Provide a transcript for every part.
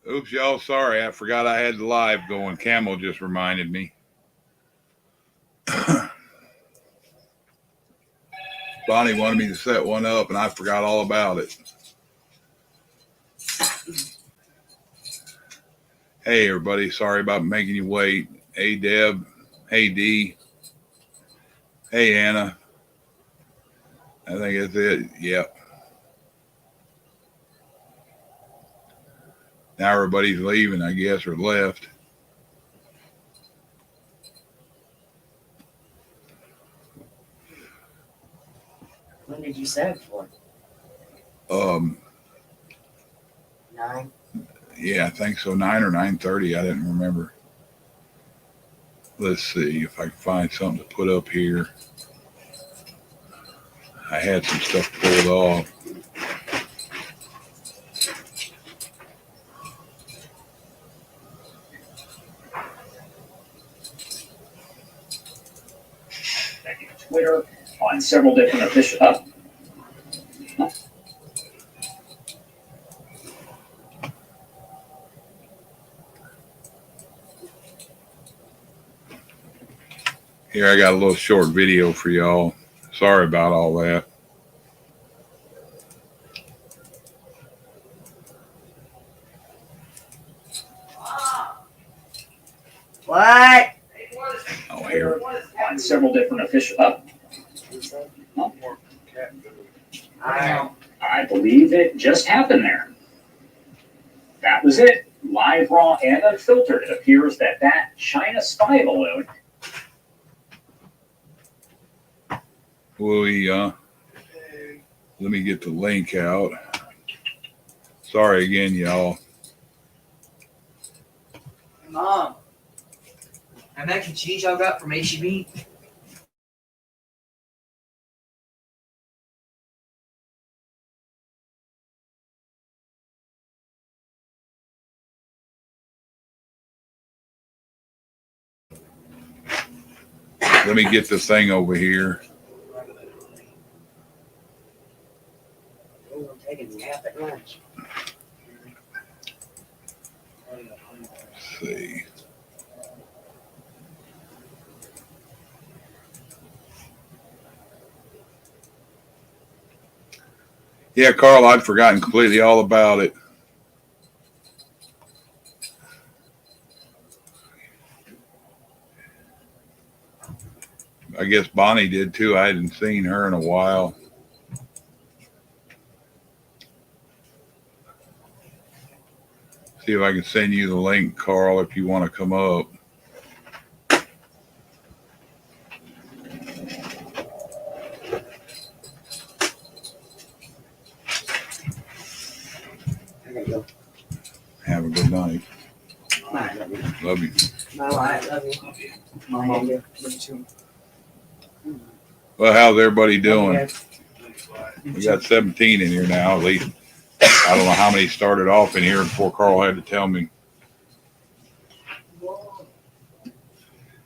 Oops, y'all. Sorry, I forgot I had the live going. Camel just reminded me. Bonnie wanted me to set one up, and I forgot all about it. Hey, everybody. Sorry about making you wait. Hey, Deb. Hey, Dee. Hey, Anna. I think that's it. Yep. Now everybody's leaving, I guess, or left. When did you set it for? Um, 9? yeah, I think so. 9 or 9:30. I didn't remember. Let's see if I can find something to put up here. I had some stuff pulled off. Twitter on several different official. Here, I got a little short video for y'all. Sorry about all that. What? Oh, here. On several different official. I believe it just happened there. That was it. Live, raw, and unfiltered. It appears that China spy balloon. Let me get the link out. Sorry again, y'all. Mom, that mac and cheese y'all got from H-E-B? Let me get this thing over here. Oh, I'm taking a nap at lunch. Let's see. Yeah, Carl, I'd forgotten completely all about it. I guess Bonnie did too. I hadn't seen her in a while. See if I can send you the link, Carl, if you want to come up. I gotta go. Have a good night. Bye, love you. Love you. Bye, love you. Mom, love you too. Well, how's everybody doing? Love you. We got 17 in here now, at least. I don't know how many started off in here before Carl had to tell me.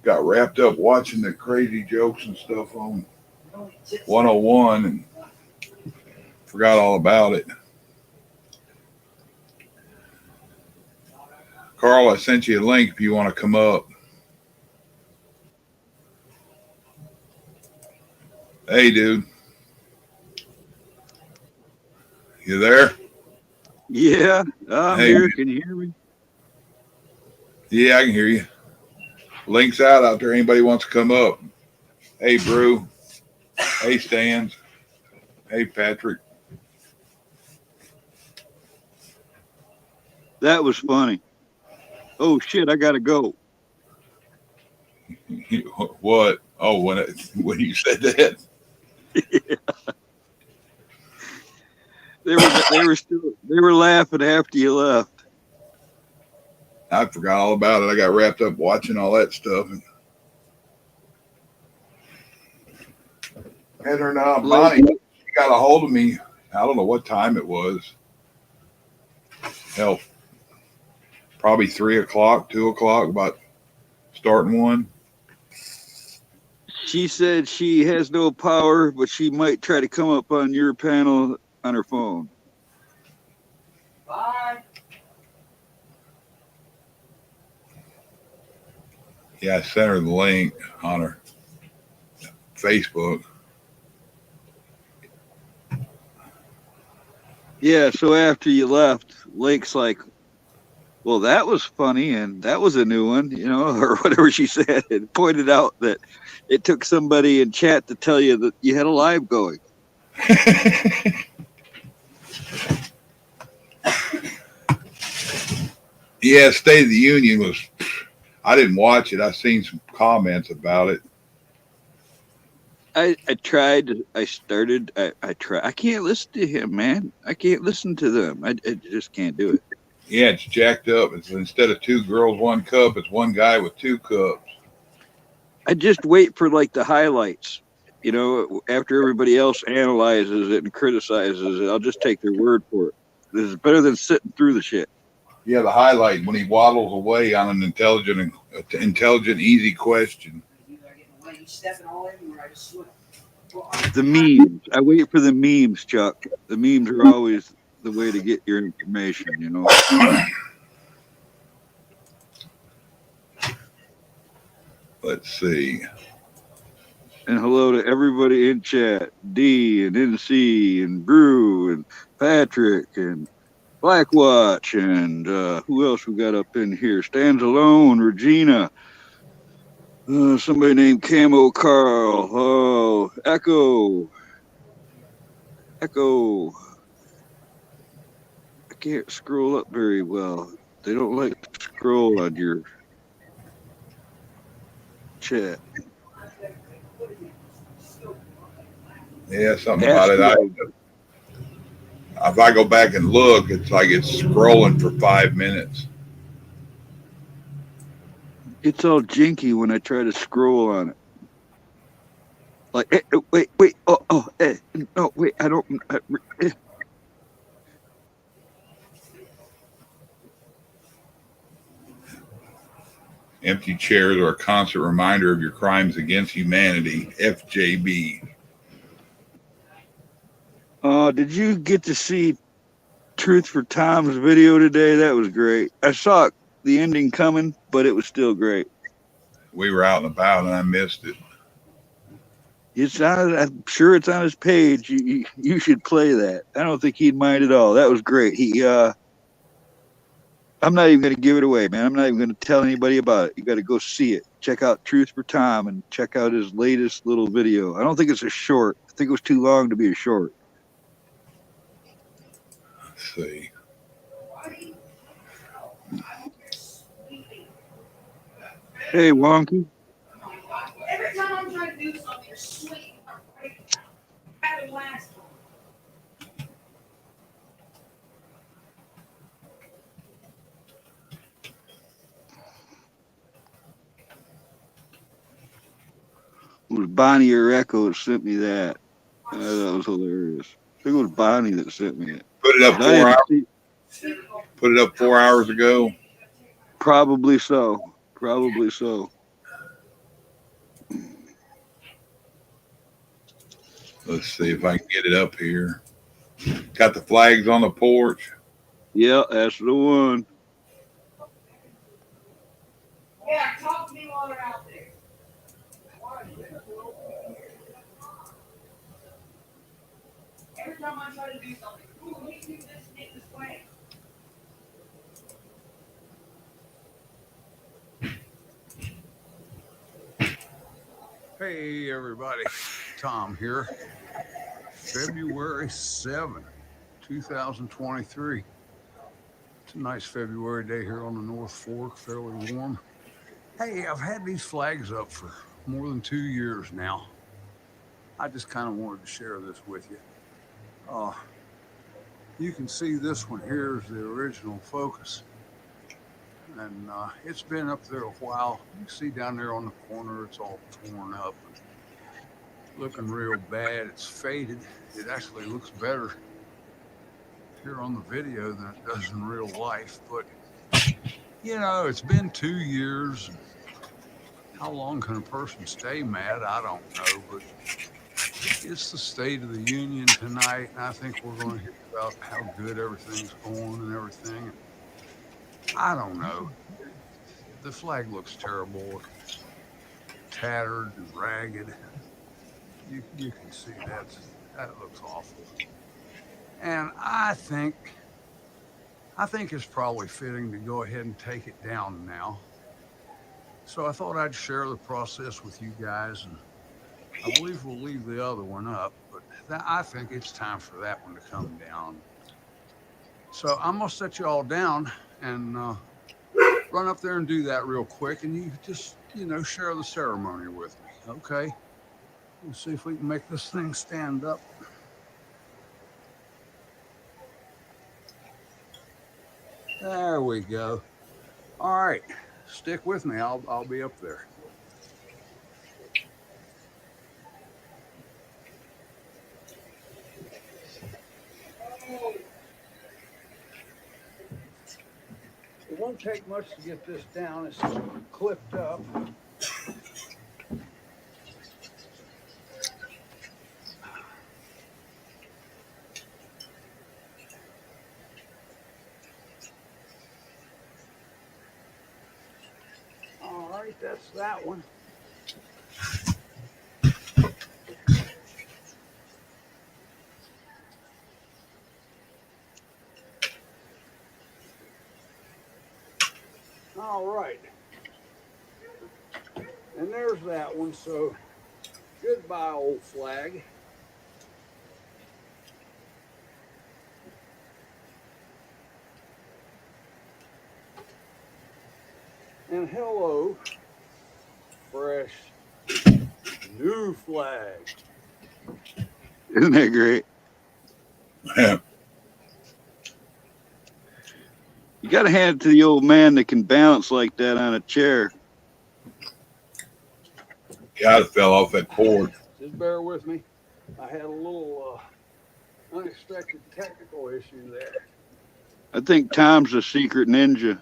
Got wrapped up watching the crazy jokes and stuff on 101 and forgot all about it. Carl, I sent you a link if you want to come up. Hey, dude. You there? Yeah, I'm Hey, here. man. Can you hear me? Yeah, I can hear you. Links out there. Anybody wants to come up? Hey, Brew. Hey, Stans. Hey, Patrick. That was funny. Oh shit, I gotta go. What? Oh, when you said that? They were laughing after you left. I forgot all about it. I got wrapped up watching all that stuff. And her now, Bonnie, she got a hold of me. I don't know what time it was. Hell, probably 3 o'clock, 2 o'clock, about starting one. She said she has no power, but she might try to come up on your panel on her phone. Bye. Yeah, I sent her the link on her Facebook. Yeah, so after you left, Link's like, well, that was funny, and that was a new one, you know, or whatever she said, and pointed out that it took somebody in chat to tell you that you had a live going. Yeah, State of the Union was. I didn't watch it. I seen some comments about it. I tried. I started. I try. I can't listen to him, man. I can't listen to them. I just can't do it. Yeah, it's jacked up. It's instead of 2 girls, 1 cup, it's 1 guy with 2 cups. I just wait for like the highlights. You know, after everybody else analyzes it and criticizes it, I'll just take their word for it. This is better than sitting through the shit. Yeah, the highlight when he waddles away on an intelligent, easy question. You are getting away. You stepping all everywhere. I just swear. The memes. I wait for the memes, Chuck. The memes are always the way to get your information, you know. Let's see. And hello to everybody in chat. D and NC and Brew and Patrick and Blackwatch and who else we got up in here? Stands Alone, Regina. Somebody named Camo Carl. Oh, Echo. I can't scroll up very well. They don't like to scroll on your chat. Yeah, something about it. If I go back and look, it's like it's scrolling for 5 minutes. It's all jinky when I try to scroll on it. Like, wait, no, wait, I don't. Empty chairs are a constant reminder of your crimes against humanity. FJB. Did you get to see Truth for Tom's video today? That was great. I saw the ending coming, but it was still great. We were out and about, and I missed it. It's on. I'm sure it's on his page. You should play that. I don't think he'd mind at all. That was great. I'm not even going to give it away, man. I'm not even going to tell anybody about it. You got to go see it. Check out Truth for Tom and check out his latest little video. I don't think it's a short. I think it was too long to be a short. Let's see. Hey, Wonky. Every time I'm trying to do something, you're sweet. Have it last one. It was Bonnie or Echo that sent me that. That was hilarious. I think it was Bonnie that sent me it. Put it up 4 hours. Put it up 4 hours ago. Probably so. Probably so. Let's see if I can get it up here. Got the flags on the porch. Yeah, that's the one. Yeah, talk to me while they're out there. Every time I try to do something, ooh, let me do this, get this way. Hey everybody, Tom here. February 7, 2023. It's a nice February day here on the North Fork, fairly warm. Hey, I've had these flags up for more than 2 years now. I just kind of wanted to share this with you. You can see this one here is the original focus. And it's been up there a while. You see down there on the corner, it's all torn up and looking real bad. It's faded. It actually looks better here on the video than it does in real life. But, you know, it's been 2 years. How long can a person stay mad? I don't know. But it's the State of the Union tonight. And I think we're going to hear about how good everything's going and everything. I don't know. The flag looks terrible. tattered and ragged. You can see that looks awful. And I think it's probably fitting to go ahead and take it down now. So I thought I'd share the process with you guys, and I believe we'll leave the other one up, but I think it's time for that one to come down. So I'm gonna set you all down and run up there and do that real quick, and you just, share the ceremony with me, okay? Let's see if we can make this thing stand up. There we go. All right, stick with me. I'll be up there. It won't take much to get this down. It's clipped up. All right, that's that one. All right. And there's that one. So goodbye, old flag. And hello, fresh new flag. Isn't that great? Yeah. You got to hand it to the old man that can bounce like that on a chair. God, it fell off that porch. Just bear with me. I had a little unexpected technical issue there. I think Tom's a secret ninja.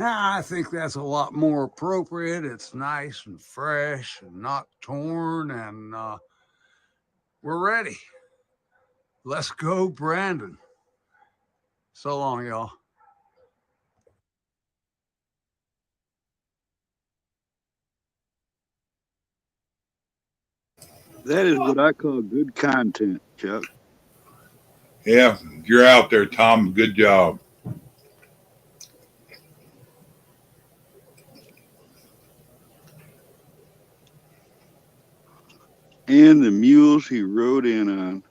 I think that's a lot more appropriate. It's nice and fresh and not torn, and we're ready. Let's go, Brandon. So long, y'all. That is what I call good content, Chuck. Yeah, you're out there, Tom. Good job. And the mules he rode in on.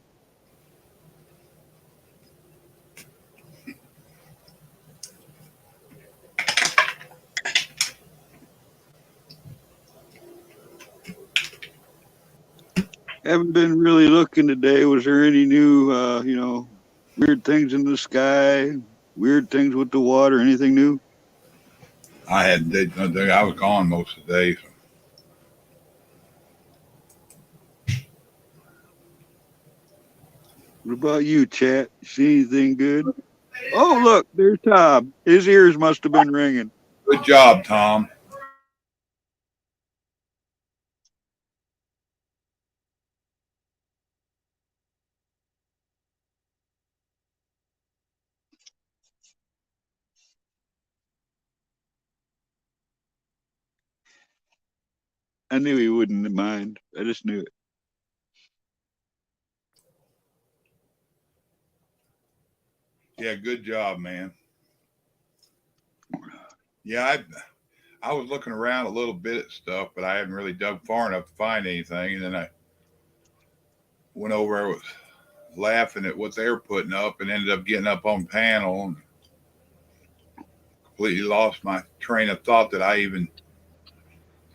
Haven't been really looking today. Was there any new, weird things in the sky, weird things with the water, anything new? I was gone most of the day. So. What about you, chat? See anything good? Oh, look, there's Tom. His ears must have been ringing. Good job, Tom. I knew he wouldn't mind. I just knew it. Yeah, good job, man. Yeah, I was looking around a little bit at stuff, but I hadn't really dug far enough to find anything. And then I went over, I was laughing at what they were putting up and ended up getting up on panel and completely lost my train of thought that I even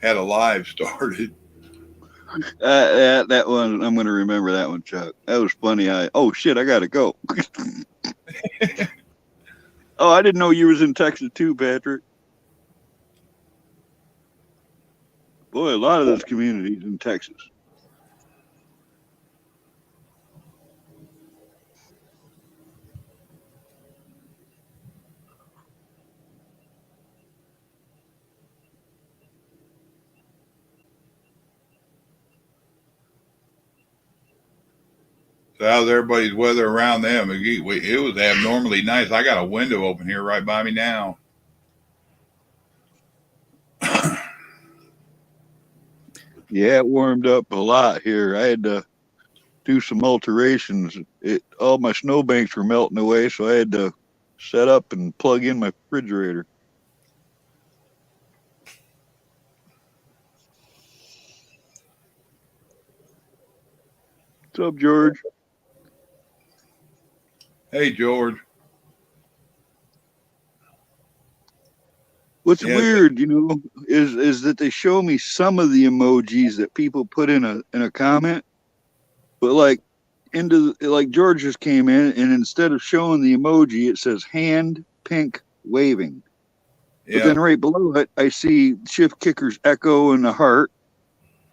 had a live started. That one, I'm going to remember that one, Chuck. That was funny. Oh, shit, I got to go. Oh, I didn't know you was in Texas too, Patrick. Boy, a lot of those communities in Texas. So how's everybody's weather around them? It was abnormally nice. I got a window open here right by me now. Yeah, it warmed up a lot here. I had to do some alterations. All my snowbanks were melting away, so I had to set up and plug in my refrigerator. What's up, George? Hey, George. What's Yeah. weird, is that they show me some of the emojis that people put in a comment, but like George just came in, and instead of showing the emoji, it says hand pink waving. But Yeah. then right below it, I see Shift Kicker's echo and the heart.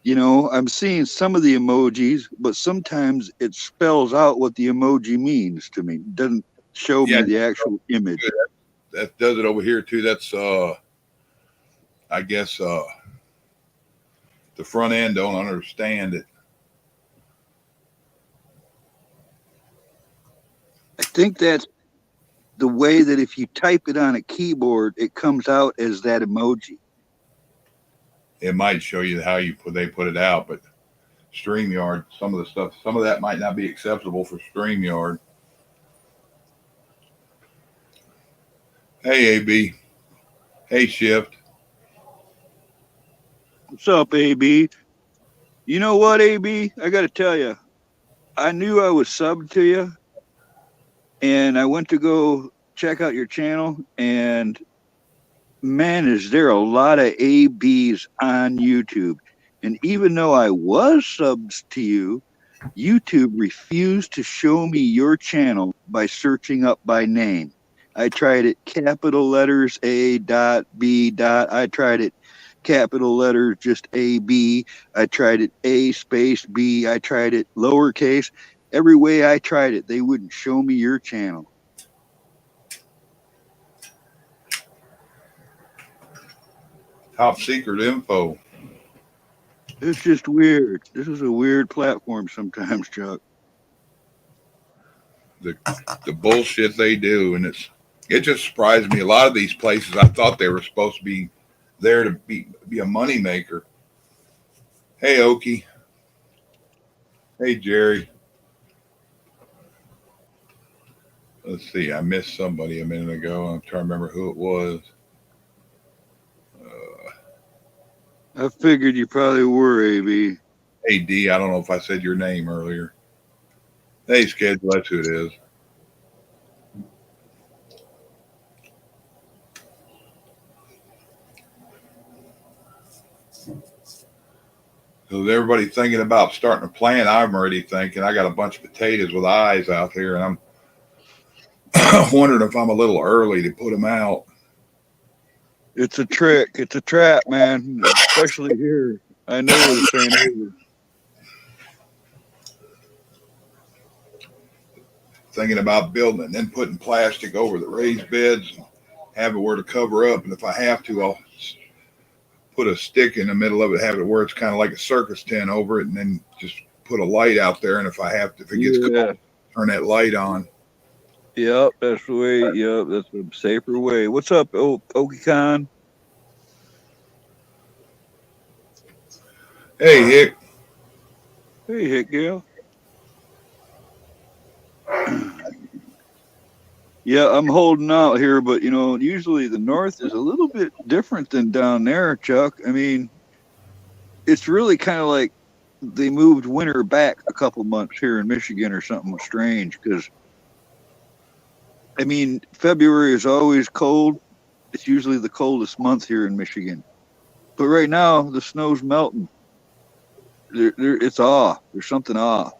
I'm seeing some of the emojis, but sometimes it spells out what the emoji means to me. It doesn't show me the actual image. That does it over here too. That's I guess the front end don't understand it. I think that's the way that if you type it on a keyboard, it comes out as that emoji. It might show you how they put it out, but StreamYard, some of that might not be acceptable for StreamYard. Hey, AB. Hey, Shift. What's up, AB? You know what, AB? I got to tell you, I knew I was subbed to you, and I went to go check out your channel, and man, is there a lot of ABs on YouTube. And even though I was subbed to you, YouTube refused to show me your channel by searching up by name. I tried it capital letters A dot B dot. I tried it capital letters just AB. I tried it A space B. I tried it lowercase. Every way I tried it, they wouldn't show me your channel. Top secret info. It's just weird. This is a weird platform sometimes, Chuck. The bullshit they do, and it just surprised me. A lot of these places, I thought they were supposed to be there to be a money maker. Hey, Okie. Hey, Jerry. Let's see. I missed somebody a minute ago. I'm trying to remember who it was. I figured you probably were, AB. Hey, D. I don't know if I said your name earlier. Hey, Schedule. That's who it is. So is everybody thinking about starting a plant? I'm already thinking. I got a bunch of potatoes with eyes out there, and I'm wondering if I'm a little early to put them out. It's a trick. It's a trap, man. Especially here. I know what it's saying over. Thinking about building and then putting plastic over the raised beds, and have it where to cover up. And if I have to, I'll put a stick in the middle of it, have it where it's kind of like a circus tent over it, and then just put a light out there. And if it gets cold, turn that light on. Yep, that's the way. Yep, that's a safer way. What's up, Okie Khan? Hey, Hick. Hey, Hick Gale. Yeah, I'm holding out here, but usually the north is a little bit different than down there, Chuck. I mean, it's really kind of like they moved winter back a couple months here in Michigan or something strange because I mean, February is always cold. It's usually the coldest month here in Michigan. But right now, the snow's melting. It's off. There's something off.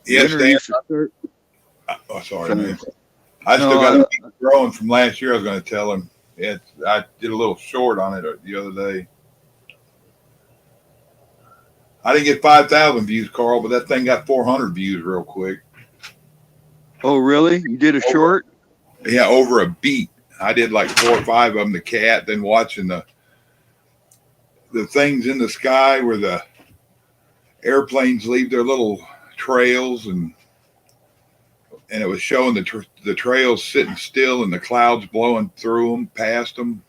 Yes, Winter Dan. used to start. Oh, sorry, Sorry. man. I No, still got a piece growing from last year. I was going to tell him. I did a little short on it the other day. I didn't get 5,000 views, Carl, but that thing got 400 views real quick. Oh, really? You did a short? Yeah, over a beat. I did like 4 or 5 of them. The cat, then watching the things in the sky where the airplanes leave their little trails, and it was showing the trails sitting still and the clouds blowing through them, past them.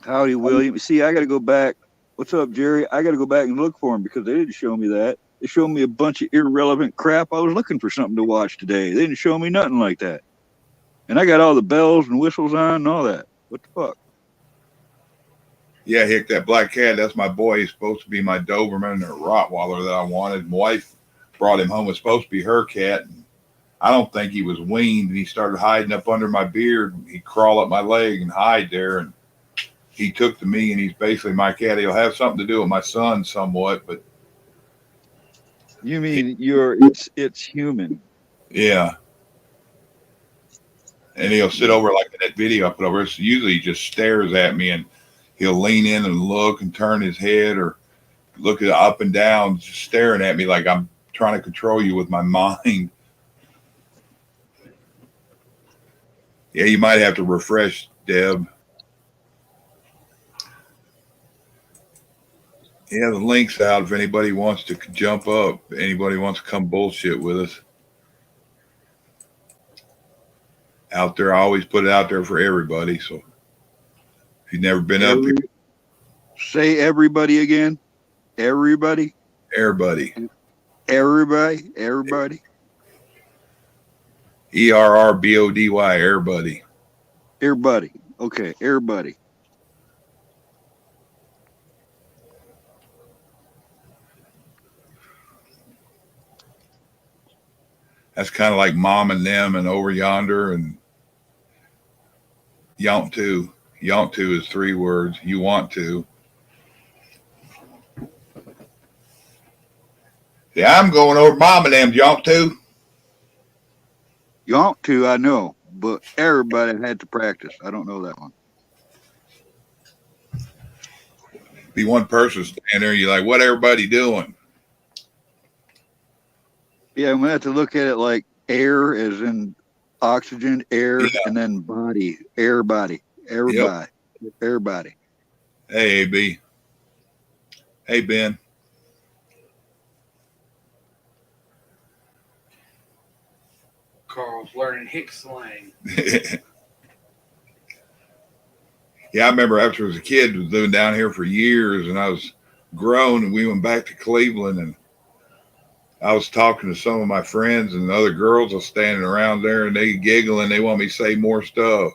Howdy, William. See, I got to go back. What's up, Jerry? I got to go back and look for them because they didn't show me that. They showed me a bunch of irrelevant crap. I was looking for something to watch today. They didn't show me nothing like that. And I got all the bells and whistles on and all that. What the fuck? Yeah, Hick, that black cat, that's my boy. He's supposed to be my Doberman or Rottweiler that I wanted. My wife brought him home. It was supposed to be her cat. And I don't think he was weaned, and he started hiding up under my beard. He'd crawl up my leg and hide there. And he took to me, and he's basically my cat. He'll have something to do with my son somewhat, but You mean it's human. yeah. And he'll sit over like in that video I put over. Usually he just stares at me, and he'll lean in and look and turn his head or look at up and down, just staring at me like I'm trying to control you with my mind. Yeah, you might have to refresh, Deb. Yeah, the link's out if anybody wants to jump up. Anybody wants to come bullshit with us. Out there, I always put it out there for everybody. So if you've never been up here, Say everybody again. Everybody. everybody. Everybody. Everybody. ERRBODY, everybody. Everybody. Okay. Everybody. That's kind of like mom and them and over yonder and yont to. Yont to is 3 words. You want to. Yeah, I'm going over mom and them. Yont to. You ought to, I know, but everybody had to practice. I don't know that one. Be one person standing there. You're like, what everybody doing? Yeah, I'm gonna have to look at it like air as in oxygen, air, Yeah. and then body, air body, everybody, everybody. Hey, AB. Hey, Ben. Carl's learning hick slang. Yeah, I remember after I was a kid, was living down here for years, and I was grown, and we went back to Cleveland, and I was talking to some of my friends, and the other girls are standing around there, and they giggling. They want me to say more stuff.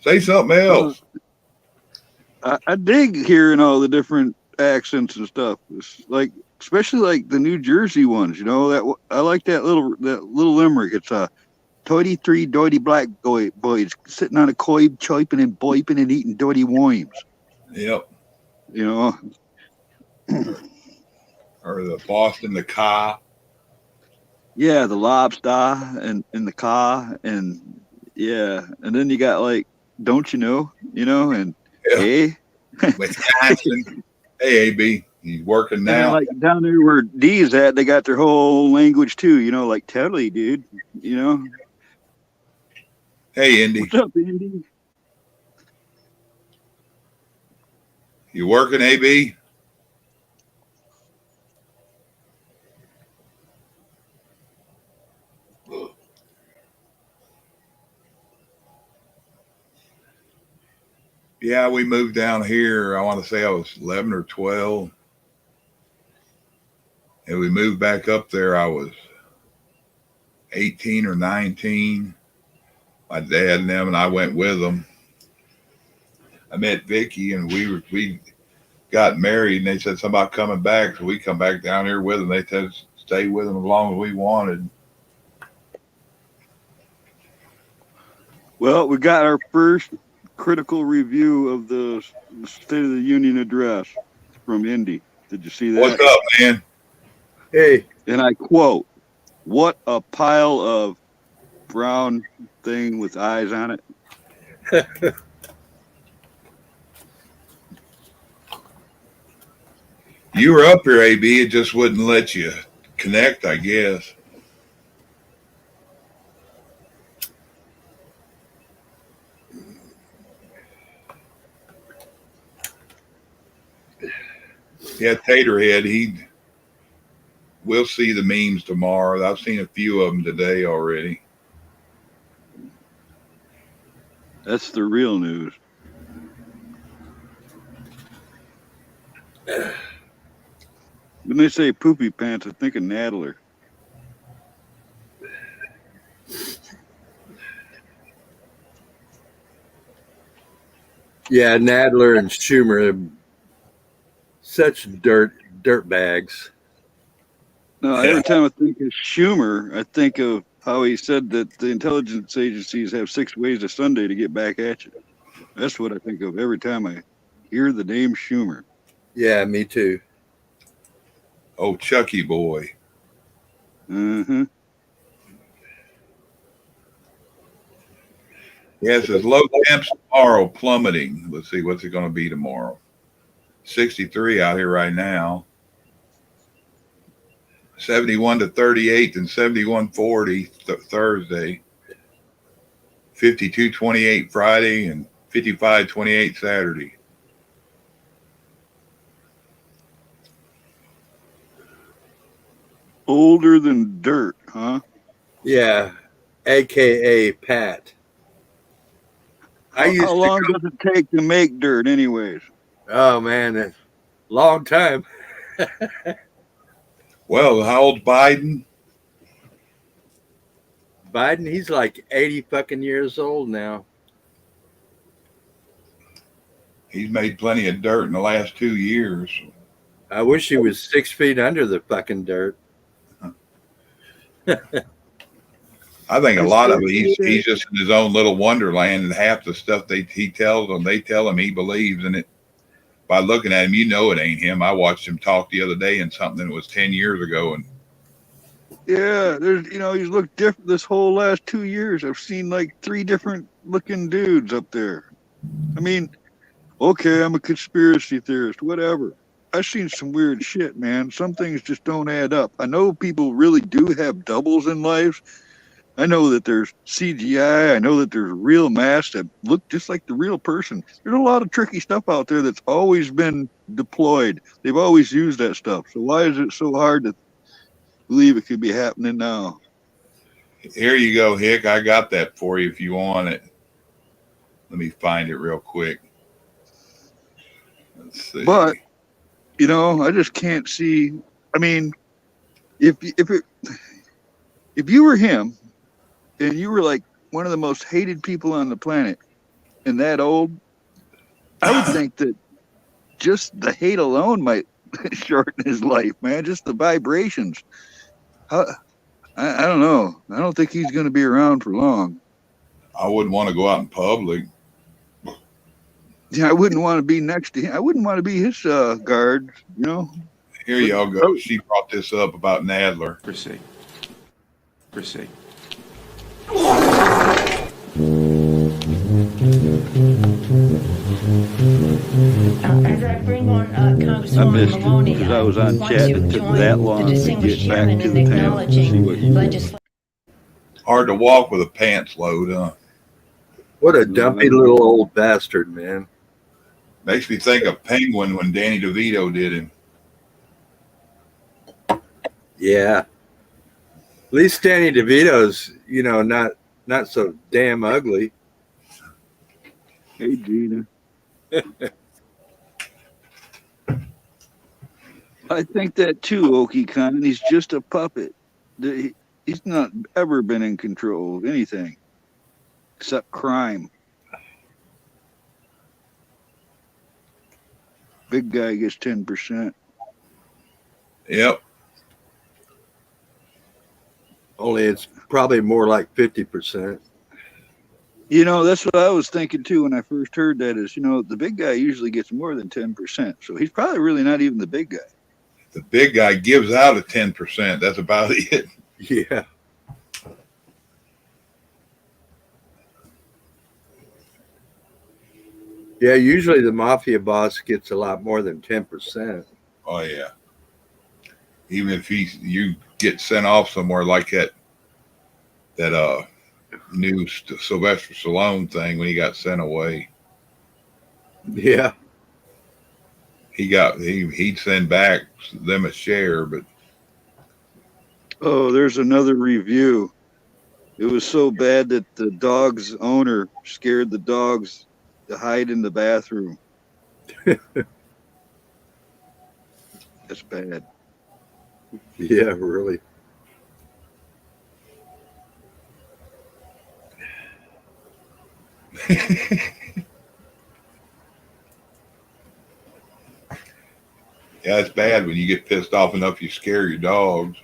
Say something else. I dig hearing all the different accents and stuff. It's like, especially like the New Jersey ones. You know that I like that little limerick. It's a 23 doity black boys sitting on a coib, choiping and boiping and eating doity worms. Yep. You know. Or the Boston, the car. Yeah, the lobster and the car and yeah, and then you got like, don't you know, and Yeah. hey, Wisconsin. Hey, AB. He's working and now. like down there where D is at, they got their whole language too, like totally, dude, Hey, Indy. What's up, Andy? You working, AB? Yeah, we moved down here. I want to say I was 11 or 12. And we moved back up there. I was 18 or 19. My dad and them, and I went with them. I met Vicky, and we got married, and they said something about coming back, so we come back down here with them. They said stay with them as long as we wanted. Well, we got our first critical review of the State of the Union address from Indy. Did you see that? What's up, man? Hey, And I quote, "What a pile of brown thing with eyes on it." You were up here, AB. It just wouldn't let you connect, I guess. Yeah, Taterhead, we'll see the memes tomorrow. I've seen a few of them today already. That's the real news. When they say poopy pants, I think of Nadler. yeah, Nadler and Schumer are such dirt bags. No, every time I think of Schumer, I think of how he said that the intelligence agencies have 6 ways a Sunday to get back at you. That's what I think of every time I hear the name Schumer. Yeah, me too. Oh, Chucky boy. Mm-hmm. Yeah, it says low temps tomorrow plummeting. Let's see, what's it going to be tomorrow? 63 out here right now. 71 to 38 and 71-40 Thursday. 52-28 Friday and 55-28 Saturday. Older than dirt, huh? Yeah, AKA Pat. How long does it take to make dirt, anyways? Oh man, a long time. Well, how old's Biden? Biden, he's like 80 fucking years old now. He's made plenty of dirt in the last 2 years. I wish he was 6 feet under the fucking dirt. I think a lot of it, he's just in his own little wonderland, and half the stuff he tells them, they tell him he believes in it. By looking at him, you know it ain't him. I watched him talk the other day in something that was 10 years ago, and Yeah, there's he's looked different this whole last 2 years. I've seen like 3 different looking dudes up there. I mean, okay, I'm a conspiracy theorist, whatever. I've seen some weird shit, man. Some things just don't add up. I know people really do have doubles in life. I know that there's CGI. I know that there's real masks that look just like the real person. There's a lot of tricky stuff out there that's always been deployed. They've always used that stuff. So why is it so hard to believe it could be happening now? here you go, Hick. I got that for you if you want it. Let me find it real quick. Let's see. But I just can't see. I mean, if you were him, and you were like one of the most hated people on the planet, and that old, I would think that just the hate alone might shorten his life, man. Just the vibrations. I don't know. I don't think he's going to be around for long. I wouldn't want to go out in public. Yeah, I wouldn't want to be next to him. I wouldn't want to be his guard, Here y'all go. She brought this up about Nadler. Proceed. As I bring on I Congresswoman missed it Maloney, because I was on want chat. to It took join that the long to distinguished get back chairman to in the panel to see acknowledging what you legislation. Hard to walk with a pants load, huh? What a dumpy little old bastard, man. Makes me think of Penguin when Danny DeVito did him. Yeah. At least Danny DeVito's, not so damn ugly. Hey, Gina. I think that too, Okie Con. He's just a puppet. He's not ever been in control of anything except crime. Big guy gets 10%. Yep. Only it's probably more like 50%. You know, that's what I was thinking too when I first heard that is, you know, the big guy usually gets more than 10%. So he's probably really not even the big guy. The big guy gives out a 10%. That's about it. Yeah. Yeah, usually the mafia boss gets a lot more than 10%. Oh yeah. Even if you get sent off somewhere like that new Sylvester Stallone thing when he got sent away, Yeah. he'd send back them a share, but Oh, there's another review. It was so bad that the dog's owner scared the dogs to hide in the bathroom. That's bad. Yeah, really. yeah, it's bad when you get pissed off enough you scare your dogs.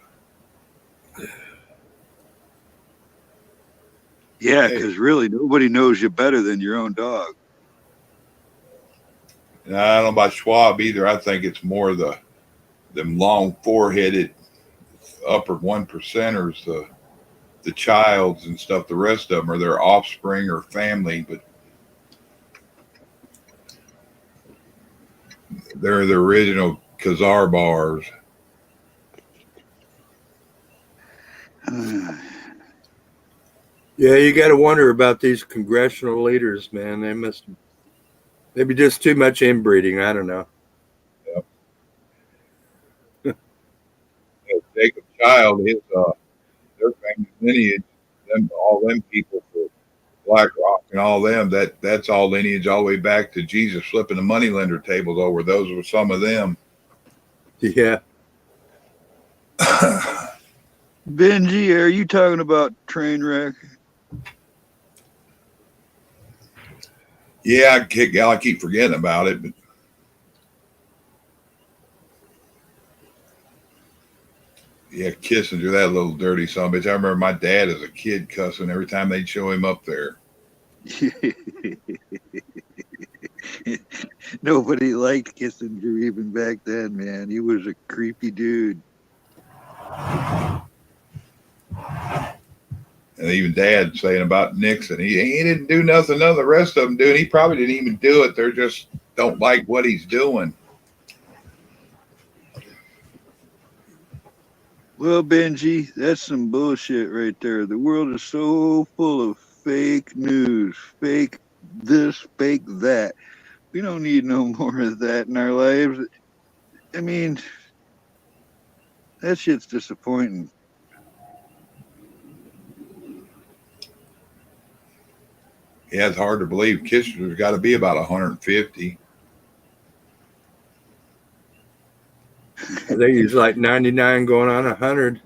Yeah, because really nobody knows you better than your own dog. And I don't know about Schwab either. I think it's more them long foreheaded upper 1%ers, the childs and stuff. The rest of them are their offspring or family, but they're the original Khazar bars. Yeah, you got to wonder about these congressional leaders, man. They must maybe just too much inbreeding. I don't know. Jacob Child, their family lineage, all them people for BlackRock and all them, that's all lineage all the way back to Jesus flipping the moneylender tables over. Those were some of them. Yeah. Benji, are you talking about Trainwreck? Yeah, I keep forgetting about it, but yeah, Kissinger, that little dirty son of a bitch. I remember my dad as a kid cussing every time they'd show him up there. Nobody liked Kissinger even back then, man. He was a creepy dude. And even Dad saying about Nixon, he didn't do nothing none of the rest of them do, and he probably didn't even do it. They're just don't like what he's doing. Well, Benji, that's some bullshit right there. The world is so full of fake news, fake this, fake that. We don't need no more of that in our lives. I mean, that shit's disappointing. Yeah, it's hard to believe. Kissinger's got to be about 150. I think he's like 99 going on 100.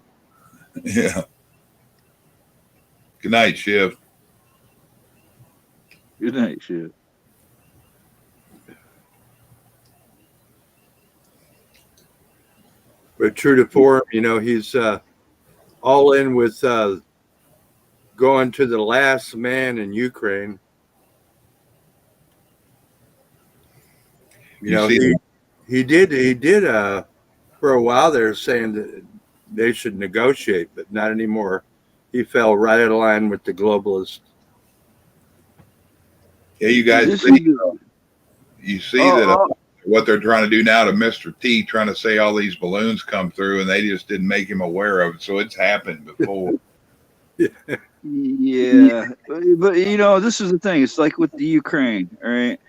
Yeah. Good night, Shiv. Good night, shit. But true to form, he's all in with going to the last man in Ukraine. He did for a while there saying that they should negotiate, but not anymore. He fell right out of line with the globalists. Yeah, you guys see that what they're trying to do now to Mr. T, trying to say all these balloons come through, and they just didn't make him aware of it. So it's happened before. Yeah, but this is the thing. It's like with the Ukraine, all right?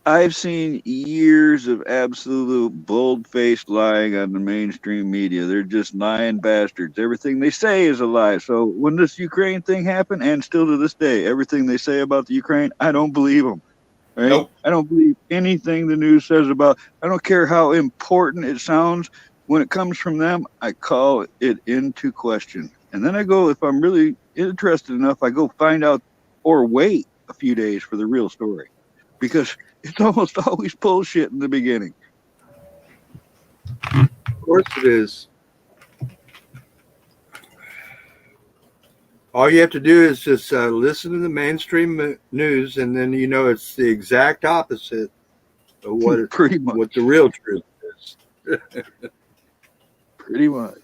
I've seen years of absolute bold-faced lying on the mainstream media. They're just lying bastards. Everything they say is a lie. So when this Ukraine thing happened, and still to this day, everything they say about the Ukraine, I don't believe them. Right? Nope. I don't believe anything the news says about. I don't care how important it sounds. when it comes from them, I call it into question. And then I go, if I'm really interested enough, I go find out or wait a few days for the real story. Because it's almost always bullshit in the beginning. Of course it is. All you have to do is just listen to the mainstream news, and then you know it's the exact opposite of what Pretty much. what the real truth is. Pretty much.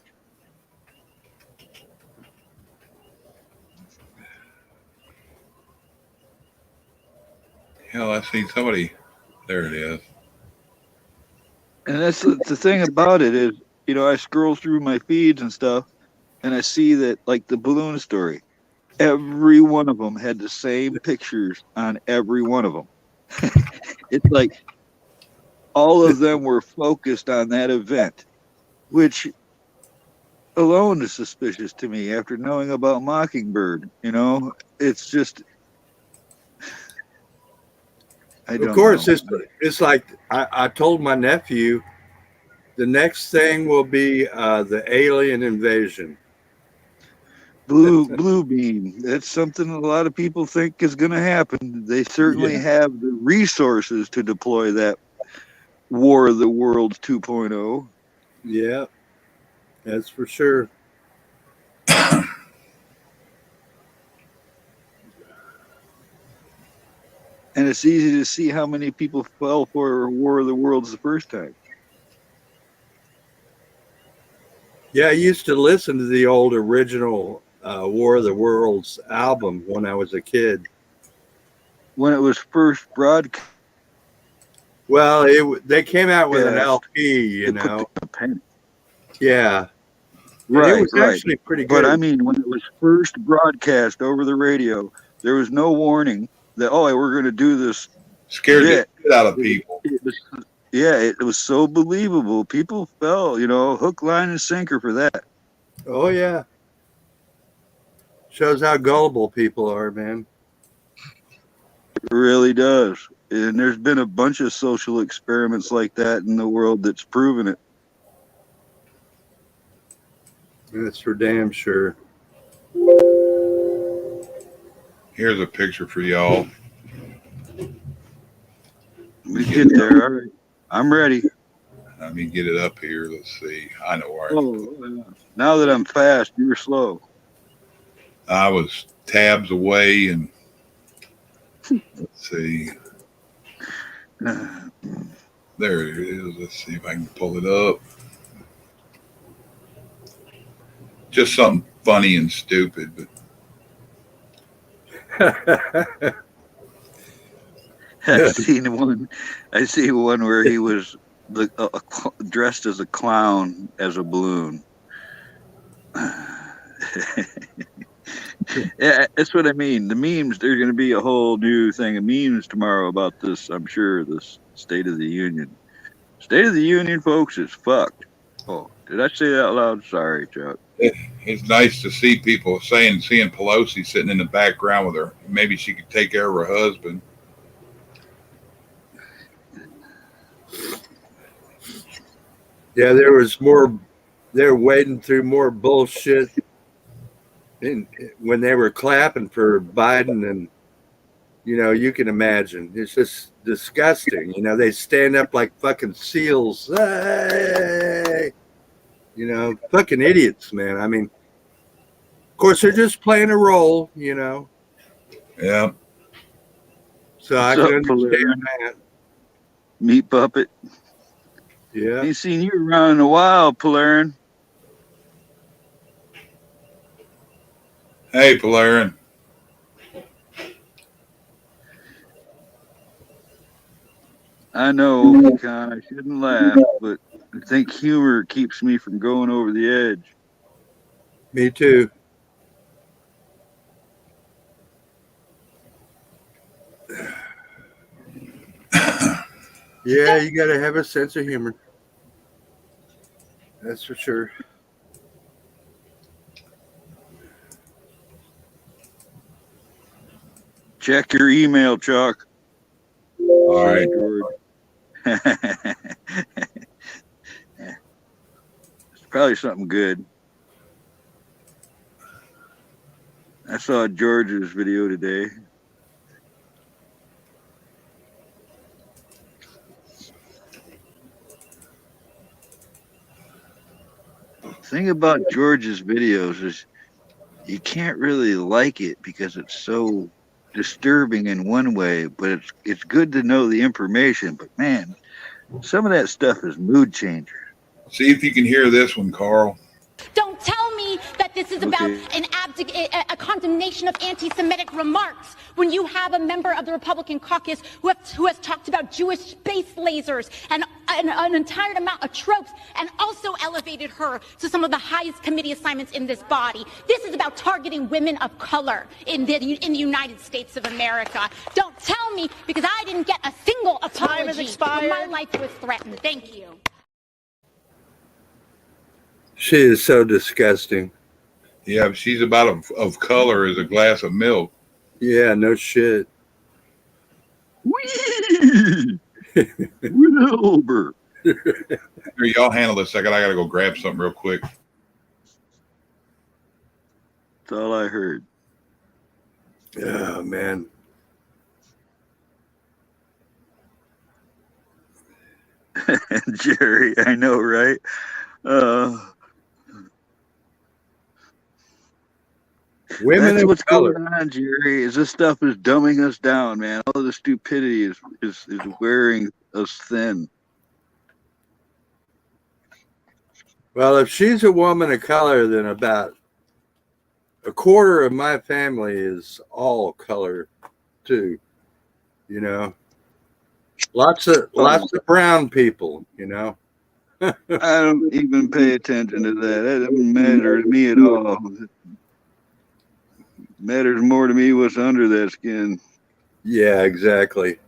Hell, I see somebody. There it is. And that's the thing about it is, you know, I scroll through my feeds and stuff, and I see that, like the balloon story, every one of them had the same pictures on every one of them. It's like all of them were focused on that event, which alone is suspicious to me after knowing about Mockingbird. You know, it's just, I don't Of course, know. it's like I told my nephew, the next thing will be the alien invasion. Blue beam. That's something a lot of people think is going to happen. They certainly have the resources to deploy that War of the Worlds 2.0. Yeah, that's for sure. And it's easy to see how many people fell for War of the Worlds the first time. Yeah, I used to listen to the old original War of the Worlds album when I was a kid. When it was first broadcast, Well, they came out with an Yeah. LP, you they put know. the pen. Yeah, and Right, it was right. actually pretty good. But I mean, when it was first broadcast over the radio, there was no warning that, oh, we're going to do this. Scared Yeah. the shit out of people. It was so believable. People fell, you know, hook, line, and sinker for that. Oh yeah, shows how gullible people are, man. It really does. And there's been a bunch of social experiments like that in the world that's proven it. That's for damn sure. Here's a picture for y'all. We get there. All right. I'm ready. Let me get it up here. Let's see. I know where Now that I'm fast, you're slow. I was tabs away, and let's see. There it is. Let's see if I can pull it up. Just something funny and stupid, but I see one where he was dressed as a clown as a balloon. Yeah, that's what I mean. The memes, there's going to be a whole new thing of memes tomorrow about this, I'm sure, this State of the Union. State of the Union, folks, is fucked. Oh, did I say that out loud? Sorry, Chuck. it's nice to see people seeing Pelosi sitting in the background with her. Maybe she could take care of her husband. Yeah, there was more. They're wading through more bullshit when they were clapping for Biden, and you know, you can imagine. It's just disgusting. You know, they stand up like fucking seals. Hey! You know, fucking idiots, man. I mean, of course, they're just playing a role, you know. Yeah. So I What's can up, Polaris? understand that. Meat puppet. Yeah. Ain't seen you around in a while, Polarin. Hey, Polarin. I know, Pecan, I shouldn't laugh, but I think humor keeps me from going over the edge. Me too. Yeah, you got to have a sense of humor. That's for sure. Check your email, Chuck. All right. George. Probably something good. I saw George's video today. The thing about George's videos is you can't really like it because it's so disturbing in one way, but it's good to know the information. But man, some of that stuff is mood changer. See if you can hear this one, Carl. Don't tell me that this is about Okay. a condemnation of anti-Semitic remarks when you have a member of the Republican caucus who has talked about Jewish space lasers and an entire amount of tropes and also elevated her to some of the highest committee assignments in this body. This is about targeting women of color in the United States of America. Don't tell me, because I didn't get a single apology when my life was threatened. Thank you. She is so disgusting. Yeah, she's about of color as a glass of milk. Yeah, no shit. Whee! Wilbur. Here, y'all handle this a second. I gotta go grab something real quick. That's all I heard. Oh man. Jerry, I know, right? Women That's of what's color. going on, Jerry. Is this stuff is dumbing us down, man. All the stupidity is wearing us thin. Well, if she's a woman of color, then about a quarter of my family is all color too. You know, lots of brown people. You know, I don't even pay attention to that. That doesn't matter to me at all. It matters more to me what's under that skin. yeah, exactly.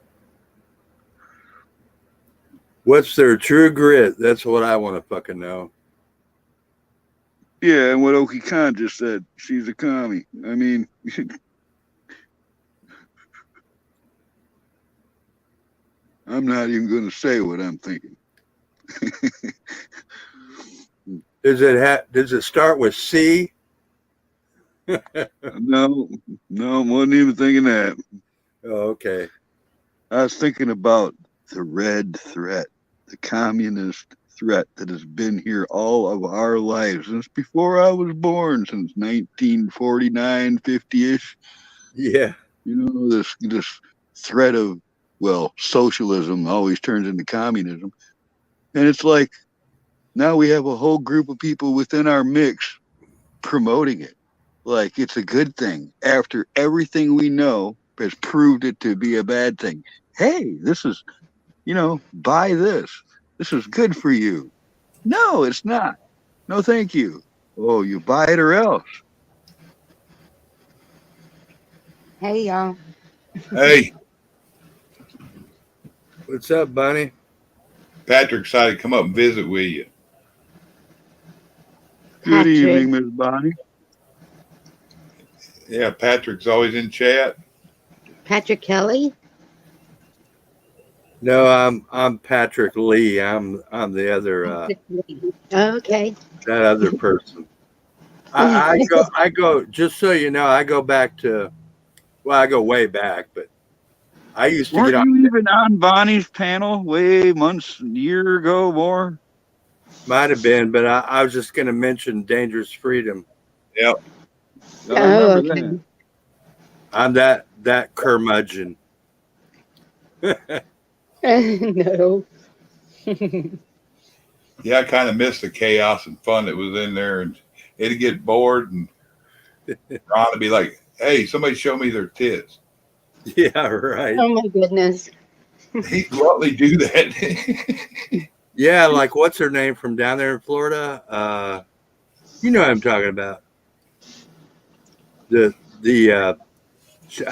What's their true grit? That's what I want to fucking know. Yeah, and what Oki Khan just said, she's a commie. I mean, I'm not even going to say what I'm thinking. Does it start with C? No, wasn't even thinking that. Oh, okay. I was thinking about the red threat, the communist threat that has been here all of our lives since before I was born, since 1949, 50-ish. Yeah. You know, this threat of, well, socialism always turns into communism. And it's like, now we have a whole group of people within our mix promoting it. Like it's a good thing after everything we know has proved it to be a bad thing. Hey, this is, buy this. This is good for you. No, it's not. No, thank you. Oh, you buy it or else. Hey, y'all. Hey, What's up, Bunny? Patrick decided to come up and visit with you. Good Patrick. evening, Miss Bonnie. Yeah, Patrick's always in chat. Patrick Kelly? No, I'm Patrick Lee. I'm the other Okay. that other person. I go just so you know, I go back to, well, I go way back, but I used to Weren't get on. you even on Bonnie's panel way months, a year ago, more? Might have been, but I was just going to mention Dangerous Freedom. Yep. I Oh, remember okay. that. I'm that curmudgeon. No. Yeah, I kind of missed the chaos and fun that was in there, and it'd get bored, and Ron would be like, "Hey, somebody show me their tits." Yeah, right. Oh, my goodness. He'd bluntly do that. Yeah, like what's her name from down there in Florida? You know what I'm talking about. I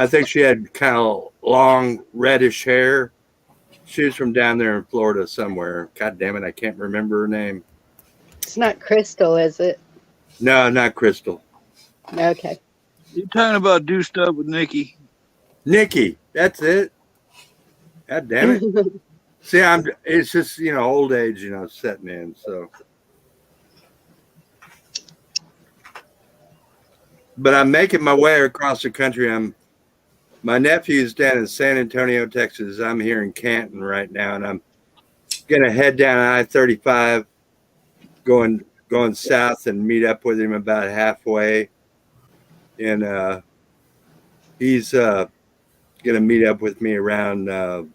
think she had kind of long reddish hair. She was from down there in Florida somewhere. God damn it, I can't remember her name. It's not Crystal, is it? No, not Crystal. Okay. You talking about do stuff with Nikki? Nikki, that's it. God damn it. See, it's just, old age, setting in. So but I'm making my way across the country. My nephew's down in San Antonio, Texas. I'm here in Canton right now, and I'm gonna head down I-35, going south and meet up with him about halfway. And he's gonna meet up with me around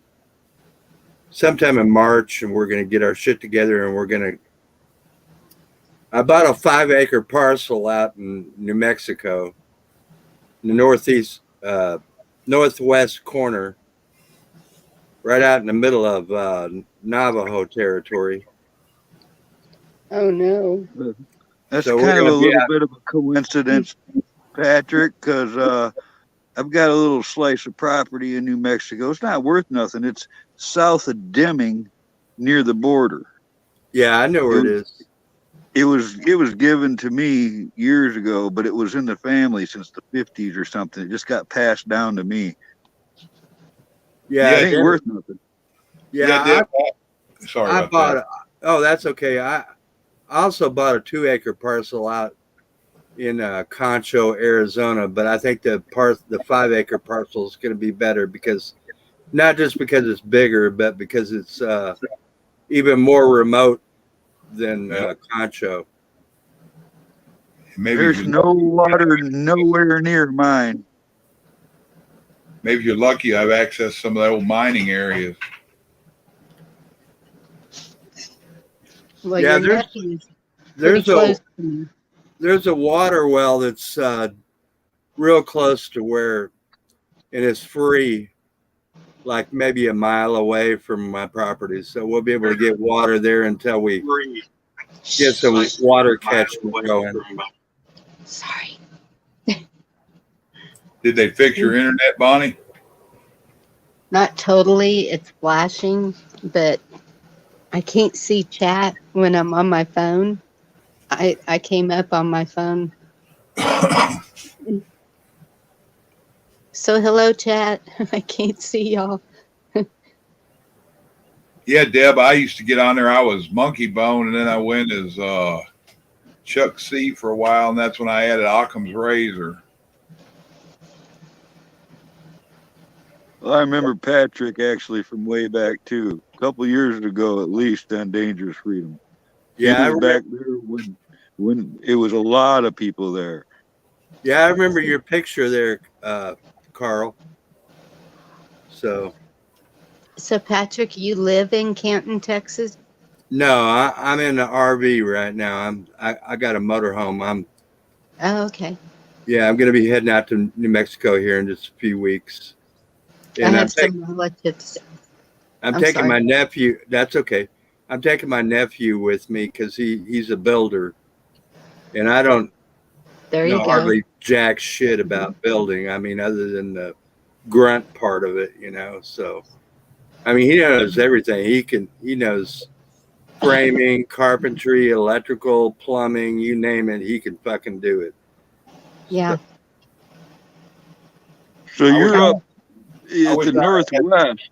sometime in March, and we're gonna get our shit together, and I bought a 5-acre parcel out in New Mexico, in the northwest corner, right out in the middle of Navajo territory. Oh no. That's So we're kind of a gonna be little out- bit of a coincidence, Patrick, because I've got a little slice of property in New Mexico. It's not worth nothing. It's south of Deming, near the border. Yeah, I know where it is. It was given to me years ago, but it was in the family since the 50s or something. It just got passed down to me. Yeah, It ain't worth nothing. Yeah, Deb, sorry I about bought that. it. Oh, that's okay. I also bought a 2-acre parcel out in Concho, Arizona, but I think the 5-acre parcel is going to be better because not just because it's bigger, but because it's even more remote than Concho. Maybe There's no water nowhere near mine. maybe you're lucky. I've accessed some of the old mining areas. Well, Yeah, your nephew's pretty There's close to me. there's a water well that's real close to where, and it's free, like maybe a mile away from my property. So we'll be able to get water there until we get some water catchment going. Sorry. Did they fix your internet, Bonnie? Not totally. It's flashing, but I can't see chat when I'm on my phone. I came up on my phone. So hello, chat. I can't see y'all. Yeah, Deb, I used to get on there. I was Monkey Bone, and then I went as Chuck C for a while, and that's when I added Occam's Razor. Well, I remember Patrick actually from way back too, a couple years ago at least, on Dangerous Freedom. Yeah, He was back there when it was a lot of people there. Yeah, I remember your picture there, Carl. So Patrick, you live in Canton, Texas? no, I'm in the RV right now. I got a motorhome. Oh, okay. Yeah, I'm gonna be heading out to New Mexico here in just a few weeks. I And have some relatives. I'm I'm taking sorry. my nephew. That's okay. I'm taking my nephew with me because he's a builder, and I don't There you know go. hardly jack shit about building. I mean, other than the grunt part of it, So, I mean, he knows everything. He knows framing, carpentry, electrical, plumbing, you name it. He can fucking do it. Yeah. So you're up at wish the I had- northwest.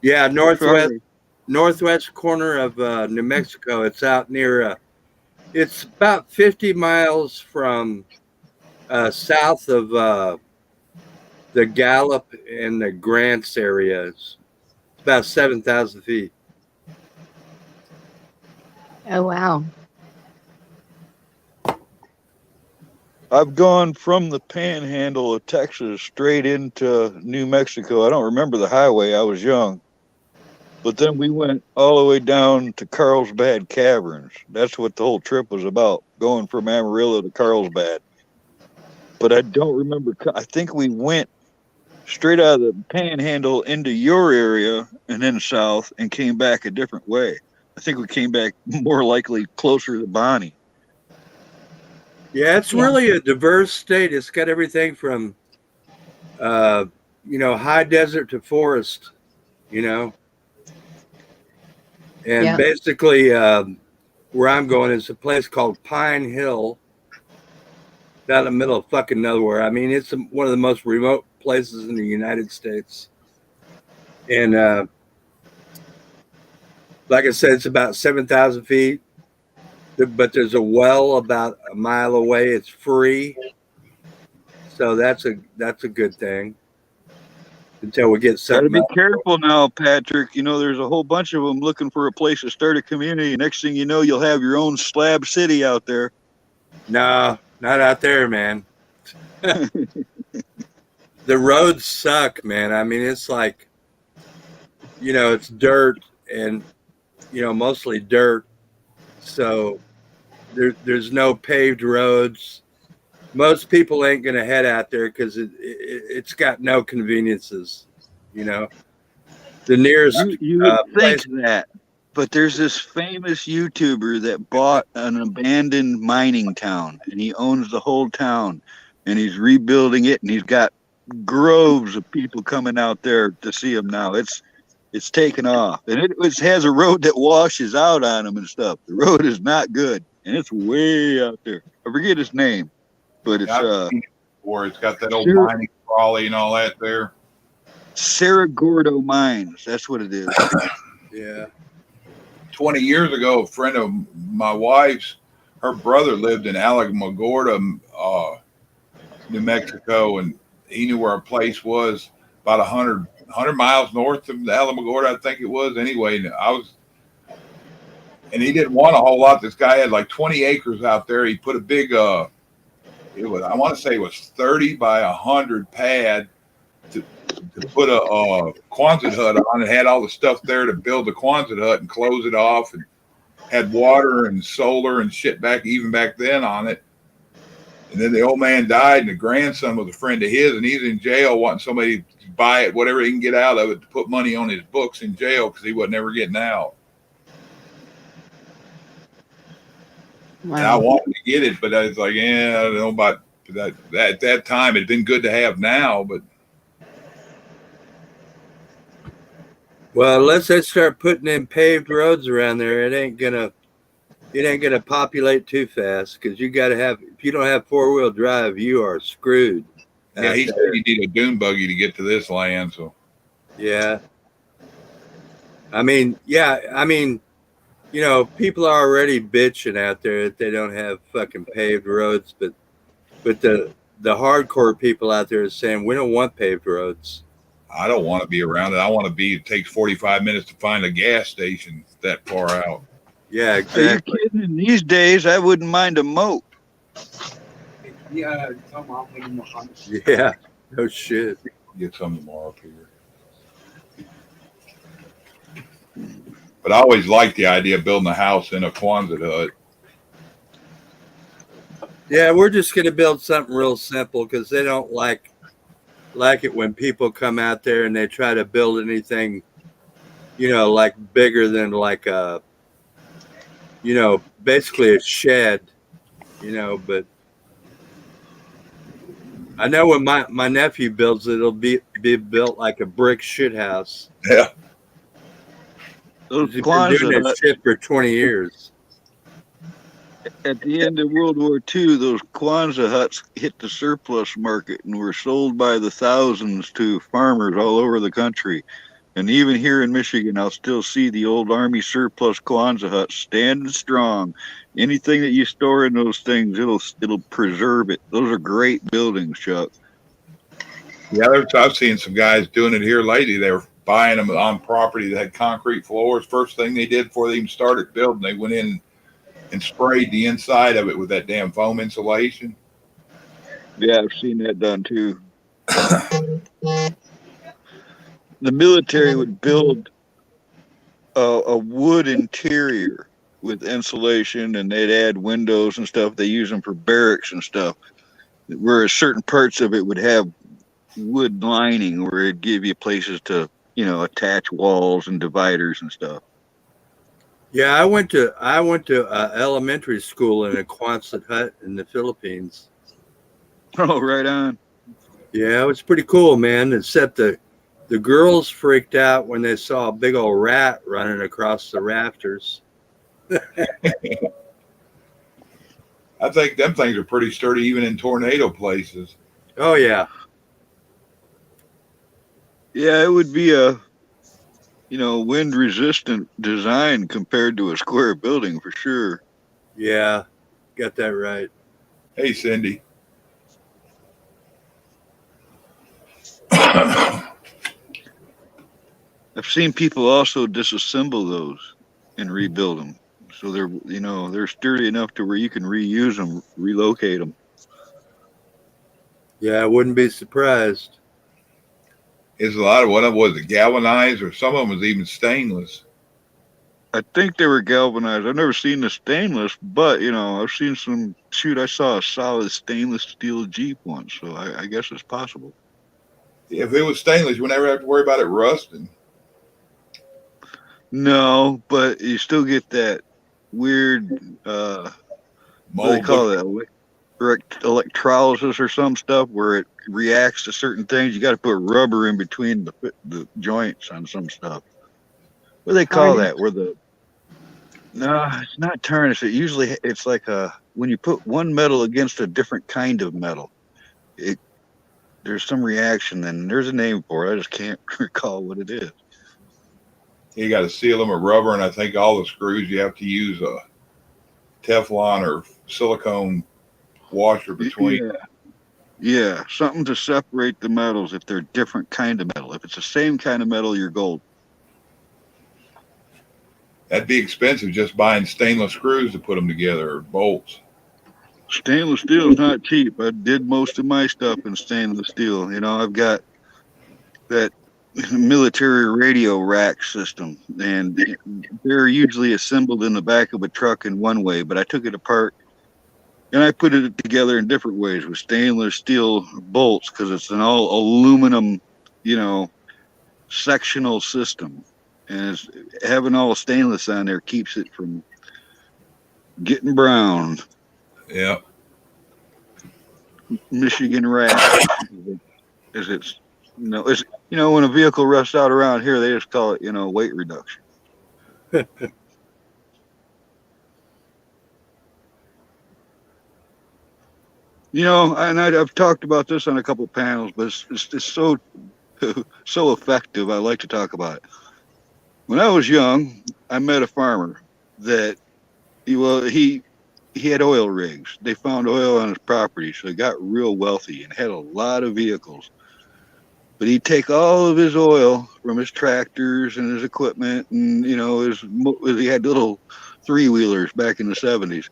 Yeah, Sorry. northwest corner of New Mexico. It's out near. It's about 50 miles from south of the Gallup and the Grants areas. About 7,000 feet. Oh, wow. I've gone from the panhandle of Texas straight into New Mexico. I don't remember the highway. I was young. But then we went all the way down to Carlsbad Caverns. That's what the whole trip was about, going from Amarillo to Carlsbad. But I don't remember. I think we went straight out of the panhandle into your area and then south and came back a different way. I think we came back more likely closer to Bonnie. Yeah, it's really a diverse state. It's got everything from, high desert to forest, And Yeah. basically, where I'm going is a place called Pine Hill, down in the middle of fucking nowhere. I mean, it's one of the most remote places in the United States. And like I said, it's about 7,000 feet. but there's a well about a mile away. It's free, so that's a good thing. Until we get Gotta something be else. careful now, Patrick. You know, there's a whole bunch of them looking for a place to start a community. Next thing you know, you'll have your own slab city out there. No, not out there, man. The roads suck, man. I mean, it's like, you know, it's dirt and, you know, mostly dirt. So there's no paved roads. Most people ain't going to head out there because it's got no conveniences, you know. The nearest You would think place. that, but there's this famous YouTuber that bought an abandoned mining town, and he owns the whole town, and he's rebuilding it, and he's got groves of people coming out there to see him now. It's taken off, and it has a road that washes out on him and stuff. The road is not good, and it's way out there. I forget his name, but it's Or it's got that old Sure. mining trolley and all that there. Cerro Gordo Mines. That's what it is. Yeah. 20 years ago, a friend of my wife's, her brother lived in Alamogordo, New Mexico, and he knew where our place was about 100 miles north of Alamogordo, I think it was. Anyway, and he didn't want a whole lot. This guy had like 20 acres out there. He put a big, I want to say it was 30 by 100 pad to put a Quonset hut on. It had all the stuff there to build the Quonset hut and close it off, and had water and solar and shit back then on it. And then the old man died, and the grandson was a friend of his, and he's in jail wanting somebody to buy it, whatever he can get out of it, to put money on his books in jail because he wasn't ever getting out. Wow. And I wanted to get it, but I was like, I don't know about that. At that time, it'd been good to have now, but Well, unless they start putting in paved roads around there, it ain't gonna populate too fast because you got to have. If you don't have 4-wheel drive, you are screwed. yeah, out he said there. you need a dune buggy to get to this land. So Yeah. I mean, you know, people are already bitching out there that they don't have fucking paved roads, but the hardcore people out there are saying we don't want paved roads. I don't want to be around it. I want to be. It takes 45 minutes to find a gas station that far out. Yeah, Are exactly. you kidding? In these days, I wouldn't mind a moat. Yeah, Yeah. No shit. Get some tomorrow up here. But I always liked the idea of building a house in a Quonset hut. Yeah, we're just gonna build something real simple because they don't like it when people come out there and they try to build anything, you know, like bigger than like a, you know, basically a shed, you know. But I know when my nephew builds it, it'll be built like a brick shit house. Yeah. Those He's been doing Quonset that huts, shit for 20 years. at the end of World War II, those Quonset huts hit the surplus market and were sold by the thousands to farmers all over the country. And even here in Michigan, I'll still see the old Army surplus Quonset huts standing strong. Anything that you store in those things, it'll preserve it. Those are great buildings, Chuck. Yeah, I've seen some guys doing it here lately. They were buying them on property that had concrete floors. First thing they did before they even started building, they went in and sprayed the inside of it with that damn foam insulation. Yeah, I've seen that done too. The military would build a wood interior with insulation, and they'd add windows and stuff. They use them for barracks and stuff, whereas certain parts of it would have wood lining where it'd give you places to, you know, attach walls and dividers and stuff. Yeah, I went to elementary school in a Quonset hut in the Philippines. Oh, right on. Yeah, it was pretty cool, man. Except the girls freaked out when they saw a big old rat running across the rafters. I think them things are pretty sturdy even in tornado places. Oh yeah. Yeah, it would be a, you know, wind resistant design compared to a square building for sure. Yeah, got that right. Hey, Cindy. I've seen people also disassemble those and rebuild them. So they're sturdy enough to where you can reuse them, relocate them. Yeah, I wouldn't be surprised. It's a lot of what was it, galvanized, or some of them was even stainless. I think they were galvanized. I've never seen the stainless, but I've seen some. Shoot, I saw a solid stainless steel Jeep once, so I guess it's possible. If it was stainless, you would never have to worry about it rusting. No, but you still get that weird. What do they call that? Electrolysis or some stuff where it reacts to certain things. You got to put rubber in between the joints on some stuff. What do they call that? No, it's not tarnish. It's like when you put one metal against a different kind of metal, there's some reaction, and there's a name for it. I just can't recall what it is. You got to seal them with rubber, and I think all the screws you have to use a Teflon or silicone washer between. Yeah, something to separate the metals if they're different kind of metal. If it's the same kind of metal, you're gold. That'd be expensive just buying stainless screws to put them together, or bolts. Stainless steel is not cheap. I did most of my stuff in stainless steel. I've got that military radio rack system, and they're usually assembled in the back of a truck in one way, but I took it apart and I put it together in different ways with stainless steel bolts, because it's an all aluminum, sectional system, and having all stainless on there keeps it from getting brown. Yeah. Michigan rack, as it's when a vehicle rusts out around here, they just call it weight reduction. And I've talked about this on a couple panels, but it's so effective. I like to talk about it. When I was young, I met a farmer that he had oil rigs. They found oil on his property, so he got real wealthy and had a lot of vehicles. But he'd take all of his oil from his tractors and his equipment, and he had little 3-wheelers back in the 70s.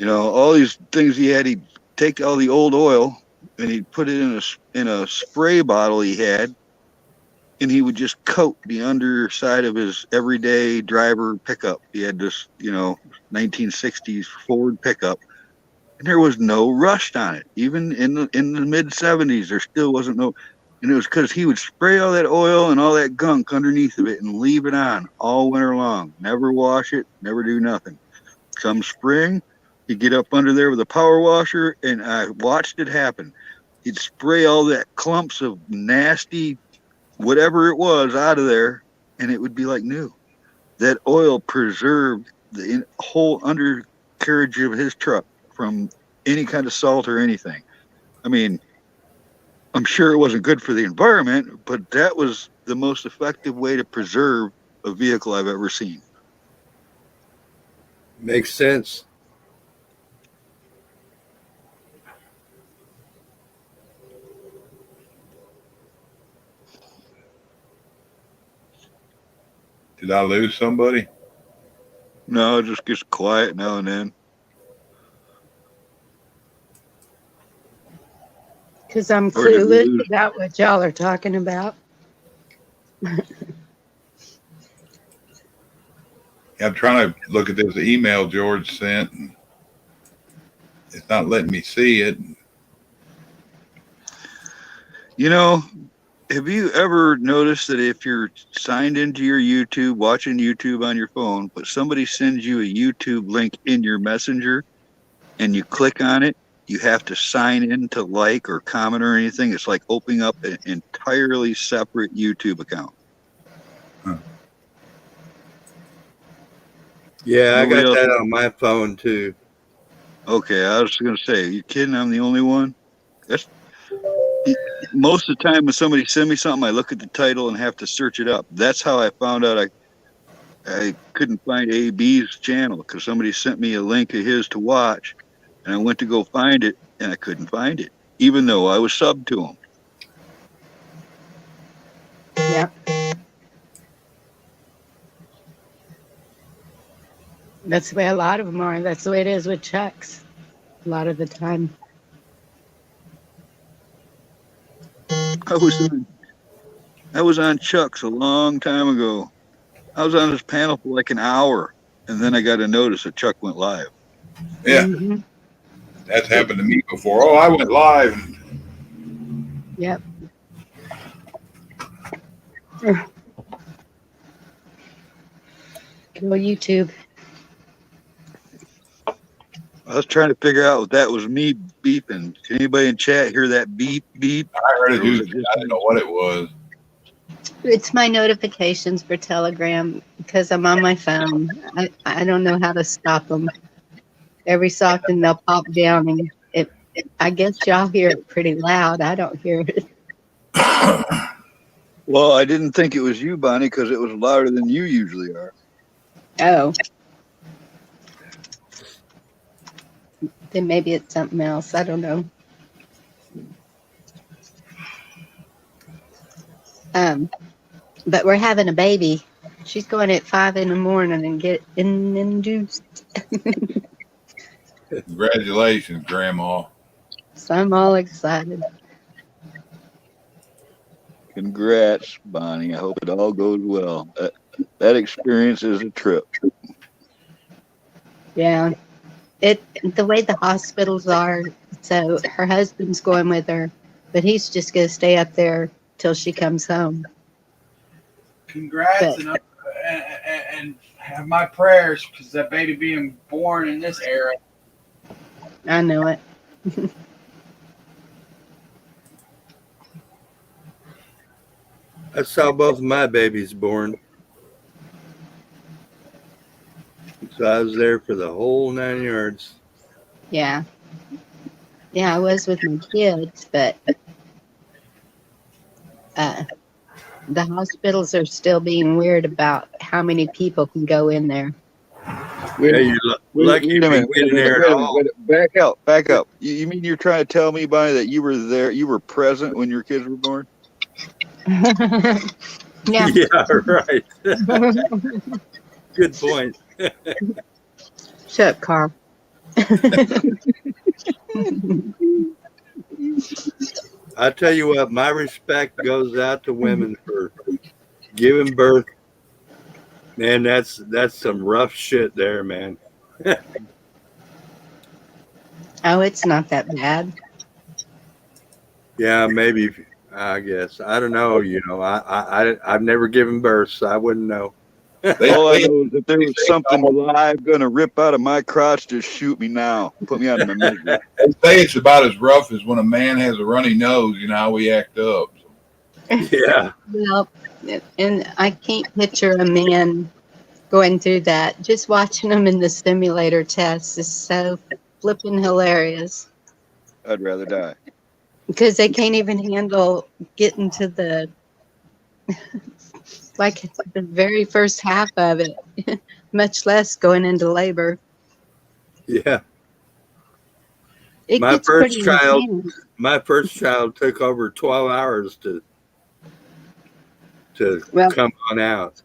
All these things he had. He'd take all the old oil and he'd put it in a spray bottle he had, and he would just coat the underside of his everyday driver pickup. He had this 1960s Ford pickup, and there was no rust on it. Even in the mid 70s, there still wasn't no. And it was because he would spray all that oil and all that gunk underneath of it and leave it on all winter long. Never wash it, never do nothing. Come spring, he'd get up under there with a power washer, and I watched it happen. He'd spray all that clumps of nasty whatever it was out of there, and it would be like new. That oil preserved the whole undercarriage of his truck from any kind of salt or anything. I mean, I'm sure it wasn't good for the environment, but that was the most effective way to preserve a vehicle I've ever seen. Makes sense. Did I lose somebody? No, it just gets quiet now and then. Because I'm clueless about what y'all are talking about. I'm trying to look at this email George sent, and it's not letting me see it. Have you ever noticed that if you're signed into your YouTube, watching YouTube on your phone, but somebody sends you a YouTube link in your messenger and you click on it, you have to sign in to like or comment or anything? It's like opening up an entirely separate YouTube account. Huh. Yeah, I Nobody got else- that on my phone too. Okay, I was going to say, are you kidding? I'm the only one? Most of the time when somebody sends me something, I look at the title and have to search it up. That's how I found out I couldn't find AB's channel because somebody sent me a link of his to watch, and I went to go find it, and I couldn't find it, even though I was subbed to him. Yep. That's the way a lot of them are. That's the way it is with Chuck's a lot of the time. I was on Chuck's a long time ago. I was on his panel for like an hour, and then I got a notice that Chuck went live. Yeah, Mhm. that's happened to me before. Oh, I went live. Yep. Go YouTube. I was trying to figure out if that was me beeping. Can anybody in chat hear that beep, beep? I heard it. Or was I it just didn't know what it was. It's my notifications for Telegram because I'm on my phone. I don't know how to stop them. Every so often they'll pop down, and I guess y'all hear it pretty loud. I don't hear it. Well, I didn't think it was you, Bonnie, because it was louder than you usually are. Oh. Then maybe it's something else. I don't know. But we're having a baby. She's going at 5 a.m. and get induced. Congratulations, Grandma. So I'm all excited. Congrats, Bonnie. I hope it all goes well. That experience is a trip. Yeah. The way the hospitals are, so her husband's going with her, but he's just going to stay up there till she comes home. Congrats, and have my prayers because that baby being born in this era. I know it. I saw both of my babies born. So I was there for the whole 9 yards. Yeah. Yeah, I was with my kids, but the hospitals are still being weird about how many people can go in there. Yeah, you're lucky Wait a minute, to get in there at all. Back up. You mean you're trying to tell me, Bonnie, that you were there, you were present when your kids were born? Yeah. Yeah, right. Good point. Shut up, Carl. I tell you what, my respect goes out to women for giving birth. Man, that's some rough shit there, man. Oh, it's not that bad. Yeah, maybe. I guess I don't know. You know, I've never given birth, so I wouldn't know. All I know is if there was something live gonna rip out of my crotch, just shoot me now. Put me on my misery. They say it's about as rough as when a man has a runny nose. You know how we act up. Yeah. Well, and I can't picture a man going through that. Just watching them in the simulator tests is so flipping hilarious I'd rather die. because they can't even handle getting to the like the very first half of it, much less going into labor. Yeah. It My gets first pretty child, intense. my first child took over 12 hours to Well, come on out.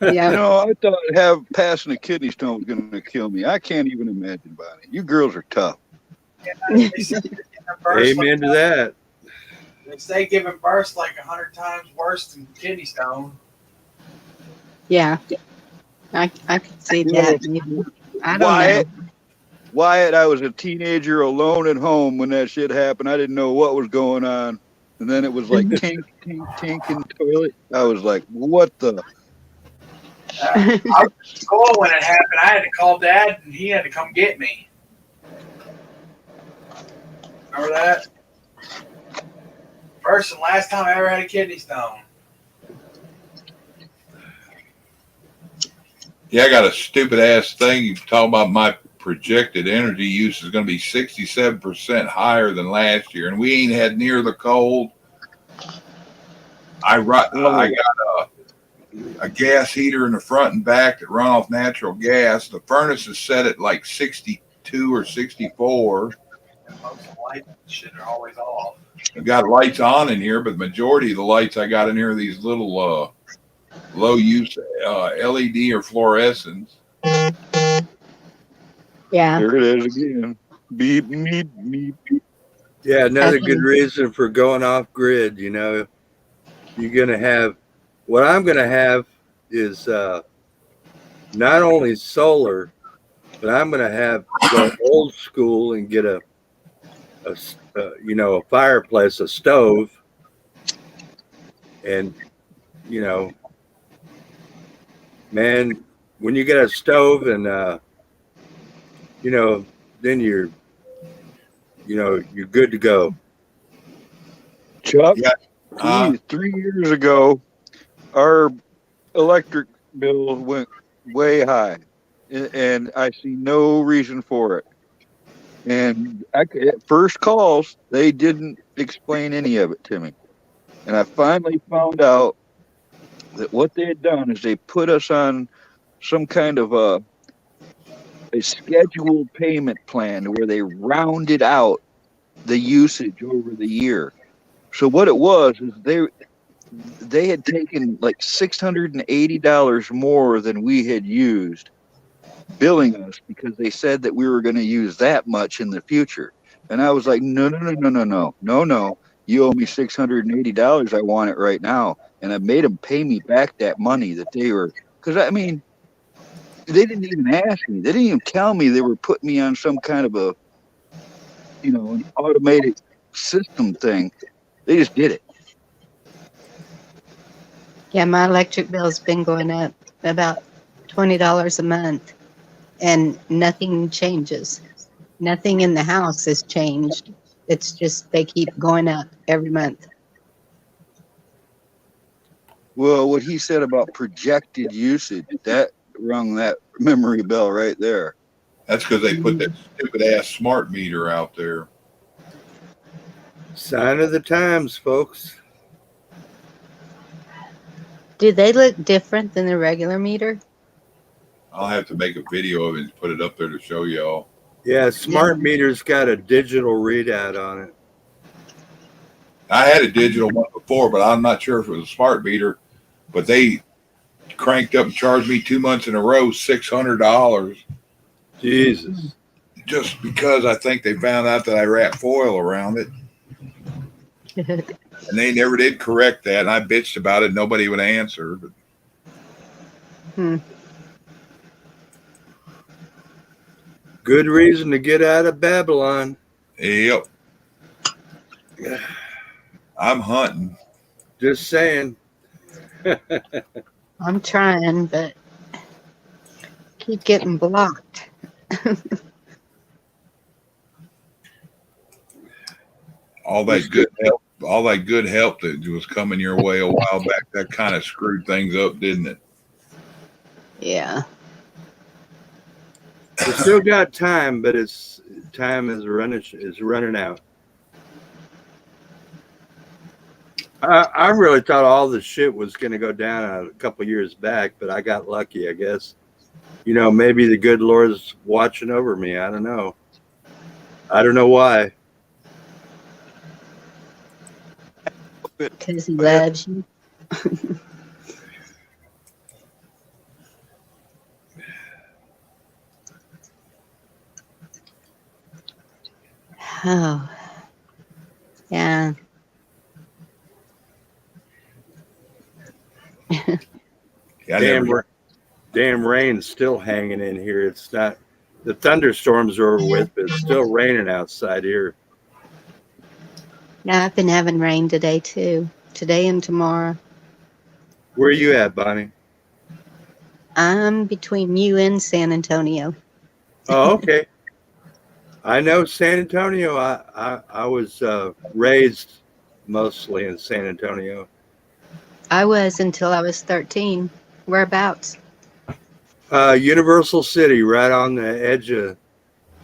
yeah. You know, I thought passing a kidney stone was gonna kill me. I can't even imagine, Bonnie. You girls are tough. They say giving birth Amen to that. They say giving birth like 100 times worse than kidney stone. Yeah, I could see that. Maybe. I don't Wyatt, know. Wyatt, I was a teenager alone at home when that shit happened. I didn't know what was going on. And then it was like tink, tink, tink in the toilet. I was like, what the? I was in school when it happened. I had to call Dad, and he had to come get me. Remember that? First and last time I ever had a kidney stone. Yeah, I got a stupid ass thing. You talk about my projected energy use is going to be 67% higher than last year, and we ain't had near the cold. I got a gas heater in the front and back that run off natural gas. The furnace is set at like 62 or 64. And most lights and shit are always off. I've got lights on in here, but the majority of the lights I got in here are these little low use LED or fluorescents. Yeah. Here it is again. Beep, beep, beep. Yeah, another good Definitely. reason for going off grid. You know, you're gonna have what I'm gonna have is not only solar, but I'm gonna have go old school and get a fireplace, a stove, and you know, man, when you get a stove and then you're good to go. Chuck, Yeah. 3 years ago, our electric bill went way high, and I see no reason for it. And at first calls, they didn't explain any of it to me. And I finally found out that what they had done is they put us on some kind of a scheduled payment plan where they rounded out the usage over the year. So what it was is they had taken like $680 more than we had used, billing us because they said that we were going to use that much in the future. And I was like, no. You owe me $680. I want it right now. And I made them pay me back that money that they were, because I mean, they didn't even ask me. They didn't even tell me they were putting me on some kind of a, an automated system thing. They just did it. Yeah, my electric bill's been going up about $20 a month, and nothing changes. Nothing in the house has changed. It's just they keep going up every month. Well, what he said about projected usage, that rung that memory bell right there. That's because they put that stupid ass smart meter out there. Sign of the times, folks. Do they look different than the regular meter? I'll have to make a video of it and put it up there to show y'all. Yeah, smart meter's got a digital readout on it. I had a digital one before, but I'm not sure if it was a smart meter. But they cranked up and charged me 2 months in a row $600 Jesus. just because I think they found out that I wrapped foil around it. And they never did correct that. And I bitched about it. Nobody would answer. But Good reason to get out of Babylon. yep. I'm hunting. Just saying. I'm trying, but keep getting blocked. All that good help that was coming your way a while back, that kind of screwed things up, didn't it? Yeah. We still got time, but time is running out. I really thought all the shit was going to go down a couple years back, but I got lucky, I guess. Maybe the good Lord's watching over me. I don't know. I don't know why. Because he loves you. Oh, yeah. Yeah, Damn rain's still hanging in here. It's not, the thunderstorms are over with, but it's still raining outside here. Now I've been having rain today too. Today and tomorrow. Where are you at, Bonnie? I'm between you and San Antonio. Oh, okay. I know San Antonio. I was raised mostly in San Antonio. I was until I was 13. Whereabouts? Universal City, right on the edge of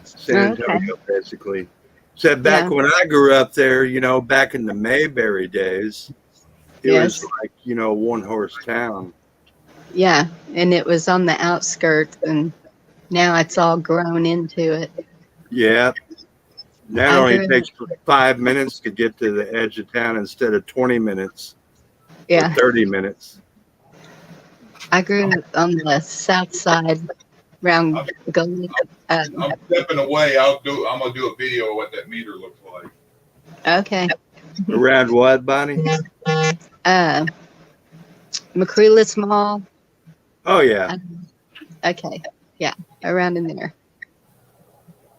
San Okay. Antonio, basically. Except back when I grew up there, back in the Mayberry days, it was like, one horse town. Yeah, and it was on the outskirts, and now it's all grown into it. Yeah. Now it I only grew takes 5 minutes to get to the edge of town instead of 20 minutes or Yeah, 30 minutes. I grew up on the south side, around Gully. I'm stepping away. I'm gonna do a video of what that meter looks like. Okay. Around what, Bonnie? McCreeless Mall. Oh, yeah. Okay. Yeah, around in there.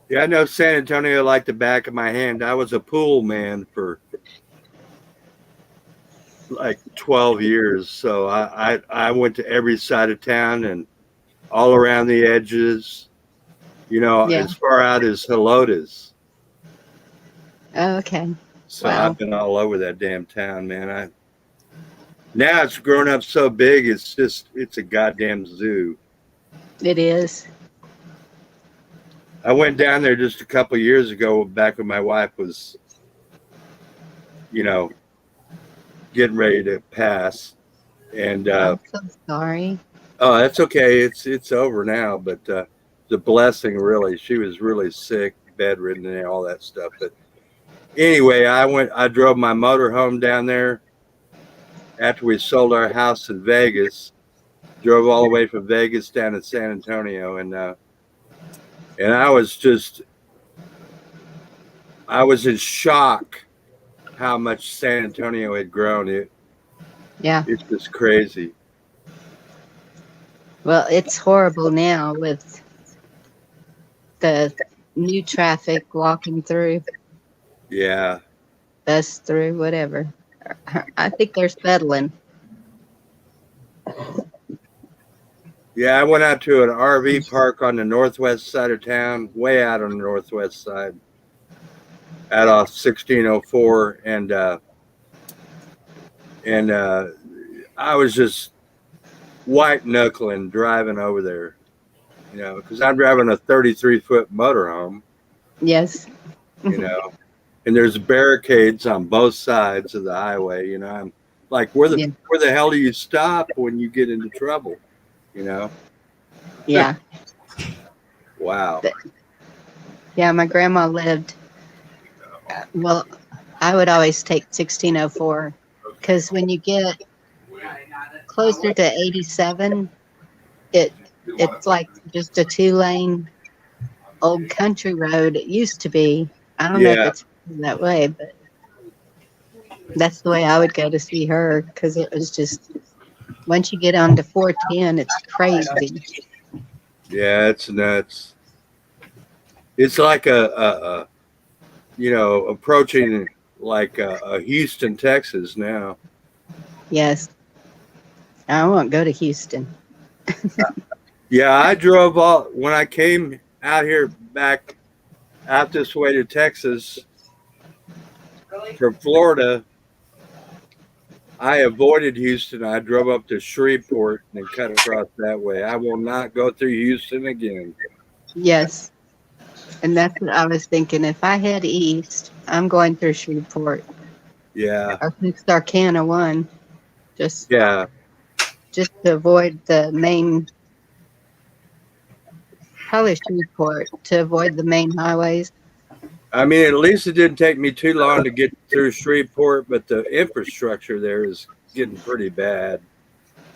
Yeah, I know San Antonio like the back of my hand. I was a pool man for like 12 years. So I went to every side of town and all around the edges, you know, Yeah. as far out as Helotes. Oh, okay. So Wow. I've been all over that damn town, man. Now it's grown up so big, it's a goddamn zoo. It is. I went down there just a couple of years ago, back when my wife was, you know, getting ready to pass. And I'm so sorry. oh, that's okay. It's over now, but the blessing, really. She was really sick, bedridden, and all that stuff. But anyway, I drove my motorhome down there after we sold our house in Vegas. Drove all the way from Vegas down to San Antonio, and I was in shock how much San Antonio had grown. Yeah. It's just crazy. Well, it's horrible now with the new traffic walking through, Yeah. bus through, whatever. I think they're settling. Yeah, I went out to an RV park on the northwest side of town, way out on the northwest side, out off 1604, and I was just white knuckling driving over there, you know, because I'm driving a 33-foot motorhome, Yes. you know, and there's barricades on both sides of the highway. You know, I'm like, where the hell do you stop when you get into trouble? You know? Yeah. Wow. Yeah, my grandma lived. Well, I would always take 1604 because when you get closer to 87, it's like just a 2-lane old country road. It used to be. I don't know if it's that way, but that's the way I would go to see her because it was just once you get onto 410, it's crazy. Yeah, it's nuts. It's like a you know, approaching like a Houston, Texas now. Yes. I won't go to Houston. Yeah, I drove when I came out here back out this way to Texas from Florida. I avoided Houston. I drove up to Shreveport and cut across that way. I will not go through Houston again. Yes. And that's what I was thinking. If I head east, I'm going through Shreveport. Yeah. Or Texarkana 1. Just to avoid the main, probably Shreveport, to avoid the main highways. I mean, at least it didn't take me too long to get through Shreveport, but the infrastructure there is getting pretty bad.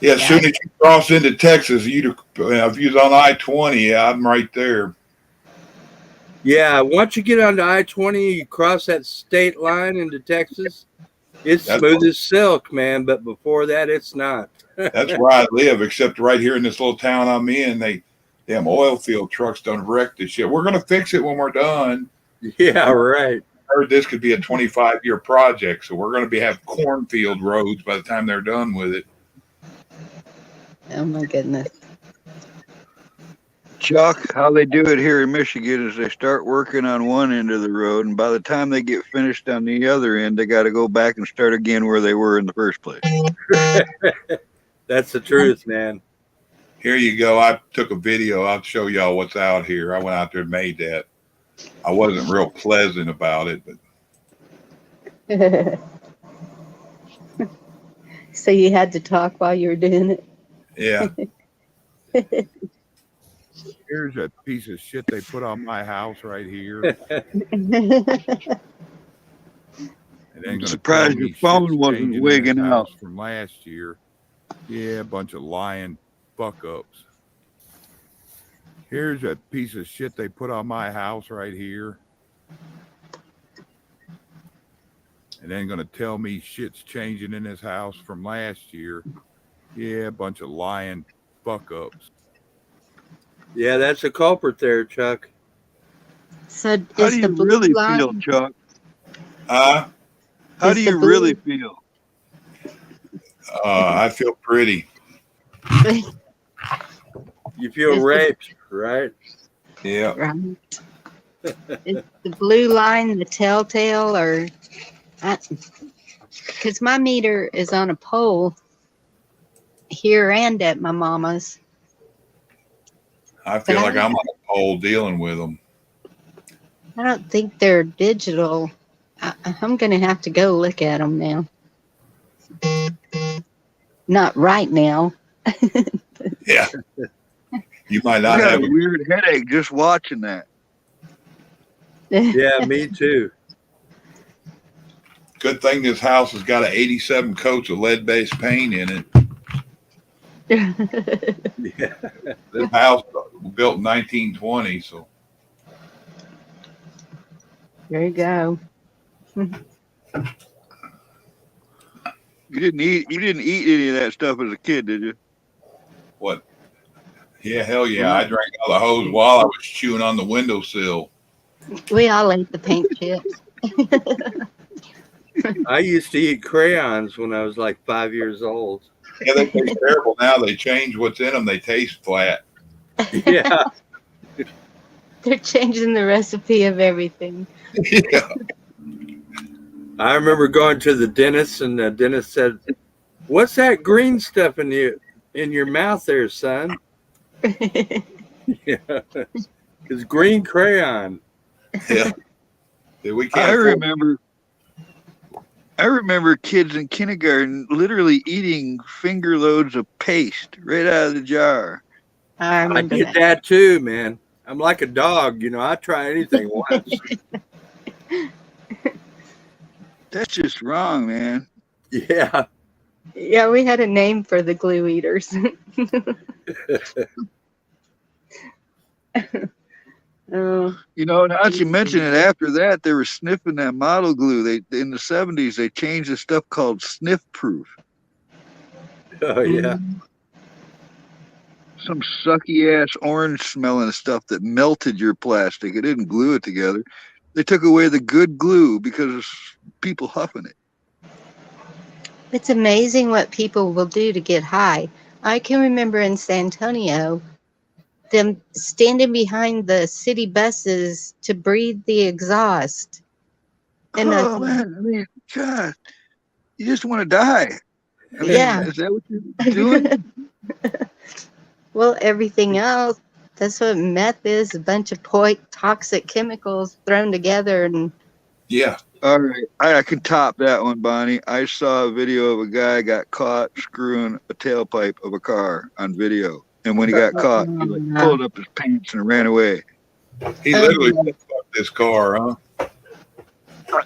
Yeah, as soon as you cross into Texas, if you're on I-20, I'm right there. Yeah, once you get onto I-20, you cross that state line into Texas, it's smooth as silk, man. But before that, it's not. That's where I live, except right here in this little town I'm in, damn oil field trucks done wrecked this shit. We're going to fix it when we're done. Yeah, right. I heard this could be a 25-year project, so we're going to have cornfield roads by the time they're done with it. Oh, my goodness. Chuck, how they do it here in Michigan is they start working on one end of the road, and by the time they get finished on the other end, they got to go back and start again where they were in the first place. That's the truth, man. Here you go. I took a video. I'll show y'all what's out here. I went out there and made that. I wasn't real pleasant about it, but So you had to talk while you were doing it? Yeah. Here's a piece of shit they put on my house right here. And then I'm gonna surprised tell your me phone shit's wasn't changing in wigging this out. house from last year. Yeah, a bunch of lying fuck ups. Here's a piece of shit they put on my house right here. And then gonna tell me shit's changing in this house from last year. Yeah, a bunch of lying fuck ups. Yeah, that's a culprit there, Chuck. So How is do the you blue really line? feel, Chuck? Uh, How Is do the you blue- really feel? I feel pretty. You feel Is the- raped, right? Yeah. Right. Is the blue line the telltale, or because my meter is on a pole here and at my mama's? I feel But like I'm on a pole dealing with them. I don't think they're digital. I'm gonna have to go look at them now. Not right now. Yeah. You might I not got have a weird headache just watching that. Yeah, me too. Good thing this house has got 87 coats of lead-based paint in it. Yeah. This house was built in 1920, so There you go. You didn't eat any of that stuff as a kid, did you? what? Yeah, hell yeah. I drank out of the hose while I was chewing on the windowsill. We all ate the paint chips. I used to eat crayons when I was like 5 years old. Yeah, they taste terrible now. They change what's in them. They taste flat. Yeah. They're changing the recipe of everything. Yeah. I remember going to the dentist, and the dentist said, "What's that green stuff in your mouth there, son?" Yeah, it's green crayon. Yeah. We I can't remember kids in kindergarten literally eating finger loads of paste right out of the jar. I I remember did that too, man. I'm like a dog, I try anything once. That's just wrong, man. Yeah. Yeah, we had a name for the glue eaters. Oh, Now that you mention it, after that, they were sniffing that model glue. They in the 70s, they changed the stuff called sniff proof. Oh yeah. Some sucky ass orange smelling stuff that melted your plastic. It didn't glue it together. They took away the good glue because of people huffing it. it's amazing what people will do to get high. I can remember in San Antonio, them standing behind the city buses to breathe the exhaust. And Oh man, I mean, God, you just want to die. I mean, Yeah. is that what you're doing? Well, everything else, that's what meth is, a bunch of toxic chemicals thrown together. And Yeah. All right, I can top that one, Bonnie. I saw a video of a guy got caught screwing a tailpipe of a car on video, and when he got caught, he pulled up his pants and ran away. He literally fucked this car, huh?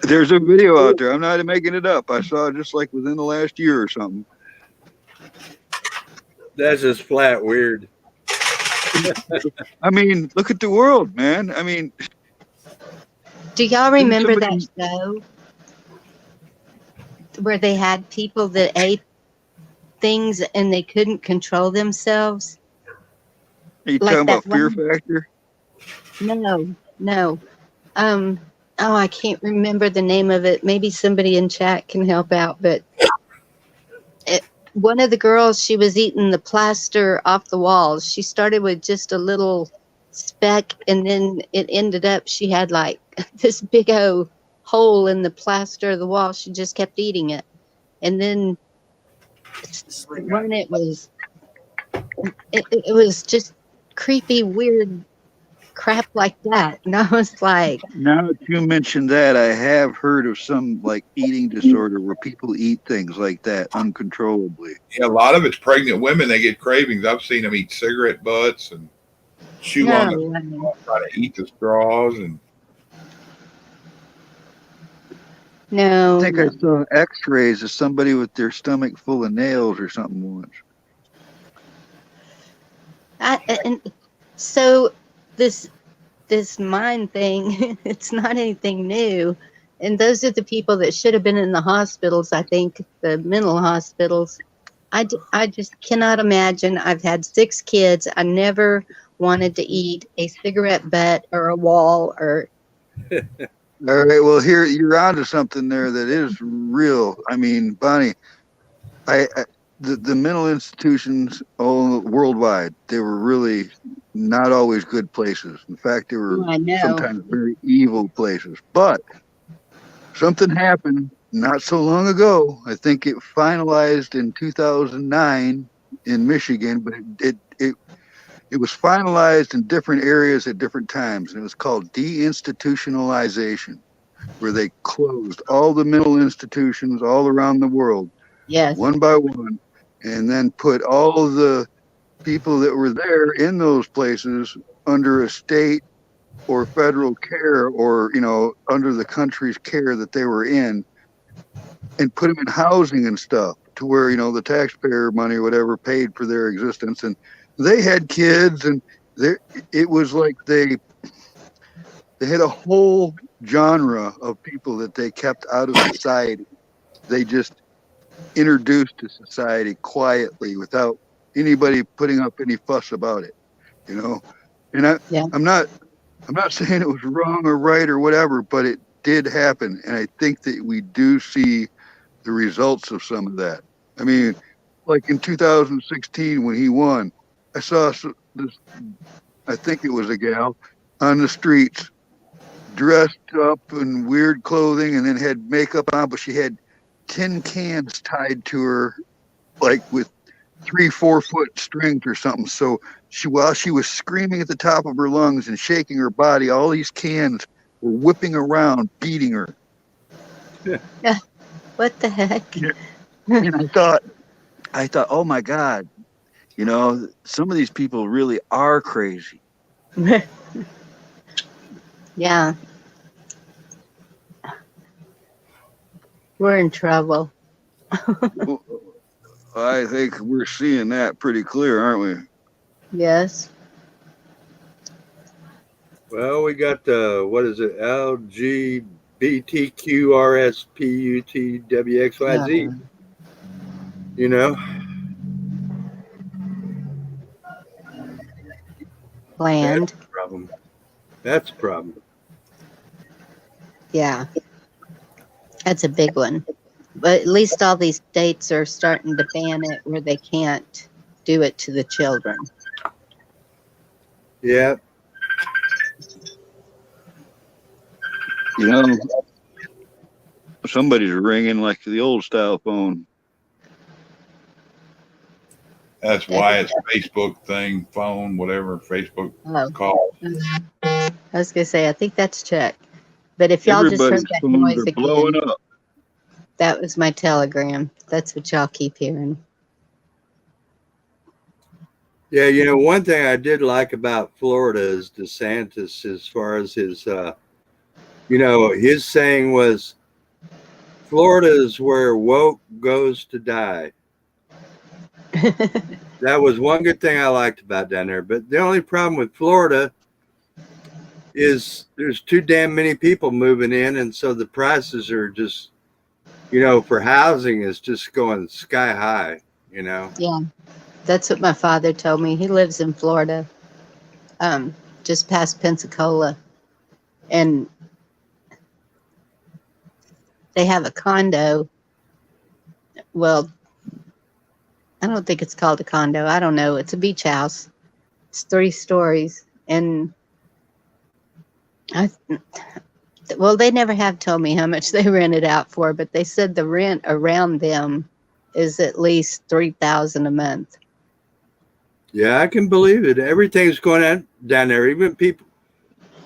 There's a video out there. I'm not making it up. I saw it just like within the last year or something. That's just flat weird. I mean, look at the world, man. I mean, do y'all remember somebody- that show where they had people that ate things and they couldn't control themselves? are you Like talking about that Fear one- Factor? No. Oh, I can't remember the name of it. Maybe somebody in chat can help out. But one of the girls, she was eating the plaster off the walls. She started with just a little speck, and then it ended up she had like this big old hole in the plaster of the wall. She just kept eating it, and then when it was just creepy, weird crap like that. And I was like, Now that you mentioned that, I have heard of some like eating disorder where people eat things like that uncontrollably. Yeah, a lot of it's pregnant women. They get cravings. I've seen them eat cigarette butts and chew on the try to eat the straws and. no. I think I saw X-rays of somebody with their stomach full of nails or something once. And so this mind thing, it's not anything new. And those are the people that should have been in the hospitals, I think, the mental hospitals. I just cannot imagine. I've had 6 kids. I never wanted to eat a cigarette butt or a wall or. All right, well, here you're onto something there that is real. I mean, Bonnie, the mental institutions all worldwide, they were really not always good places. In fact, they were sometimes very evil places. But something happened not so long ago. I think it finalized in 2009 in Michigan, but it was finalized in different areas at different times, and it was called deinstitutionalization, where they closed all the mental institutions all around the world, one by one, and then put all of the people that were there in those places under a state or federal care, or under the country's care that they were in, and put them in housing and stuff to where the taxpayer money or whatever paid for their existence. And they had kids, and it was like they had a whole genre of people that they kept out of society. They just introduced to society quietly without anybody putting up any fuss about it, And I'm not saying it was wrong or right or whatever, but it did happen, and I think that we do see the results of some of that. I mean, like in 2016 when he won, I saw this, I think it was a gal on the streets dressed up in weird clothing and then had makeup on, but she had tin cans tied to her, like with 3-4 foot strings or something. So while she was screaming at the top of her lungs and shaking her body, all these cans were whipping around, beating her. Yeah. What the heck? Yeah. And I thought, oh my God, some of these people really are crazy. Yeah. We're in trouble. Well, I think we're seeing that pretty clear, aren't we? Yes. Well, we got what is it? LGBTQRSPUTWXYZ. Planned. That's a problem. Yeah. That's a big one. But at least all these states are starting to ban it where they can't do it to the children. Yeah. Somebody's ringing like the old style phone. That's why it's Facebook thing, phone, whatever, Facebook call. I was going to say, I think that's Chuck. But if y'all just heard that noise again, that was my telegram. That's what y'all keep hearing. Yeah, one thing I did like about Florida is DeSantis, as far as his, his saying was, Florida is where woke goes to die. That was one good thing I liked about down there. But the only problem with Florida is there's too damn many people moving in, and so the prices are just, for housing is just going sky high, Yeah, that's what my father told me. He lives in Florida, just past Pensacola, and they have a condo. Well, I don't think it's called a condo. I don't know. It's a beach house. It's 3 stories. And they never have told me how much they rent it out for, but they said the rent around them is at least $3,000 a month. Yeah, I can believe it. Everything's going on down there. Even people,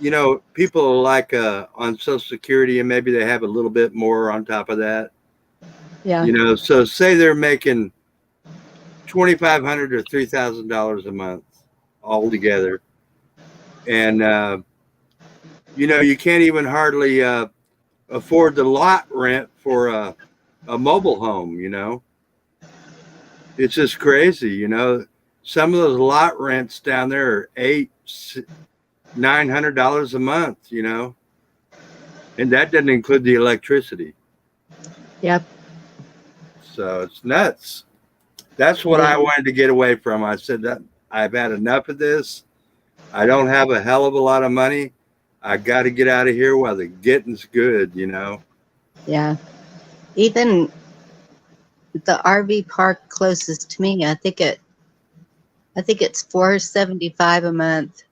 you know, people like on Social Security, and maybe they have a little bit more on top of that. Yeah. You know, so say they're making $2,500 or $3,000 a month altogether, and you know, you can't even hardly afford the lot rent for a mobile home. You know, it's just crazy. You know, some of those lot rents down there are $800-900 a month. You know, and that doesn't include the electricity. Yep. So it's nuts. That's what I wanted to get away from. I said that I've had enough of this. I don't have a hell of a lot of money. I got to get out of here while the getting's good, you know? Yeah. Even the RV park closest to me, I think it's $475 a month.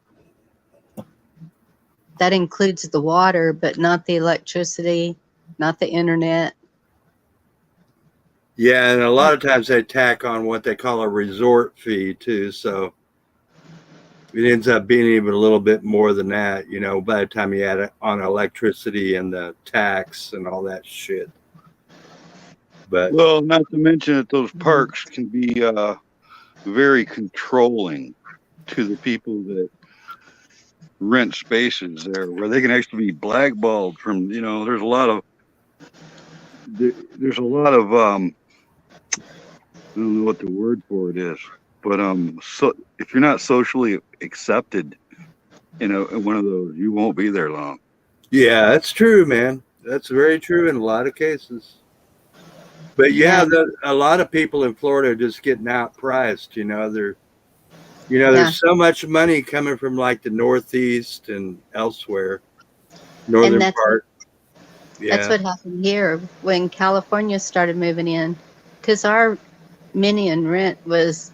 That includes the water, but not the electricity, not the internet. Yeah, and a lot of times they tack on what they call a resort fee too, so it ends up being even a little bit more than that, you know, by the time you add it on electricity and the tax and all that shit. But well, not to mention that those parks can be very controlling to the people that rent spaces there, where they can actually be blackballed from, you know, there's a lot of I don't know what the word for it is, but so if you're not socially accepted, you know, in one of those, you won't be there long. yeah, that's true, man. That's very true in a lot of cases. But yeah, a lot of people in Florida are just getting outpriced. You know, there's so much money coming from like the Northeast and elsewhere, northern part. Yeah, That's what happened here when California started moving in, because our median rent was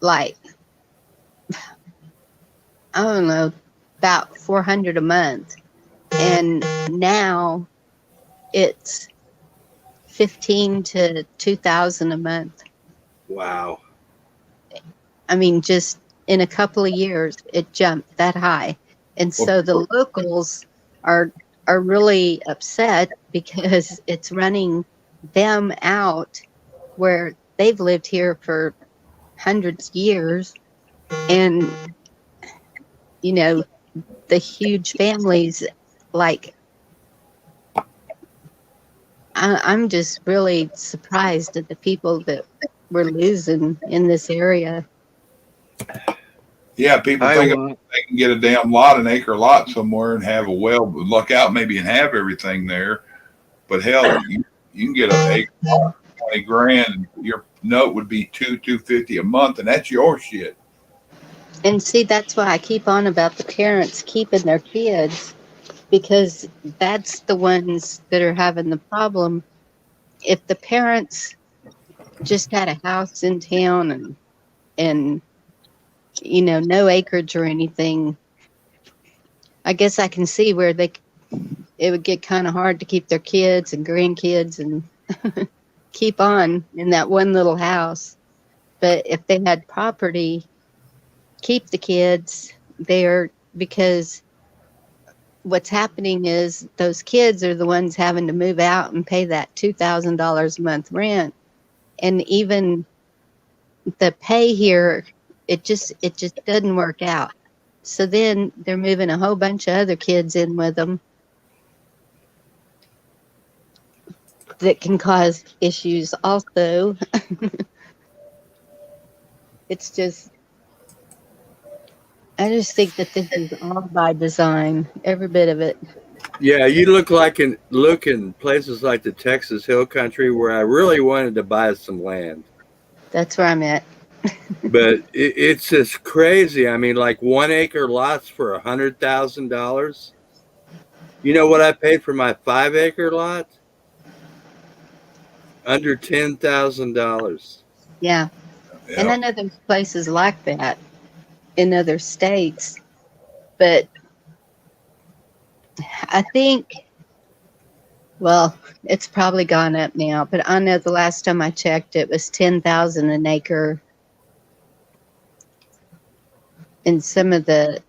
like, I don't know, about $400 a month, and now it's $1,500 to $2,000 a month. Wow. I mean, just in a couple of years, it jumped that high, and so the locals are really upset because it's running them out where they've lived here for hundreds of years, and you know, the huge families, like I'm just really surprised at the people that we're losing in this area. Yeah, people think they can get a damn lot, an acre lot somewhere, and have a well, luck out maybe and have everything there. But hell, you can get an acre lot for 20 grand, and your note would be $250 a month, and that's your shit. And see, that's why I keep on about the parents keeping their kids, because that's the ones that are having the problem. If the parents just had a house in town and you know, no acreage or anything, I guess I can see where it would get kind of hard to keep their kids and grandkids and keep on in that one little house. But if they had property, keep the kids there, because what's happening is those kids are the ones having to move out and pay that $2,000 a month rent. And even the pay here, it just doesn't work out. So then they're moving a whole bunch of other kids in with them that can cause issues also. It's just, I just think that this is all by design, every bit of it. Yeah, you look in places like the Texas Hill Country, where I really wanted to buy some land. That's where I'm at. But it's just crazy. I mean, like 1 acre lots for $100,000. You know what I paid for my 5 acre lot? Under $10,000. Yeah. And I know there's places like that in other states, but I think, well, it's probably gone up now, but I know the last time I checked, it was $10,000 an acre. And some of the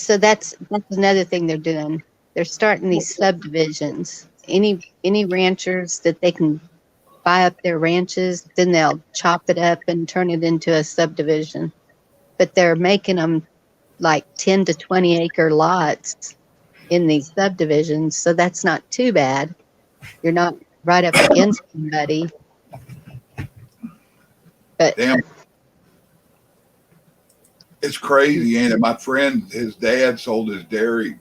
So that's another thing they're doing. They're starting these subdivisions. Any ranchers that they can buy up their ranches, then they'll chop it up and turn it into a subdivision. But they're making them like 10 to 20 acre lots in these subdivisions, so that's not too bad. You're not right up against somebody. But Damn. It's crazy, ain't it? My friend, his dad sold his dairy.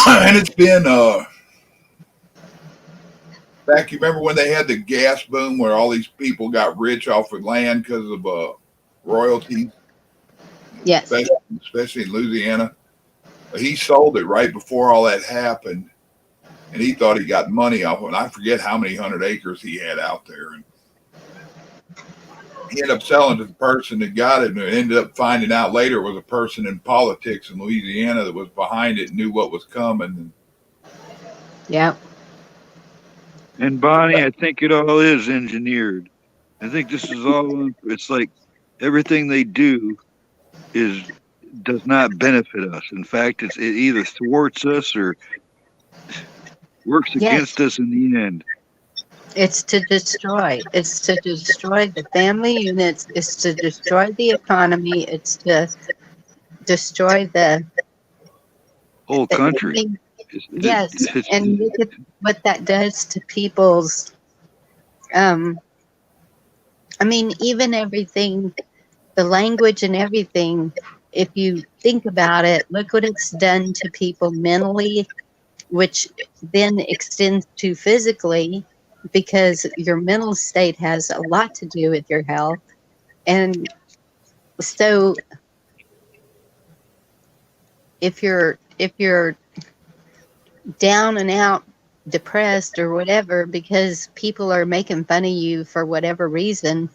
And it's been back, you remember when they had the gas boom where all these people got rich off of land because of royalties? yes, Especially in Louisiana. He sold it right before all that happened, and he thought he got money off it. And I forget how many 100 acres he had out there. And he ended up selling to the person that got it, and ended up finding out later it was a person in politics in Louisiana that was behind it and knew what was coming. yeah, And Bonnie, I think it all is engineered. I think this is all, it's like everything they do does not benefit us. In fact, it either thwarts us or works Yes. against us in the end. it's to destroy. It's to destroy the family units. It's to destroy the economy. It's to destroy the Whole country. Yes, and look at what that does to people's. I mean, even everything, the language and everything. If you think about it, look what it's done to people mentally, which then extends to physically, because your mental state has a lot to do with your health. And so if you're down and out, depressed or whatever, because people are making fun of you for whatever reason,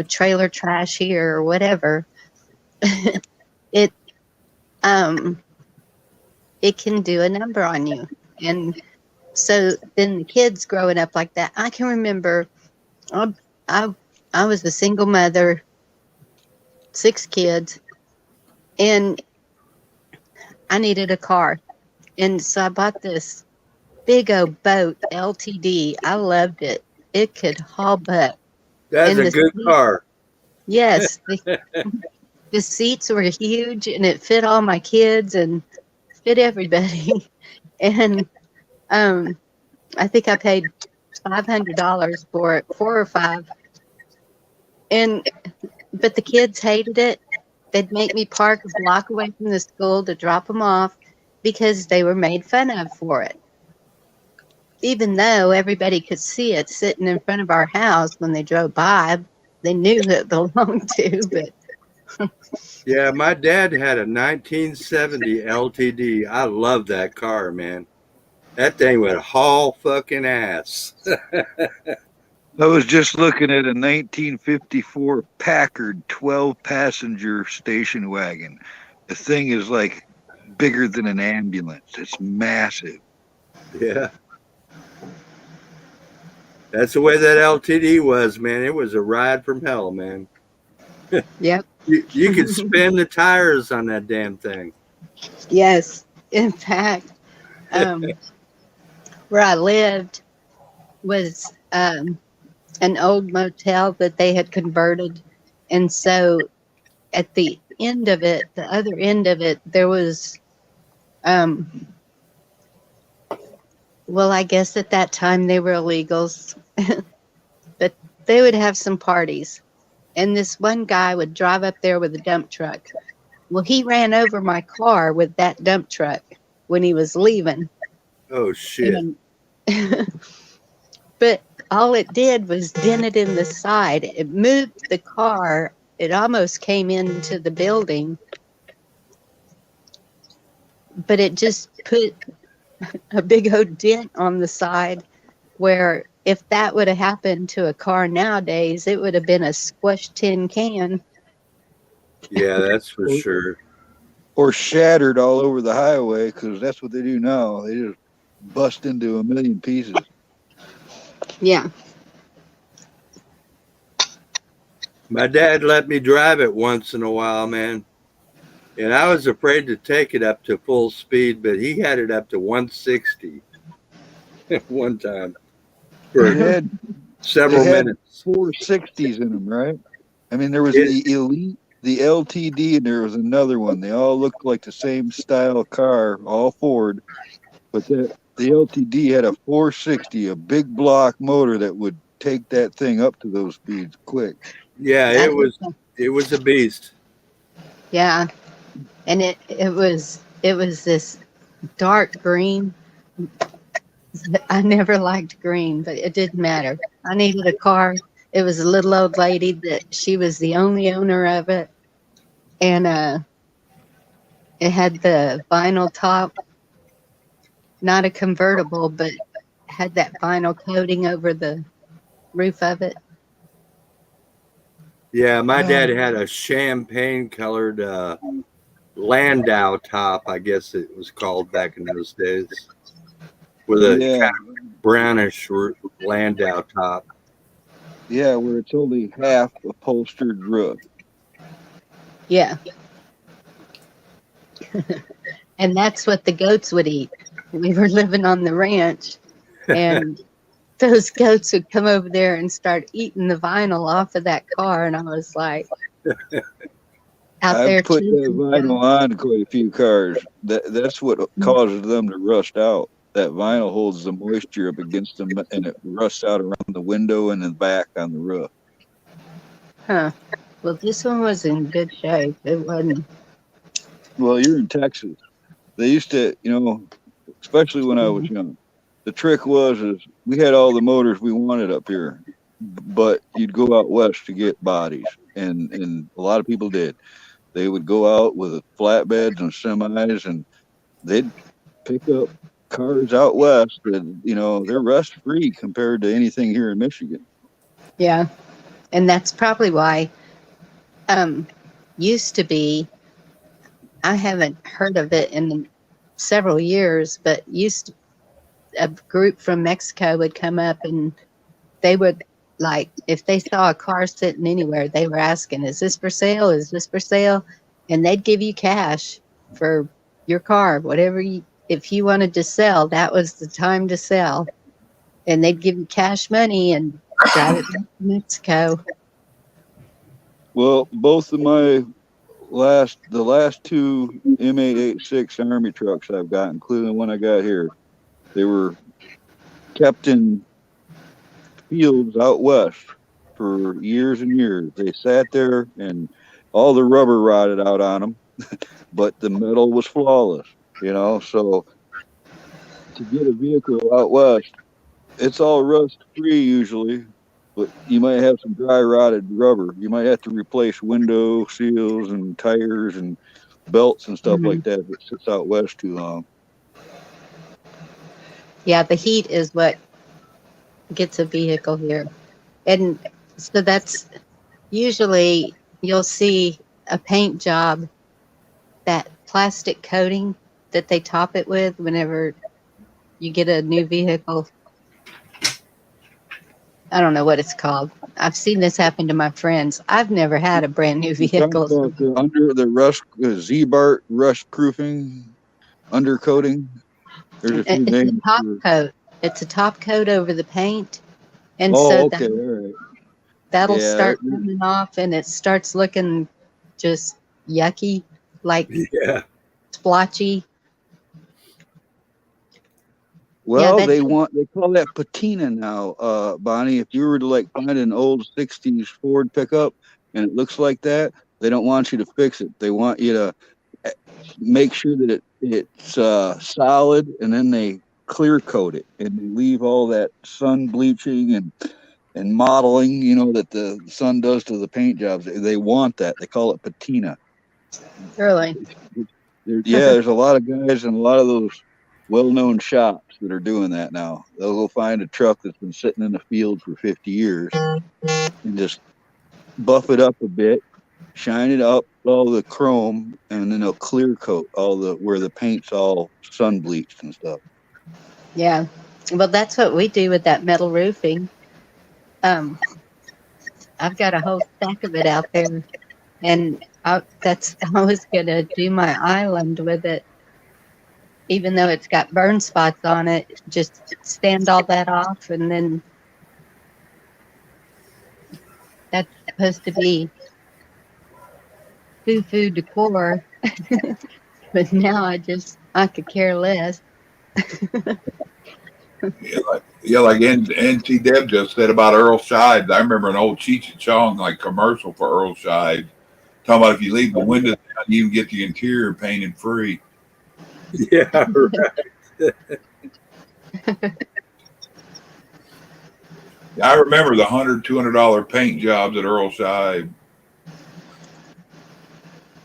trailer trash here or whatever, it can do a number on you. And so then the kids growing up like that, I can remember I was a single mother, 6 kids, and I needed a car. And so I bought this big old boat, LTD. I loved it. It could haul butt. That's And a the good seat- car. Yes. The seats were huge, and it fit all my kids and fit everybody. And I think I paid $500 for it, 4 or 5. But the kids hated it. They'd make me park a block away from the school to drop them off because they were made fun of for it. Even though everybody could see it sitting in front of our house when they drove by, they knew who it belonged to. But Yeah, my dad had a 1970 LTD. I love that car, man. That thing would haul fucking ass. I was just looking at a 1954 Packard 12-passenger station wagon. The thing is like bigger than an ambulance. It's massive. Yeah. That's the way that LTD was, man. It was a ride from hell, man. Yep. You could spin the tires on that damn thing. Yes, in fact, where I lived was an old motel that they had converted. And so at the end of it, the other end of it, there was, well, I guess at that time they were illegals, but they would have some parties. And this one guy would drive up there with a dump truck. Well, he ran over my car with that dump truck when he was leaving. Oh, shit. But all it did was dent it in the side. It moved the car. It almost came into the building. But it just put a big old dent on the side where if that would have happened to a car nowadays, it would have been a squished tin can. Yeah, that's for sure. Or shattered all over the highway, because that's what they do now. They just bust into a million pieces. Yeah. My dad let me drive it once in a while, man. And I was afraid to take it up to full speed, but he had it up to 160 at one time for They had several they had minutes. 460s in them, right? I mean, there was It- the Elite, the LTD, and there was another one. They all looked like the same style car, all Ford, but the LTD had a 460, a big block motor that would take that thing up to those speeds quick. Yeah, it was a beast. Yeah, and it was this dark green. I never liked green, but it didn't matter. I needed a car. It was a little old lady that she was the only owner of it, and it had the vinyl top, not a convertible, but had that vinyl coating over the roof of it. Yeah, my dad had a champagne colored Landau top, I guess it was called back in those days, with a Yeah. kind of brownish Landau top. Yeah, where it's only half upholstered roof. Yeah. And that's what the goats would eat. We were living on the ranch, and those goats would come over there and start eating the vinyl off of that car, and I was like, out there I've put that choosing vinyl on quite a few cars. That's what causes them to rust out. That vinyl holds the moisture up against them, and it rusts out around the window and the back on the roof. Huh. Well, this one was in good shape. It wasn't. Well, you're in Texas. They used to, especially when I was young. The trick is we had all the motors we wanted up here, but you'd go out west to get bodies, and a lot of people did. They would go out with flatbeds and semis, and they'd pick up cars out west that, they're rust free compared to anything here in Michigan. Yeah. And that's probably why, used to be, I haven't heard of it in several years, but a group from Mexico would come up and they would, like, if they saw a car sitting anywhere, they were asking, is this for sale? Is this for sale? And they'd give you cash for your car, whatever if you wanted to sell, that was the time to sell. And they'd give you cash money and drive it back to Mexico. Well, both of the last two M886 Army trucks I've got, including the one I got here, they were kept in fields out west for years and years. They sat there and all the rubber rotted out on them, but the metal was flawless, so to get a vehicle out west, it's all rust free usually, but you might have some dry rotted rubber. You might have to replace window seals and tires and belts and stuff like that if it sits out west too long. Yeah, the heat is what gets a vehicle here. And so that's usually you'll see a paint job, that plastic coating that they top it with whenever you get a new vehicle. I don't know what it's called. I've seen this happen to my friends. I've never had a brand new vehicle. Under the rust, Z-Bart rust proofing, undercoating. There's a few It's names. a top coat. It's a top coat over the paint. And okay, all right. That'll Yeah, start coming off and it starts looking just yucky, like splotchy. Well, Yeah, they call that patina now, Bonnie. If you were to find an old 60s Ford pickup and it looks like that, they don't want you to fix it. They want you to make sure that it's solid, and then they clear coat it and they leave all that sun bleaching and modeling, that the sun does to the paint jobs. They want that. They call it patina. Really? There's a lot of guys in a lot of those well-known shops that are doing that now. They'll go find a truck that's been sitting in the field for 50 years and just buff it up a bit, shine it up, all the chrome, and then they'll clear coat where the paint's all sun bleached and stuff. Yeah. Well, that's what we do with that metal roofing. I've got a whole stack of it out there And I was gonna do my island with it, even though it's got burn spots on it. Just sand all that off, and then that's supposed to be food decor. But now I could care less. Like NT Deb just said about Earl Scheib. I remember an old Cheech and Chong like commercial for Earl Scheib talking about if you leave the windows down, you can get the interior painted free. Yeah, right. I remember the $100-$200 paint jobs at Earl Scheib.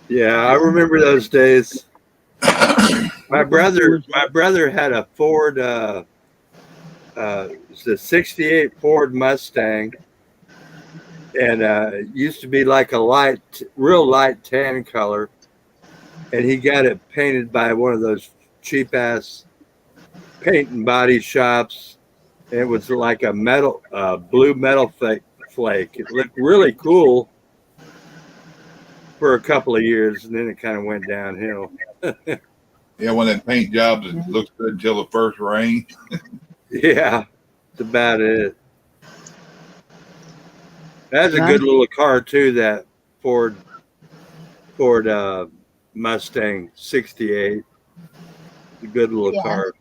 Yeah, I remember those days. My brother had a Ford, it's a '68 Ford Mustang, and it used to be like a real light tan color, and he got it painted by one of those cheap ass paint and body shops. It was like a blue metal flake. It looked really cool for a couple of years, and then it kind of went downhill. Yeah, one of them paint jobs that looks good until the first rain. Yeah, that's about it. That's a good little car too, that Ford Mustang '68. A good little car.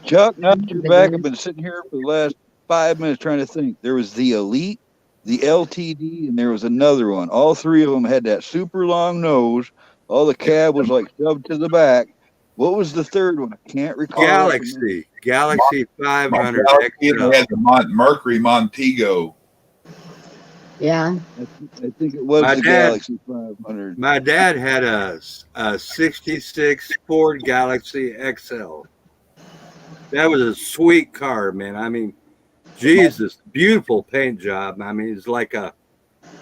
Chuck, now that you're back, I've been sitting here for the last 5 minutes trying to think. There was the Elite, the LTD, and there was another one. All three of them had that super long nose. All the cab was like shoved to the back. What was the third one? I can't recall. Galaxy 500. Galaxy, they had the Mercury Montego. Yeah. I think it was Galaxy 500. My dad had a 66 Ford Galaxy XL. That was a sweet car, man. I mean, Jesus, beautiful paint job. I mean, it's like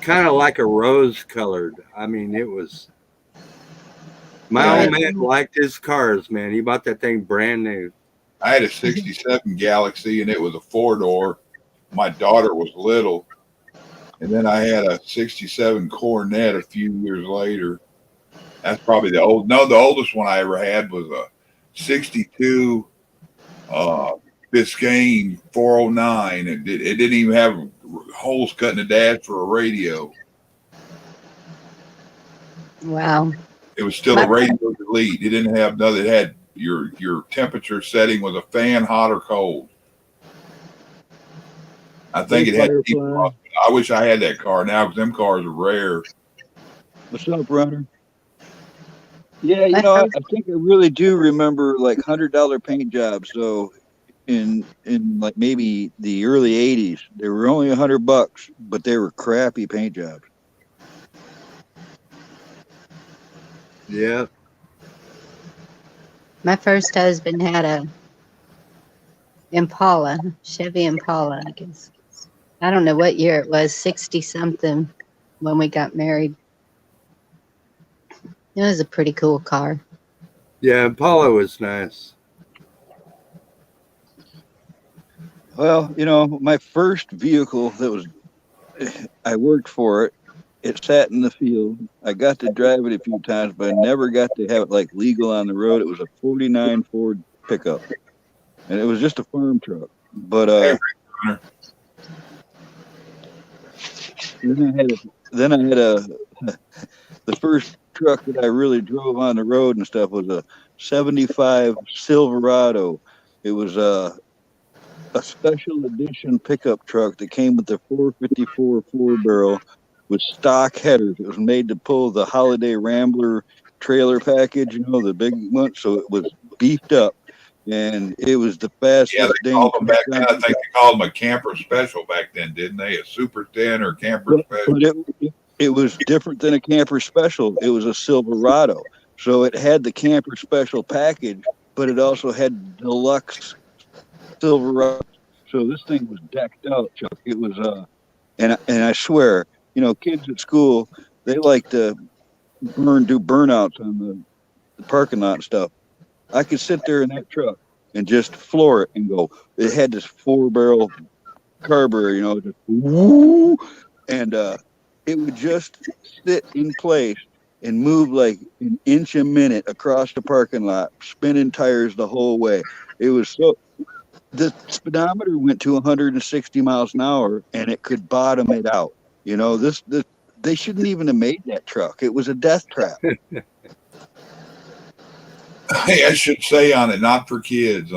kind of like a rose colored. I mean, it was. My old man liked his cars, man. He bought that thing brand new. I had a 67 Galaxy, and it was a 4-door. My daughter was little. And then I had a 67 Coronet a few years later. That's probably the oldest one I ever had was a 62 Biscayne 409. It didn't even have holes cut in the dash for a radio. Wow. It was still a radio Elite. It didn't have nothing. It had your temperature setting was a fan, hot or cold. I think it had. I wish I had that car now because them cars are rare. What's up, Runner? Yeah, I think I really do remember like $100 paint jobs. So in like maybe the early '80s, they were only $100, but they were crappy paint jobs. Yeah. My first husband had a Impala, Chevy Impala, I guess. I don't know what year it was, 60 something when we got married. It was a pretty cool car. Yeah, Impala was nice. Well, my first vehicle I worked for it. It sat in the field. I got to drive it a few times, but I never got to have it like legal on the road. It was a '49 Ford pickup, and it was just a farm truck. But then I had the first truck that I really drove on the road and stuff was a '75 Silverado. It was a special edition pickup truck that came with the 454 4-barrel. With stock headers. It was made to pull the Holiday Rambler trailer package, the big one. So it was beefed up, and it was the fastest. Yeah, they called them back then. I think they called them a camper special back then, didn't they? A Super 10 or camper special. But it was different than a camper special. It was a Silverado, so it had the camper special package, but it also had deluxe Silverado. So this thing was decked out, Chuck. It was and I swear. Kids at school, they like to do burnouts on the parking lot and stuff. I could sit there in that truck and just floor it and go. It had this 4-barrel carburetor, just woo, and it would just sit in place and move like an inch a minute across the parking lot, spinning tires the whole way. It was so, the speedometer went to 160 miles an hour and it could bottom it out. You know, they shouldn't even have made that truck. It was a death trap. Hey, I should say on it, not for kids.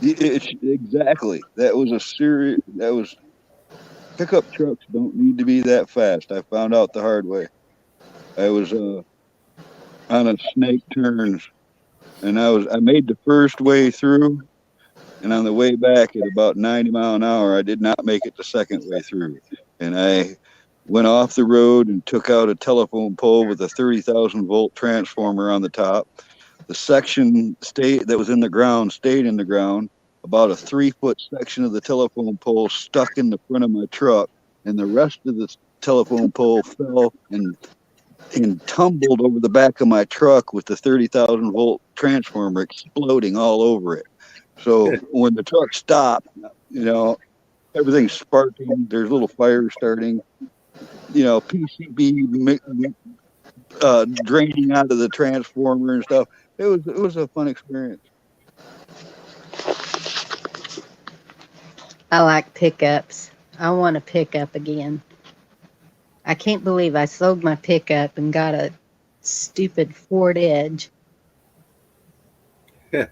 Exactly. That was pickup trucks don't need to be that fast. I found out the hard way. I was on a snake turns, and I made the first way through, and on the way back at about 90 mile an hour, I did not make it the second way through, and I went off the road and took out a telephone pole with a 30,000 volt transformer on the top. The section that was in the ground stayed in the ground. About a 3-foot section of the telephone pole stuck in the front of my truck, and the rest of the telephone pole fell and tumbled over the back of my truck with the 30,000 volt transformer exploding all over it. So when the truck stopped, you know, everything's sparking. There's little fires starting. You know, PCB draining out of the transformer and stuff. It was a fun experience. I like pickups. I want a pickup again. I can't believe I sold my pickup and got a stupid Ford Edge. Yeah,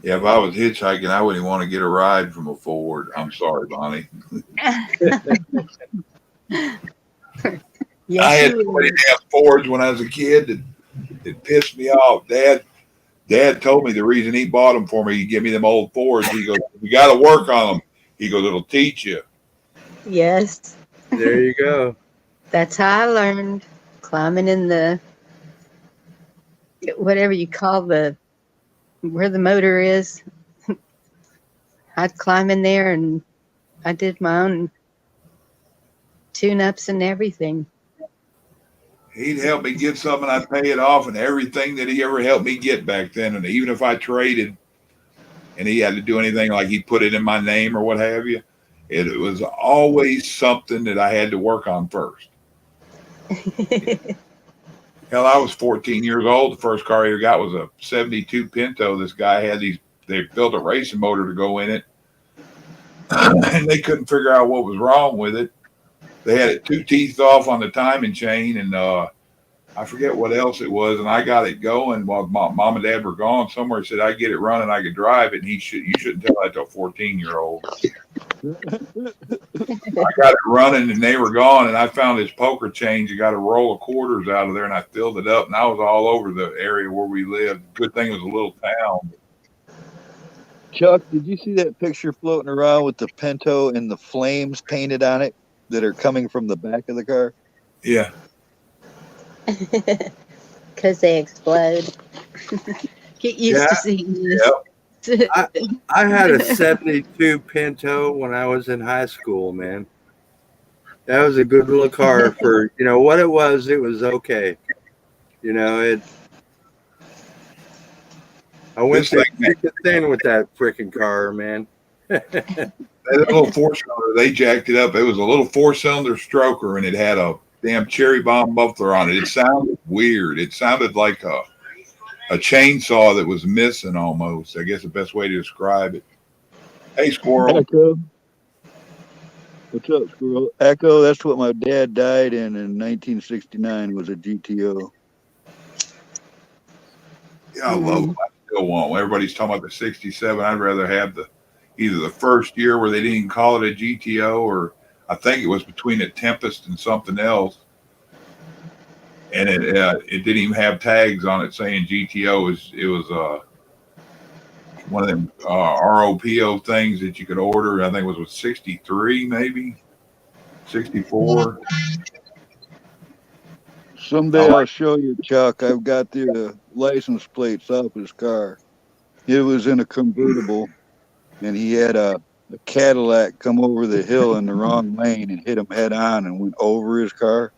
if I was hitchhiking, I wouldn't want to get a ride from a Ford. I'm sorry, Bonnie. Yes, I had you so would. many damn Fords when I was a kid that it pissed me off. Dad told me the reason he bought them for me, he give me them old Fords. He goes, "You got to work on them." He goes, "It'll teach you." Yes. There you go. That's how I learned climbing in the, whatever you call where the motor is. I'd climb in there and I did my own tune-ups and everything. He'd help me get something, I'd pay it off, and everything that he ever helped me get back then. And even if I traded and he had to do anything like he put it in my name or what have you, it was always something that I had to work on first. Hell, I was 14 years old. The first car I ever got was a 72 Pinto. This guy had they built a racing motor to go in it. And they couldn't figure out what was wrong with it. They had it 2 teeth off on the timing chain, and I forget what else it was. And I got it going while mom and dad were gone somewhere. Said I'd get it running, I could drive it. And you shouldn't tell that to a 14-year-old. I got it running, and they were gone. And I found this poker change. You got a roll of quarters out of there, and I filled it up. And I was all over the area where we lived. Good thing it was a little town. Chuck, did you see that picture floating around with the Pinto and the flames painted on it that are coming from the back of the car? Yeah. Because they explode. Get used to seeing this. Yep. I had a 72 Pinto when I was in high school, man. That was a good little car for, you know, what it was okay. You know, I went through thick and thin with that freaking car, man. That little 4-cylinder, they jacked it up. It was a little 4-cylinder stroker, and it had a damn cherry bomb muffler on it. It sounded weird. It sounded like a chainsaw that was missing almost. I guess the best way to describe it. Hey, Squirrel. Echo. What's up, Squirrel? Echo, that's what my dad died in 1969, was a GTO. Yeah, I love them. I still want one. Everybody's talking about the 67. I'd rather have either the first year where they didn't even call it a GTO, or I think it was between a Tempest and something else. And it didn't even have tags on it saying GTO. It was one of them ROPO things that you could order. I think it was 63, maybe 64. Someday I'll show you, Chuck. I've got the license plates off his car. It was in a convertible, and he had a Cadillac come over the hill in the wrong lane and hit him head on and went over his car.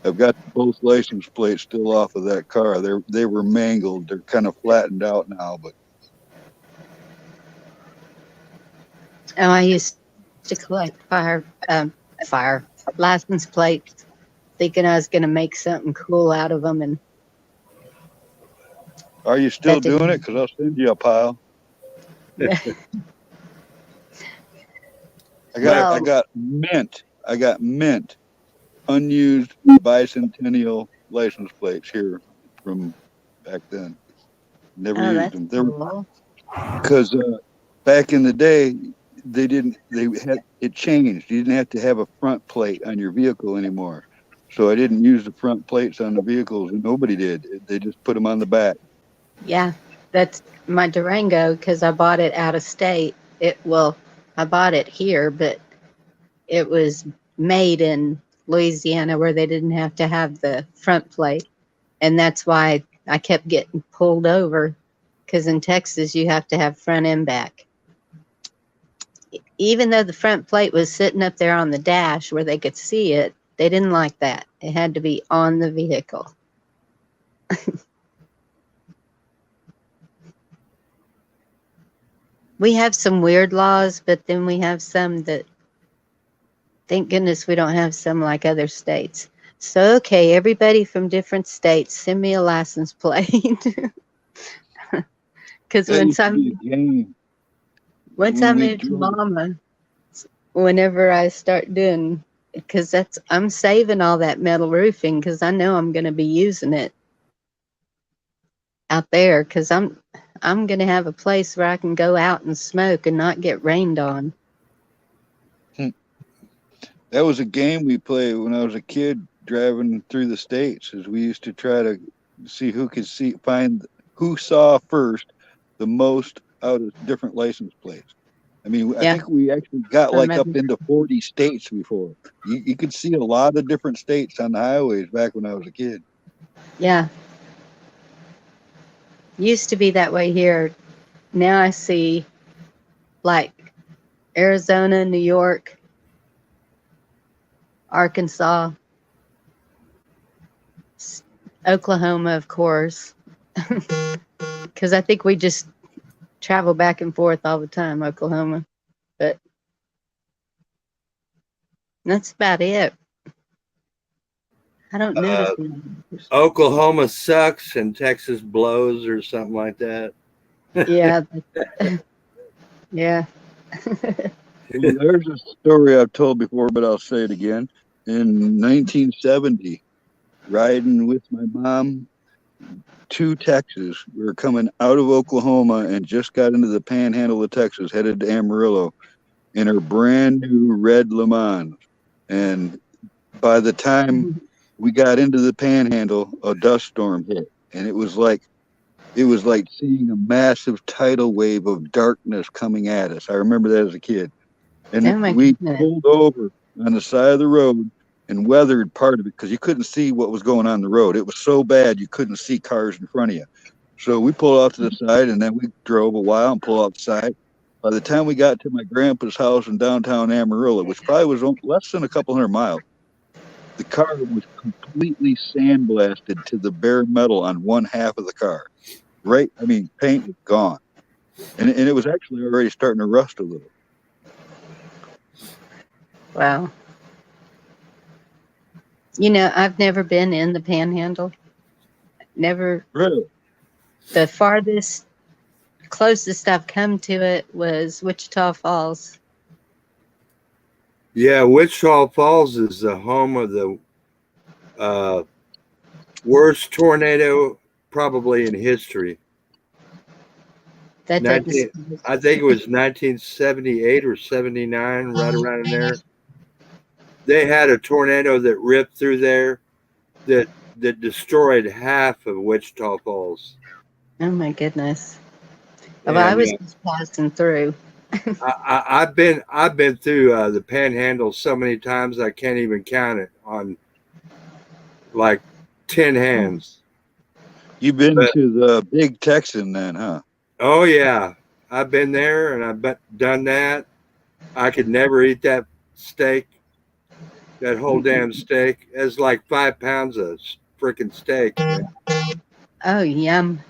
I've got both license plates still off of that car. They were mangled. They're kind of flattened out now, but Oh, I used to collect fire license plates, thinking I was going to make something cool out of them, and Are you still that didn't doing it? Because I'll send you a pile. I Well- got mint unused bicentennial license plates here from back then. Never Oh, used that's them. They were cool. because back in the day they had it changed. You didn't have to have a front plate on your vehicle anymore. So I didn't use the front plates on the vehicles, and nobody did. They just put them on the back. Yeah, that's my Durango because I bought it out of state. I bought it here, but it was made in Louisiana where they didn't have to have the front plate. And that's why I kept getting pulled over, because in Texas you have to have front and back. Even though the front plate was sitting up there on the dash where they could see it, they didn't like that. It had to be on the vehicle. We have some weird laws, but then we have some that, thank goodness we don't have some like other states. So, okay, everybody from different states, send me a license plate. Because That once used to be a game. I When we moved to drove- Mama, whenever I start doing, because I'm saving all that metal roofing because I know I'm going to be using it out there, because I'm going to have a place where I can go out and smoke and not get rained on. That was a game we played when I was a kid driving through the states. Is we used to try to see who could find who saw first the most out of different license plates. I mean, I Yeah. think we actually got I like up remember. into 40 states before. You could see a lot of different states on the highways back when I was a kid. Yeah. Used to be that way here. Now I see like Arizona, New York, Arkansas, Oklahoma, of course. Because I think we just travel back and forth all the time, Oklahoma. But that's about it. I don't notice. Oklahoma sucks and Texas blows or something like that. Yeah. Yeah. Well, there's a story I've told before, but I'll say it again. In 1970, riding with my mom to Texas, we were coming out of Oklahoma and just got into the panhandle of Texas, headed to Amarillo in her brand new red Le Mans. And by the time we got into the panhandle, a dust storm hit, and it was like seeing a massive tidal wave of darkness coming at us. I remember that as a kid. And Oh my we goodness. pulled over on the side of the road and weathered part of it because you couldn't see what was going on the road. It was so bad you couldn't see cars in front of you. So we pulled off to the side, and then we drove a while and pulled off the side. By the time we got to my grandpa's house in downtown Amarillo, which probably was less than a couple hundred miles, the car was completely sandblasted to the bare metal on one half of the car. Right? I mean, paint was gone. And it was actually already starting to rust a little. Wow. You know, I've never been in the Panhandle. Never. Really? The closest I've come to it was Wichita Falls. Yeah, Wichita Falls is the home of the worst tornado probably in history. That doesn't. I think it was 1978 or 79, right around in there. They had a tornado that ripped through there that destroyed half of Wichita Falls. Oh my goodness. Yeah, Well, I was yeah. just passing through. I've been through the Panhandle so many times I can't even count it on like 10 hands. You've been to the Big Texan then, huh? Oh yeah, I've been there and I've done that. I could never eat that steak, that whole damn steak. It's like 5 pounds of freaking steak. Man. Oh, yum.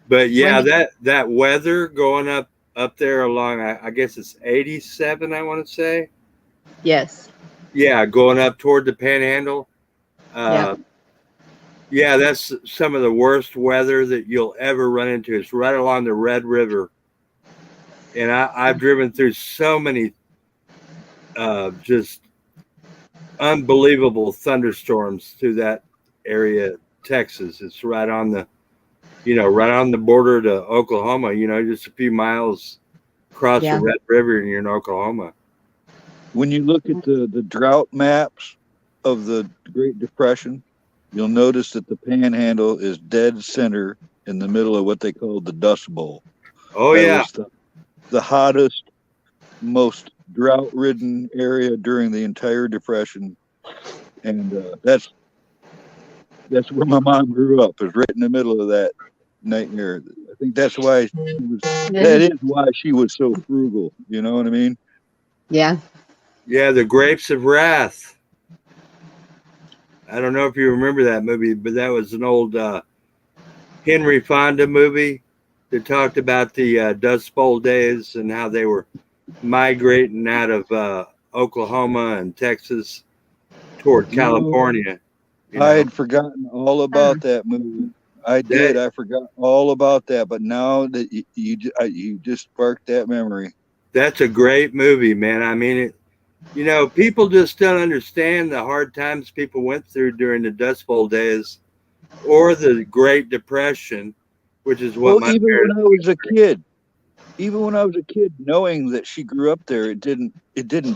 But yeah, When- that weather going up up there along, I guess it's 87, I want to say. Yes. Yeah, going up toward the Panhandle. Yeah. Yeah, that's some of the worst weather that you'll ever run into. It's right along the Red River. And I've driven through so many just unbelievable thunderstorms through that area, Texas. It's right on the, right on the border to Oklahoma, just a few miles across the Red River and you're in Oklahoma. When you look at the drought maps of the Great Depression, you'll notice that the Panhandle is dead center in the middle of what they call the Dust Bowl. Oh, that yeah. was the hottest, most drought-ridden area during the entire Depression. And that's where my mom grew up, is right in the middle of that nightmare. I think that's why that is why she was so frugal. You know what I mean? Yeah. Yeah, The Grapes of Wrath. I don't know if you remember that movie, but that was an old Henry Fonda movie that talked about the Dust Bowl days and how they were migrating out of Oklahoma and Texas toward California. I had forgotten all about that movie. I did. I forgot all about that. But now that you just sparked that memory. That's a great movie, man. I mean, people just don't understand the hard times people went through during the Dust Bowl days or the Great Depression, which is what even when I was a kid, knowing that she grew up there, it didn't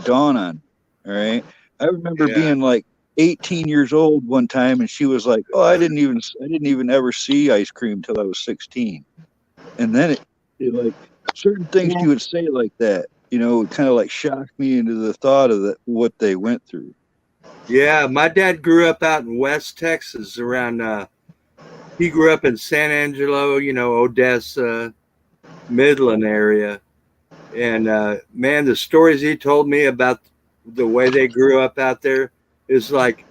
dawn on me. All right. I remember being like 18 years old one time, and she was like, "Oh, I didn't even ever see ice cream till I was 16." And then it like certain things she would say like that, it kind of like shocked me into the thought of what they went through. Yeah, my dad grew up out in West Texas around, he grew up in San Angelo, Odessa, Midland area. And man, the stories he told me about the way they grew up out there is like,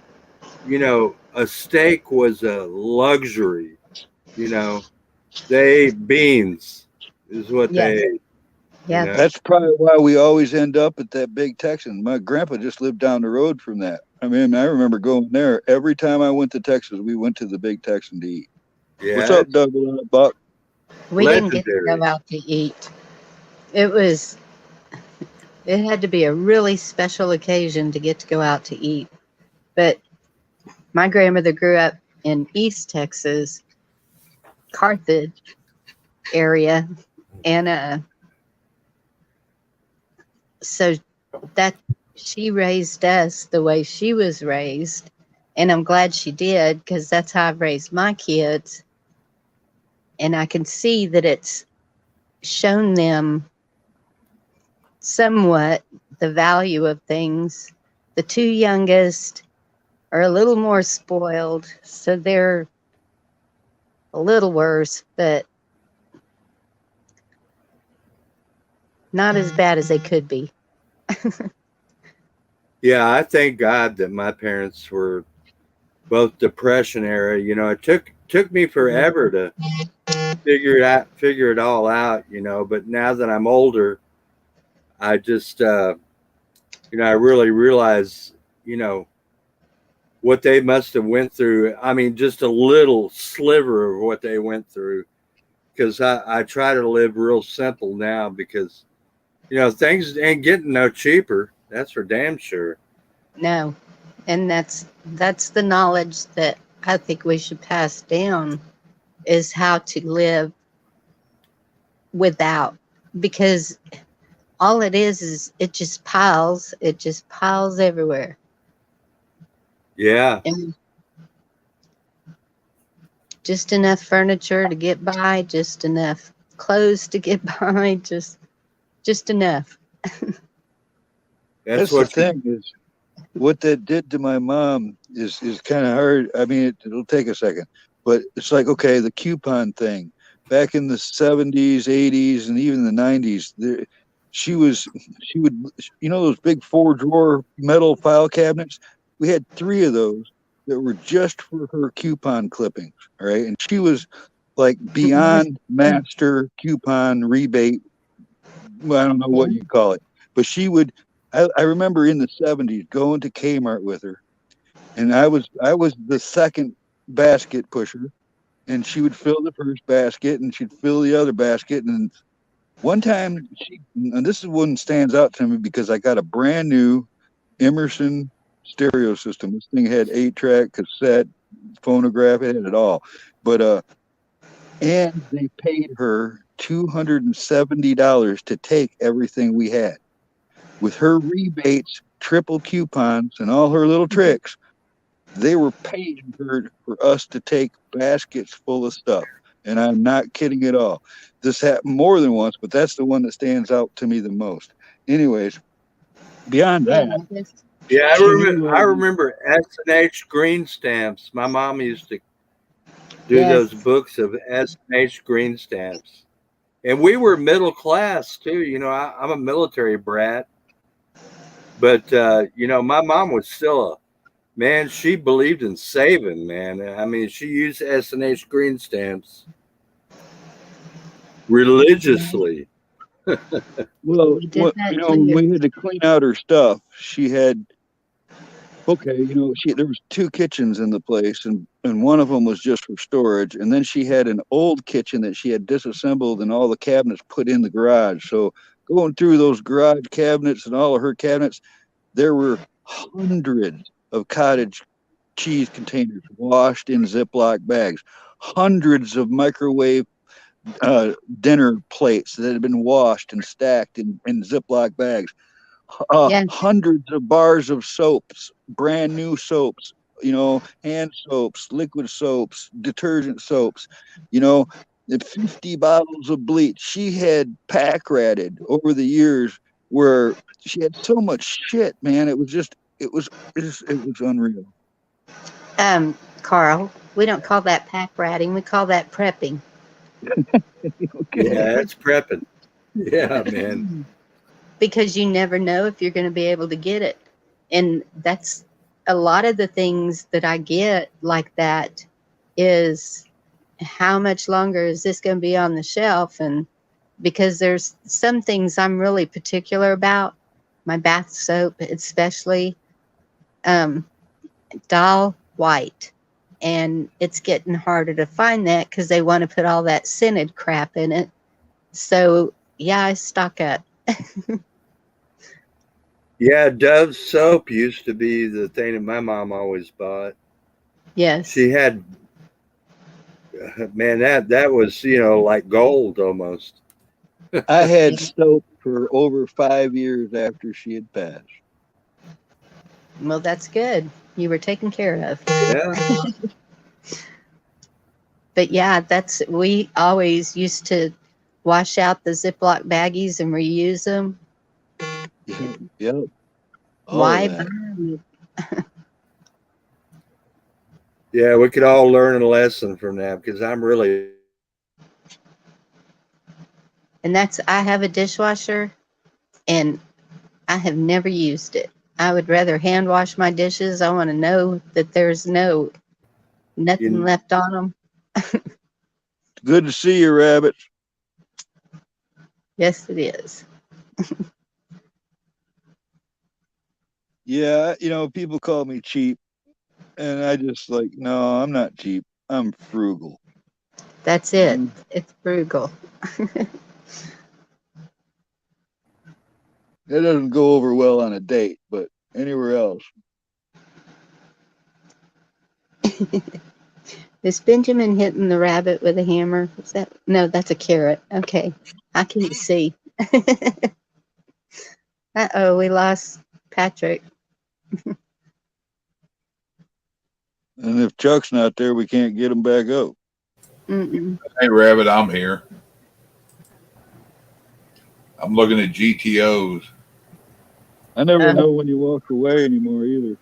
a steak was a luxury, they ate beans is what they ate. Yeah. That's probably why we always end up at that Big Texan. My grandpa just lived down the road from that. I mean, I remember going there every time I went to Texas. We went to the Big Texan to eat. Yeah. What's up, Doug? Buck? We didn't get to go out to eat. It had to be a really special occasion to get to go out to eat. But my grandmother grew up in East Texas, Carthage area, and so that she raised us the way she was raised, and I'm glad she did, because that's how I've raised my kids. And I can see that it's shown them somewhat the value of things. The two youngest are a little more spoiled, so they're a little worse, but not as bad as they could be. Yeah, I thank God that my parents were both Depression era. It took me forever to figure it all out, but now that I'm older, I just I really realize, what they must have went through. I mean, just a little sliver of what they went through, because I try to live real simple now, because things ain't getting no cheaper. That's for damn sure. No. And that's the knowledge that I think we should pass down, is how to live without, because all it is it just piles everywhere. Yeah. And just enough furniture to get by, just enough clothes to get by, just enough. That's the thing is, what that did to my mom is kind of hard. I mean, it'll take a second, but it's like, okay, the coupon thing back in the 70s, 80s, and even the 90s, she would, those big 4-drawer metal file cabinets. We had 3 of those that were just for her coupon clippings. All right. And she was like beyond master coupon rebate well, I don't know what you call it, but she would. I remember in the 70s going to Kmart with her, and I was the second basket pusher, and she would fill the first basket, and she'd fill the other basket, and one time and this is one stands out to me because I got a brand new Emerson stereo system. This thing had 8-track, cassette, phonograph, it had it all, but and they paid her $270 to take everything we had. With her rebates, triple coupons, and all her little tricks, they were paying her for us to take baskets full of stuff. And I'm not kidding at all. This happened more than once, but that's the one that stands out to me the most. Anyways, beyond that. Yeah, I remember S&H green stamps. My mom used to do those books of S&H green stamps. And we were middle class too. You know, I'm a military brat. But, you know, my mom was still man, she believed in saving, man. I mean, she used S&H green stamps religiously. Well, you know, we had to clean out her stuff. She had, okay, you know, there was 2 kitchens in the place, and one of them was just for storage. And then she had an old kitchen that she had disassembled and all the cabinets put in the garage. So going through those garage cabinets and all of her cabinets, there were hundreds of cottage cheese containers washed in Ziploc bags, hundreds of microwave dinner plates that had been washed and stacked in Ziploc bags, hundreds of bars of soaps, brand new soaps, you know, hand soaps, liquid soaps, detergent soaps, you know, 50 bottles of bleach. She had pack ratted over the years where she had so much shit, man. It was unreal. Carl, we don't call that pack ratting. We call that prepping. Okay. Yeah, it's prepping. Yeah, man. Because you never know if you're going to be able to get it. And that's a lot of the things that I get like that is how much longer is this going to be on the shelf? And because there's some things I'm really particular about, my bath soap, especially Dial White. And it's getting harder to find that because they want to put all that scented crap in it. So, yeah, I stock up. Yeah, Dove soap used to be the thing that my mom always bought. Yes. She had, man, that was, you know, like gold almost. I had soap for over 5 years after she had passed. Well, that's good. You were taken care of. Yeah. But yeah, we always used to wash out the Ziploc baggies and reuse them. Yep. Why buy them? Yeah, we could all learn a lesson from that because I'm really. And I have a dishwasher and I have never used it. I would rather hand wash my dishes. I want to know that there's nothing left on them. Good to see you, Rabbit. Yes, it is. Yeah, you know, people call me cheap, and I just like, no, I'm not cheap. I'm frugal. That's it. It's frugal. It doesn't go over well on a date, but anywhere else. Is Benjamin hitting the rabbit with a hammer? Is that no? That's a carrot. Okay, I can't see. Uh-oh, we lost Patrick. And if Chuck's not there, we can't get him back up. Mm-mm. Hey, Rabbit, I'm here. I'm looking at GTOs. I never know when you walk away anymore either.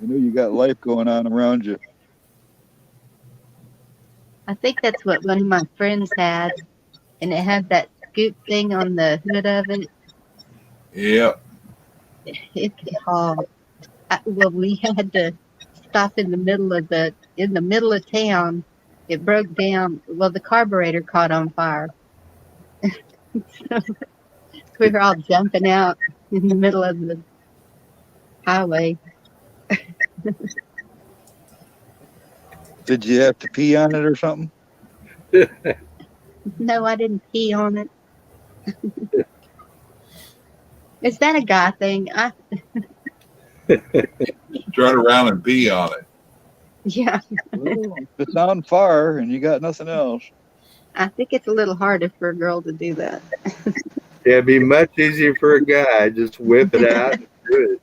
I know you got life going on around you. I think that's what one of my friends had, and it had that scoop thing on the hood of it. Yep. It's hard. Well, we had to stop in the middle of town. It broke down. Well, the carburetor caught on fire. So We were all jumping out in the middle of the highway. Did you have to pee on it or something? No, I didn't pee on it. Is that a guy thing? Strut around and pee on it. Yeah, Well, if it's on fire and you got nothing else. I think it's a little harder for a girl to do that. Yeah, it'd be much easier for a guy. Just whip it out and do it.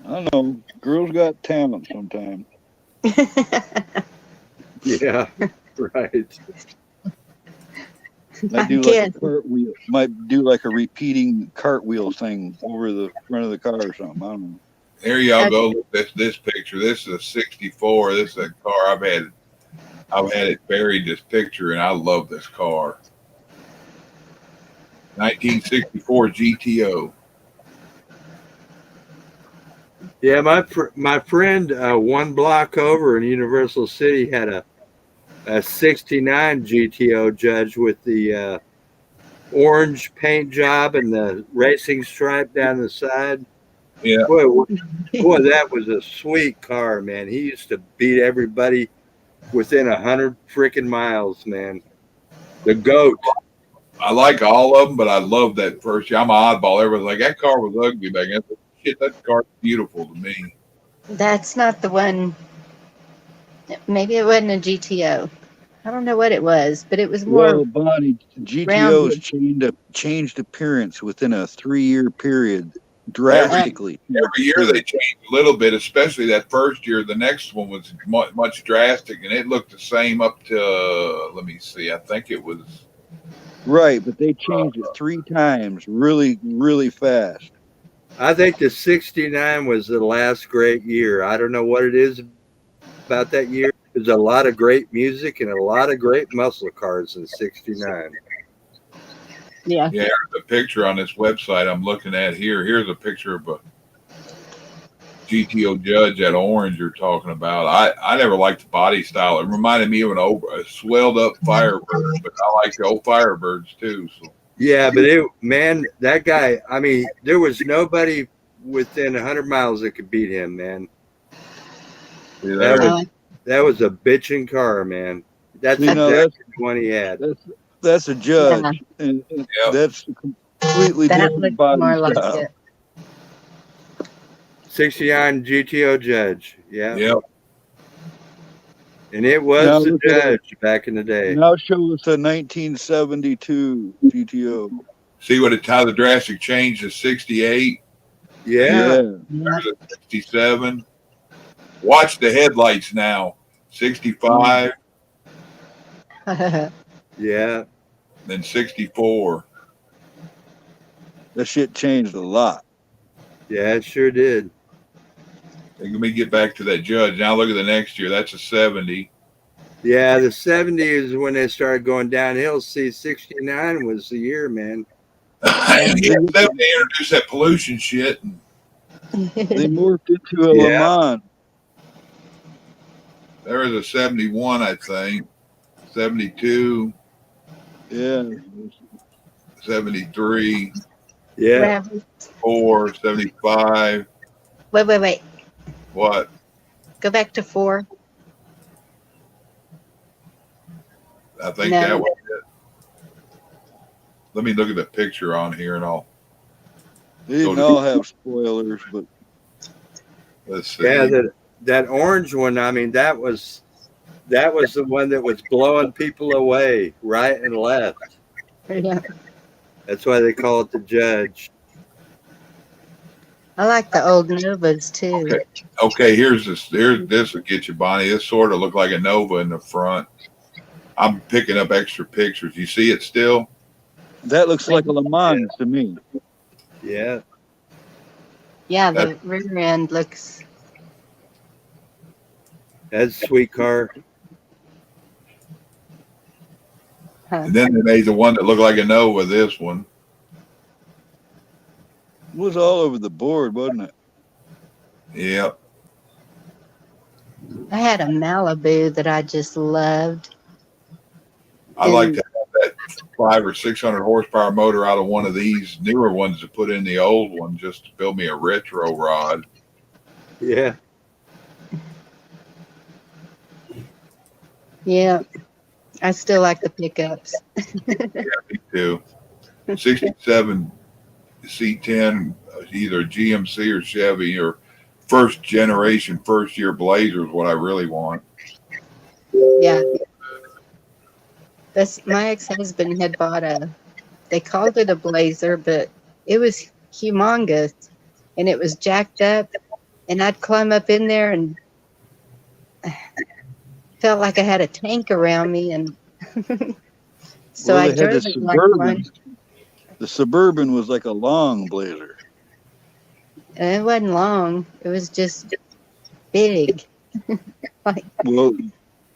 I don't know. Girls got talent sometimes. Yeah, right. Might do like a cartwheel. Might do like a repeating cartwheel thing over the front of the car or something. I don't know. Here y'all go. Look at this picture. This is a '64. This is a car I've had it buried. This picture, and I love this car. 1964 GTO. Yeah, my friend 1 block over in Universal City had a 69 GTO Judge with the orange paint job and the racing stripe down the side. Yeah. Boy, that was a sweet car, man. He used to beat everybody within 100 freaking miles, man. The GOAT. I like all of them, but I love that first. I'm an oddball. Everyone's like, that car was ugly back then. Shit, that car's beautiful to me. That's not the one. Maybe it wasn't a GTO. I don't know what it was, but it was more. Well, Bonnie, GTOs changed appearance within a 3-year period drastically. Every year they changed a little bit, especially that first year. The next one was much drastic, and it looked the same up to, let me see, I think it was. Right, but they changed it 3 times really, really fast. I think the 69 was the last great year. I don't know what it is about that year. There's a lot of great music and a lot of great muscle cars in '69. Yeah. Yeah, there's a picture on this website I'm looking at here. Here's a picture of a GTO Judge, that orange you're talking about. I never liked the body style. It reminded me of a swelled up Firebird, but I like the old Firebirds too. So. Yeah, but that guy, I mean, there was nobody within 100 miles that could beat him, man. Yeah, that was a bitchin' car, man. That's exactly the one he had. That's a Judge, and that's a completely different body style. 69 GTO Judge, yeah. Yep. And it was the Judge back in the day. Now show us a 1972 GTO. See how the drastic change to 68? Yeah. There's a 67. Watch the headlights now. 65. Yeah. Then 64. That shit changed a lot. Yeah, it sure did. Let me get back to that Judge. Now look at the next year. That's a 70. Yeah, the 70s is when they started going downhill. See, 69 was the year, man. And they introduced that pollution shit. They morphed into a Le Mans. There was a 71, I think. 72. Yeah. 73. Yeah. 4, 75. Wait. What? Go back to 4. I think that was it. Let me look at the picture on here and all. They didn't all have spoilers, but let's see. Yeah, that orange one, I mean, that was the one that was blowing people away right and left. Yeah. That's why they call it the Judge. I like the old Novas too. Okay, here's this will get you, Bonnie. This sort of looked like a Nova in the front. I'm picking up extra pictures. You see it still? That looks like a Le Mans to me. Yeah. Yeah, the rear end looks. That's a sweet car. And then they made the one that looked like a Nova, this one. It was all over the board, wasn't it? Yep. I had a Malibu that I just loved. I like to have that 500 or 600 horsepower motor out of one of these newer ones to put in the old one just to build me a retro rod. Yeah. Yeah. I still like the pickups. Yeah, me too. 67 C10, either GMC or Chevy or first generation, first year Blazer is what I really want. Yeah. My ex-husband had bought they called it a Blazer, but it was humongous and it was jacked up, and I'd climb up in there and felt like I had a tank around me, and so Well, I they had drove the it like Suburban. one. The Suburban was like a long Blazer. And it wasn't long. It was just big. Well, it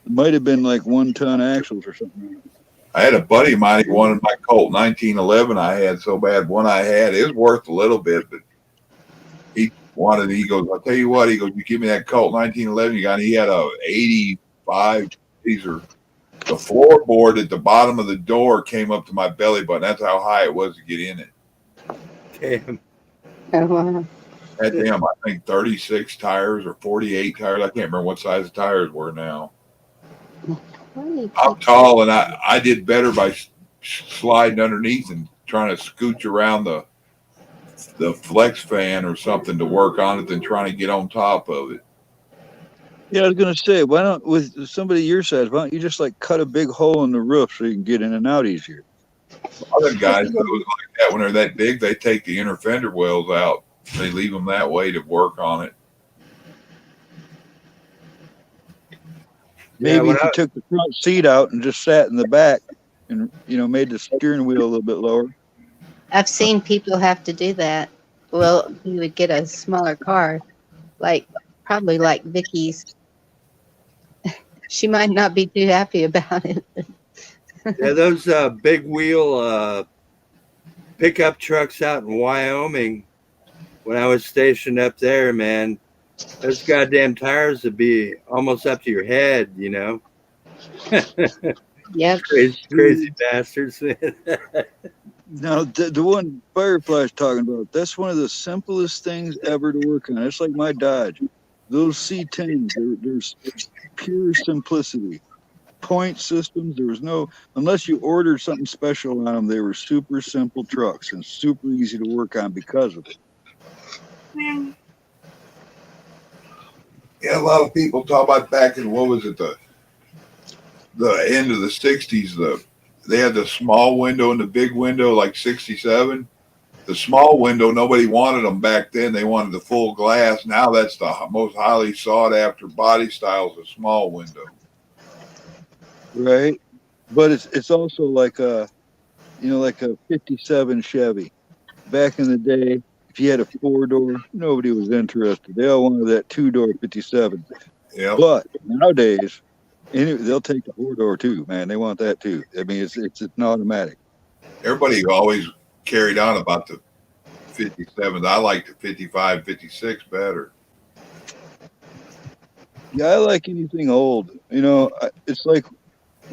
might have been like 1-ton axles or something. I had a buddy of mine, he wanted my Colt 1911 I had so bad. One I had, it was worth a little bit, but he goes, I'll tell you what, he goes, you give me that Colt 1911 you got, he had a 85, these are, the floorboard at the bottom of the door came up to my belly button. That's how high it was to get in it. Damn. Oh, wow. That damn, I think 36 tires or 48 tires. I can't remember what size the tires were now. I'm tall, and I did better by sliding underneath and trying to scooch around the flex fan or something to work on it than trying to get on top of it. Yeah, I was gonna say, why don't, with somebody your size, why don't you just like cut a big hole in the roof so you can get in and out easier? Other guys that was like that, when they're that big, they take the inner fender wells out. They leave them that way to work on it. Maybe if you took the front seat out and just sat in the back and, made the steering wheel a little bit lower. I've seen people have to do that. Well, you would get a smaller car, probably like Vicky's. She might not be too happy about it. Yeah, those big wheel pickup trucks out in Wyoming, when I was stationed up there, man, those goddamn tires would be almost up to your head, Yeah. Crazy bastards, man. Now, the one Firefly's talking about, that's one of the simplest things ever to work on. It's like my Dodge. Those C10s, there's pure simplicity. Point systems, there was no, unless you ordered something special on them, they were super simple trucks and super easy to work on because of it. Yeah, a lot of people talk about back in, what was it, the end of the 60s, they had the small window and the big window, like 67. The small window, nobody wanted them back then. They wanted the full glass. Now that's the most highly sought after body styles, a small window. Right. But it's also like a 57 Chevy. Back in the day, if you had a 4-door, nobody was interested. They all wanted that 2-door 57. Yeah. But nowadays, they'll take the 4-door too, man. They want that too. I mean, it's an automatic. Everybody always carried on about the 57. I like the 55, 56 better. Yeah, I like anything old. It's like,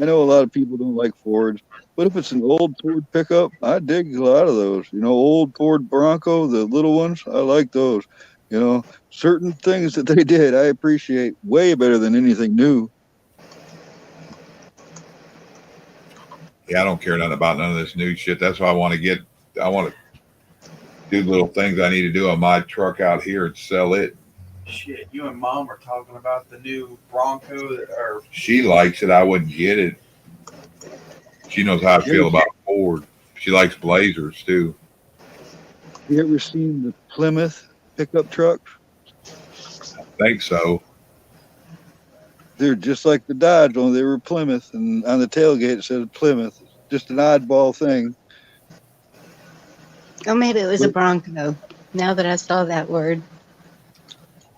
I know a lot of people don't like Fords, but if it's an old Ford pickup, I dig a lot of those. Old Ford Bronco, the little ones, I like those. Certain things that they did, I appreciate way better than anything new. Yeah, I don't care nothing about none of this new shit. That's why I want to do little things I need to do on my truck out here and sell it. Shit, you and Mom were talking about the new Bronco She likes it. I wouldn't get it. She knows how I feel about Ford. She likes Blazers too. You ever seen the Plymouth pickup trucks? I think so. They're just like the Dodge, only they were Plymouth, and on the tailgate it says Plymouth. Just an oddball thing. Oh, maybe it was a Bronco. Now that I saw that word.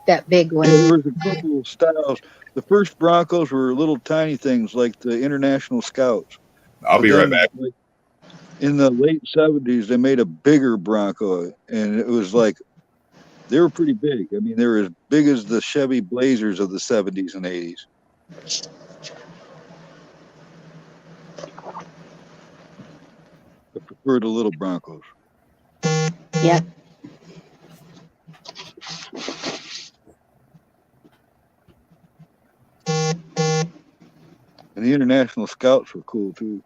That big one. There was a couple of styles. The first Broncos were little tiny things like the International Scouts. I'll be right back. In the late 70s, they made a bigger Bronco, and it was like, they were pretty big. I mean, they were as big as the Chevy Blazers of the 70s and 80s. prefer the little Broncos. Yep. And the International Scouts were cool too.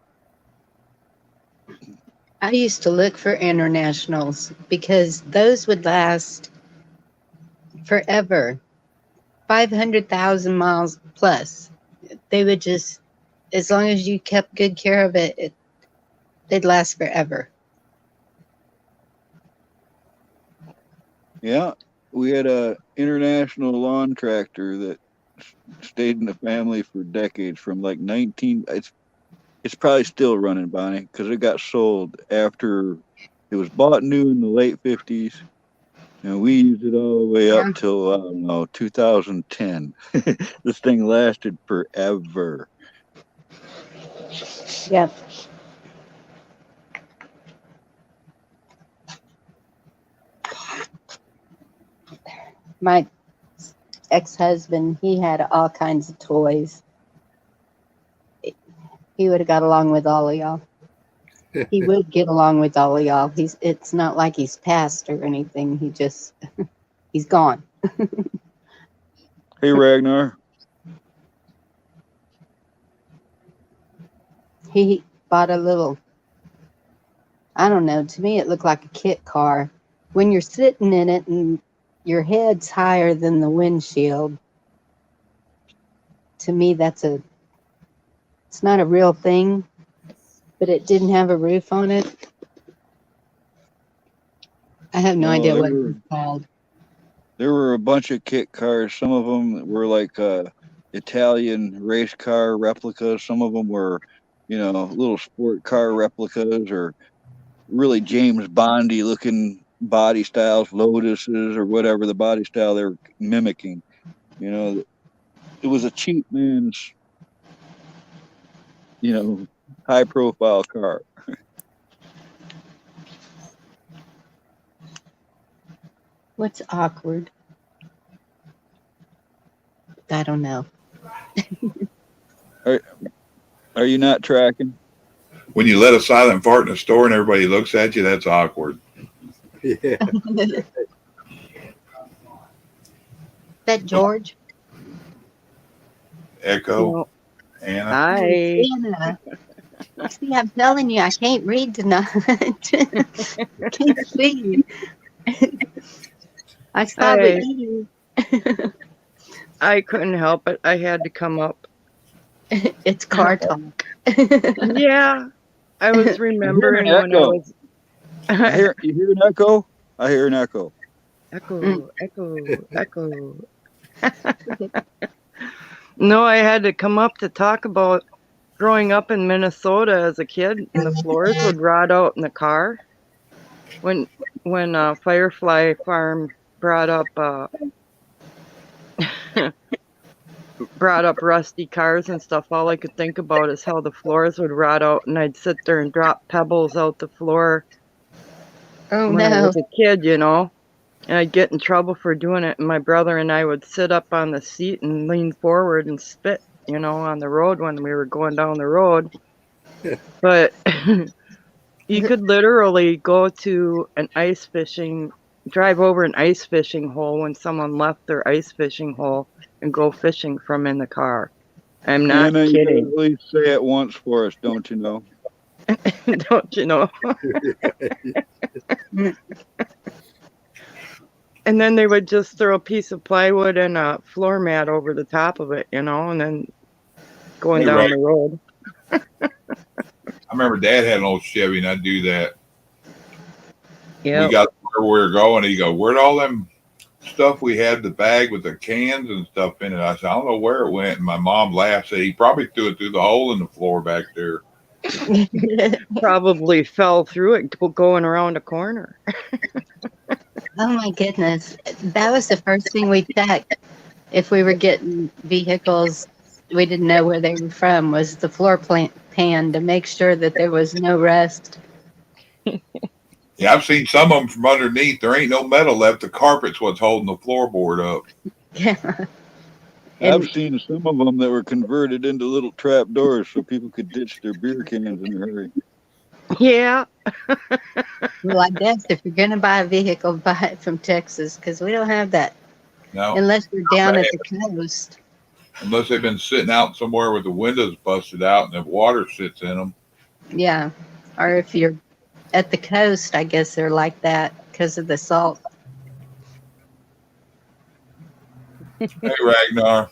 I used to look for internationals because those would last forever. 500,000 miles plus. They would just, as long as you kept good care of it, they'd last forever. Yeah, we had a international lawn tractor that stayed in the family for decades, from like 19. It's probably still running, Bonnie, because it got sold after it was bought new in the late 50s, and we used it all the way up till I don't know 2010. This thing lasted forever. Yep. My ex-husband, he had all kinds of toys. He would have got along with all of y'all. He would get along with all of y'all. It's not like he's passed or anything. He's gone. Hey, Ragnar. He bought a little, I don't know, to me it looked like a kit car. When you're sitting in it and your head's higher than the windshield, to me it's not a real thing, but it didn't have a roof on it. I have no idea what it was called. There were a bunch of kit cars. Some of them were like Italian race car replicas. Some of them were, little sport car replicas, or really James Bondy looking body styles, Lotuses, or whatever the body style they were mimicking. It was a cheap man's, high profile car. What's awkward? I don't know. Are you not tracking? When you let a silent fart in a store and everybody looks at you, that's awkward. Yeah. That George? Echo. Anna. Hi. Anna. See, I'm telling you, I can't read tonight. Can't see. I saw it. I couldn't help it. I had to come up. It's car talk. Yeah. I was remembering when I was. You hear an echo? I hear an echo. Echo. No, I had to come up to talk about growing up in Minnesota as a kid, and the floors would rot out in the car. When Firefly Farm brought up rusty cars and stuff, all I could think about is how the floors would rot out, and I'd sit there and drop pebbles out the floor. Oh, when I no. was a kid, and I'd get in trouble for doing it, and my brother and I would sit up on the seat and lean forward and spit, on the road when we were going down the road. But you could literally go to drive over an ice fishing hole when someone left their ice fishing hole and go fishing from in the car. I'm not Anna, kidding. You gotta at least say it once for us, don't you know? Don't you know? And then they would just throw a piece of plywood and a floor mat over the top of it, and then going Hey, down Ray. the road. I remember Dad had an old Chevy, and I'd do that. Yeah. We got where we were going. He'd go, "Where'd all them stuff we had, the bag with the cans and stuff in it?" I said, "I don't know where it went." And my mom laughed, said, "He probably threw it through the hole in the floor back there." Probably fell through it going around a corner. Oh my goodness. That was the first thing we checked. If we were getting vehicles, we didn't know where they were from, was the floor pan to make sure that there was no rust. Yeah, I've seen some of them from underneath. There ain't no metal left. The carpet's what's holding the floorboard up. Yeah. I've seen some of them that were converted into little trap doors so people could ditch their beer cans in a hurry. Yeah. Well, I guess if you're going to buy a vehicle, buy it from Texas because we don't have that No, unless you're down at the coast. unless they've been sitting out somewhere with the windows busted out and the water sits in them. Yeah. Or if you're at the coast, I guess they're like that because of the salt. Hey, Ragnar.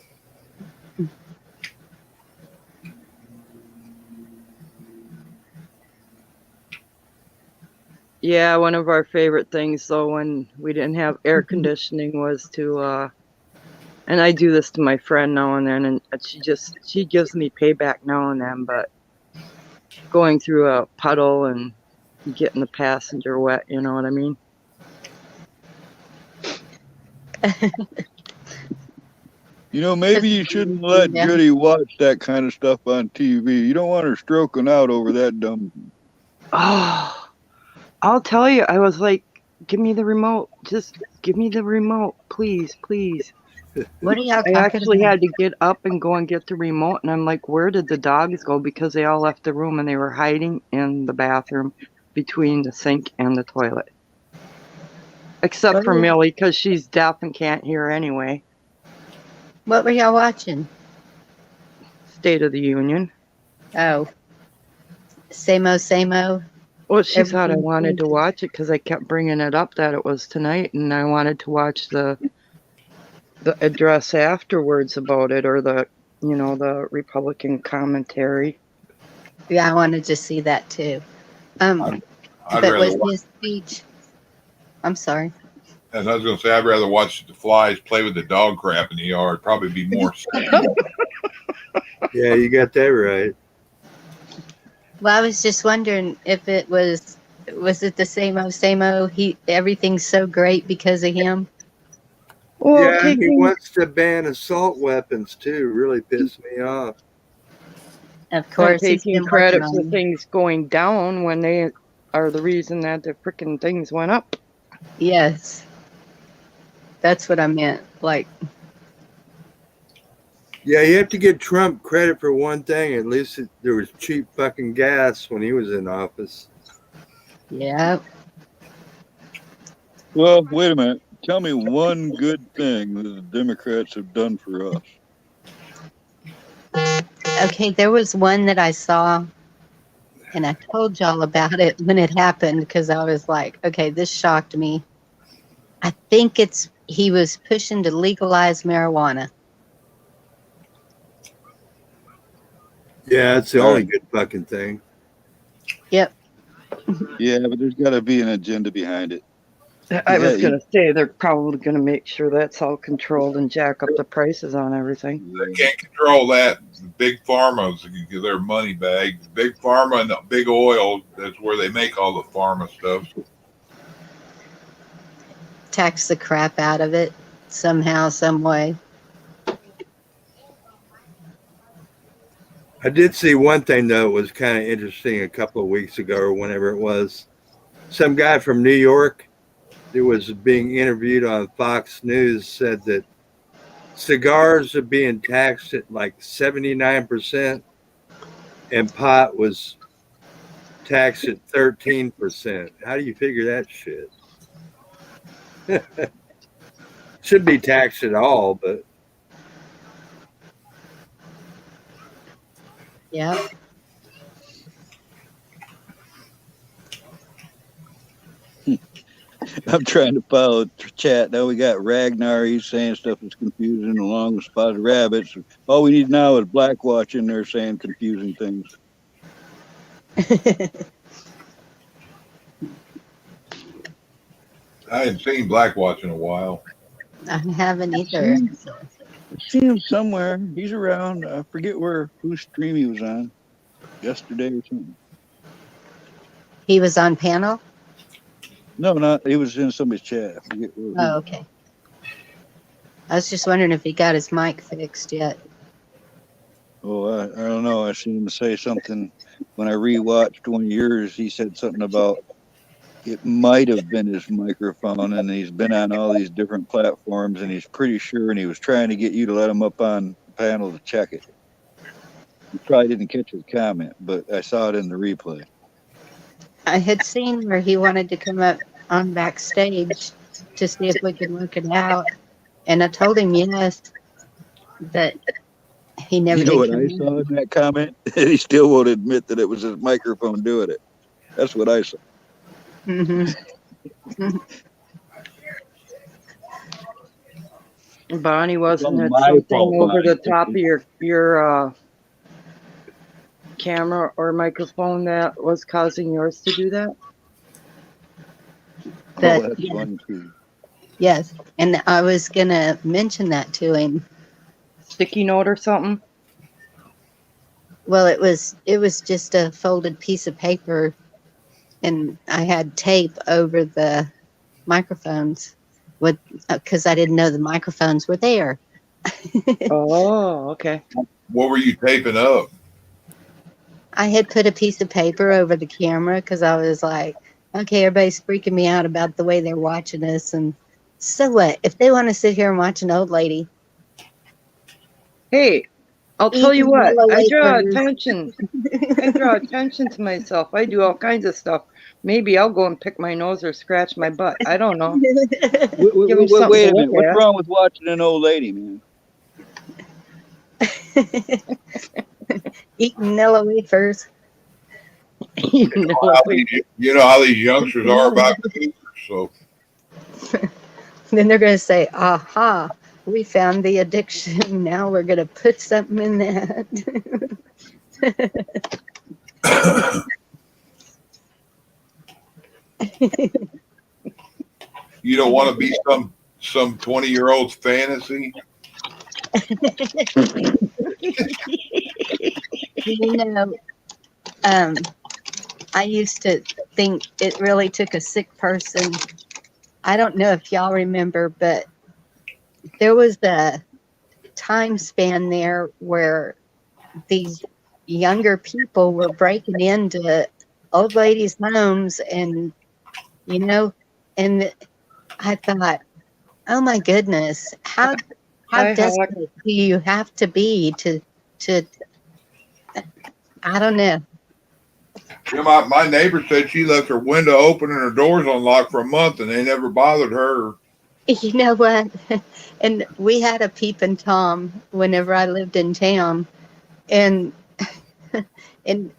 Yeah, one of our favorite things though when we didn't have air conditioning was to and I do this to my friend now and then and she gives me payback now and then, but going through a puddle and getting the passenger wet, you know what I mean? You know, maybe you shouldn't let Yeah. Judy watch that kind of stuff on TV. You don't want her stroking out over that dumb. Oh, I'll tell you, I was like, give me the remote. Just give me the remote, please, please. What are y'all I talking actually about? had to get up and go and get the remote, and I'm like, where did the dogs go? Because they all left the room and they were hiding in the bathroom between the sink and the toilet. Except for Millie, because she's deaf and can't hear anyway. What were y'all watching? State of the Union. Oh. Same-o. Well, she thought I Everything wanted to changes. watch it because I kept bringing it up that it was tonight, and I wanted to watch the address afterwards about it, or the Republican commentary. Yeah, I wanted to see that too. I'd But rather was watch, his speech? I'm sorry. as I was going to say, I'd rather watch the flies play with the dog crap in the yard. Probably be more safe. Yeah, you got that right. Well, I was just wondering if it was it the same-o. Everything's so great because of him. Well, Yeah, he taking wants to ban assault weapons too. Really pissed me off. Of and course, he's taking been working credit on for it. things going down when they are the reason that the frickin' things went up. Yes, that's what I meant. Like, Yeah, you have to give Trump credit for one thing. At least there was cheap fucking gas when he was in office. yeah. Well, wait a minute. Tell me one good thing that the Democrats have done for us. Okay, there was one that I saw, and I told y'all about it when it happened because I was like, okay, this shocked me. I think he was pushing to legalize marijuana. Yeah, it's the only good fucking thing. Yep. Yeah, but there's got to be an agenda behind it. I was Yeah, gonna say they're probably gonna make sure that's all controlled and jack up the prices on everything. They can't control that. The big pharma can get their money bag. Big pharma and big oil, that's where they make all the pharma stuff. Tax the crap out of it somehow, some way. I did see one thing though, it was kind of interesting a couple of weeks ago or whenever it was. Some guy from New York who was being interviewed on Fox News said that cigars are being taxed at like 79% and pot was taxed at 13%. How do you figure that shit? Should be taxed at all, but Yeah. I'm trying to follow the chat. Now we got Ragnar. He's saying stuff that's confusing along with spotted rabbits. All we need now is Blackwatch in there saying confusing things. I hadn't seen Blackwatch in a while. I haven't either. I've seen him somewhere. He's around. I forget whose stream he was on yesterday or something. He was on panel? No, not. He was in somebody's chat. I forget where. Oh, okay. I was just wondering if he got his mic fixed yet. Oh, I don't know. I seen him say something when I rewatched one of yours. He said something about it might have been his microphone, and he's been on all these different platforms, and he's pretty sure, and he was trying to get you to let him up on the panel to check it. You probably didn't catch his comment, but I saw it in the replay. I had seen where he wanted to come up on backstage to see if we could work it out, and I told him yes, but he never You know did what come I in. saw in that comment? He still won't admit that it was his microphone doing it. That's what I saw. Bonnie, wasn't It's it my something fault, over the Bonnie. top of your camera or microphone that was causing yours to do that? But Oh, that's yeah, funny too. yes, and I was gonna mention that to him. Sticky note or something? Well, it was just a folded piece of paper, and I had tape over the microphones with because I didn't know the microphones were there. Oh, okay. What were you taping up? I had put a piece of paper over the camera because I was like, okay, everybody's freaking me out about the way they're watching us, and so what? If they want to sit here and watch an old lady, Hey, I'll tell you eating what. yellow I draw wafers. attention. I draw attention to myself. I do all kinds of stuff. Maybe I'll go and pick my nose or scratch my butt. I don't know. Give 'em something Wait to a minute. look What's at. wrong with watching an old lady, man? Eating yellow wafers. You know how these youngsters are about computers, so Then they're going to say, aha, we found the addiction. Now we're going to put something in that. you don't want to be some 20-year-old's fantasy. You know, I used to think it really took a sick person. I don't know if y'all remember, but there was a time span there where these younger people were breaking into old ladies' homes, and you know, and I thought, oh my goodness, how desperate do you have to be to I don't know. You know, my neighbor said she left her window open and her doors unlocked for a month, and they never bothered her. You know what? And we had a peeping Tom whenever I lived in town, and and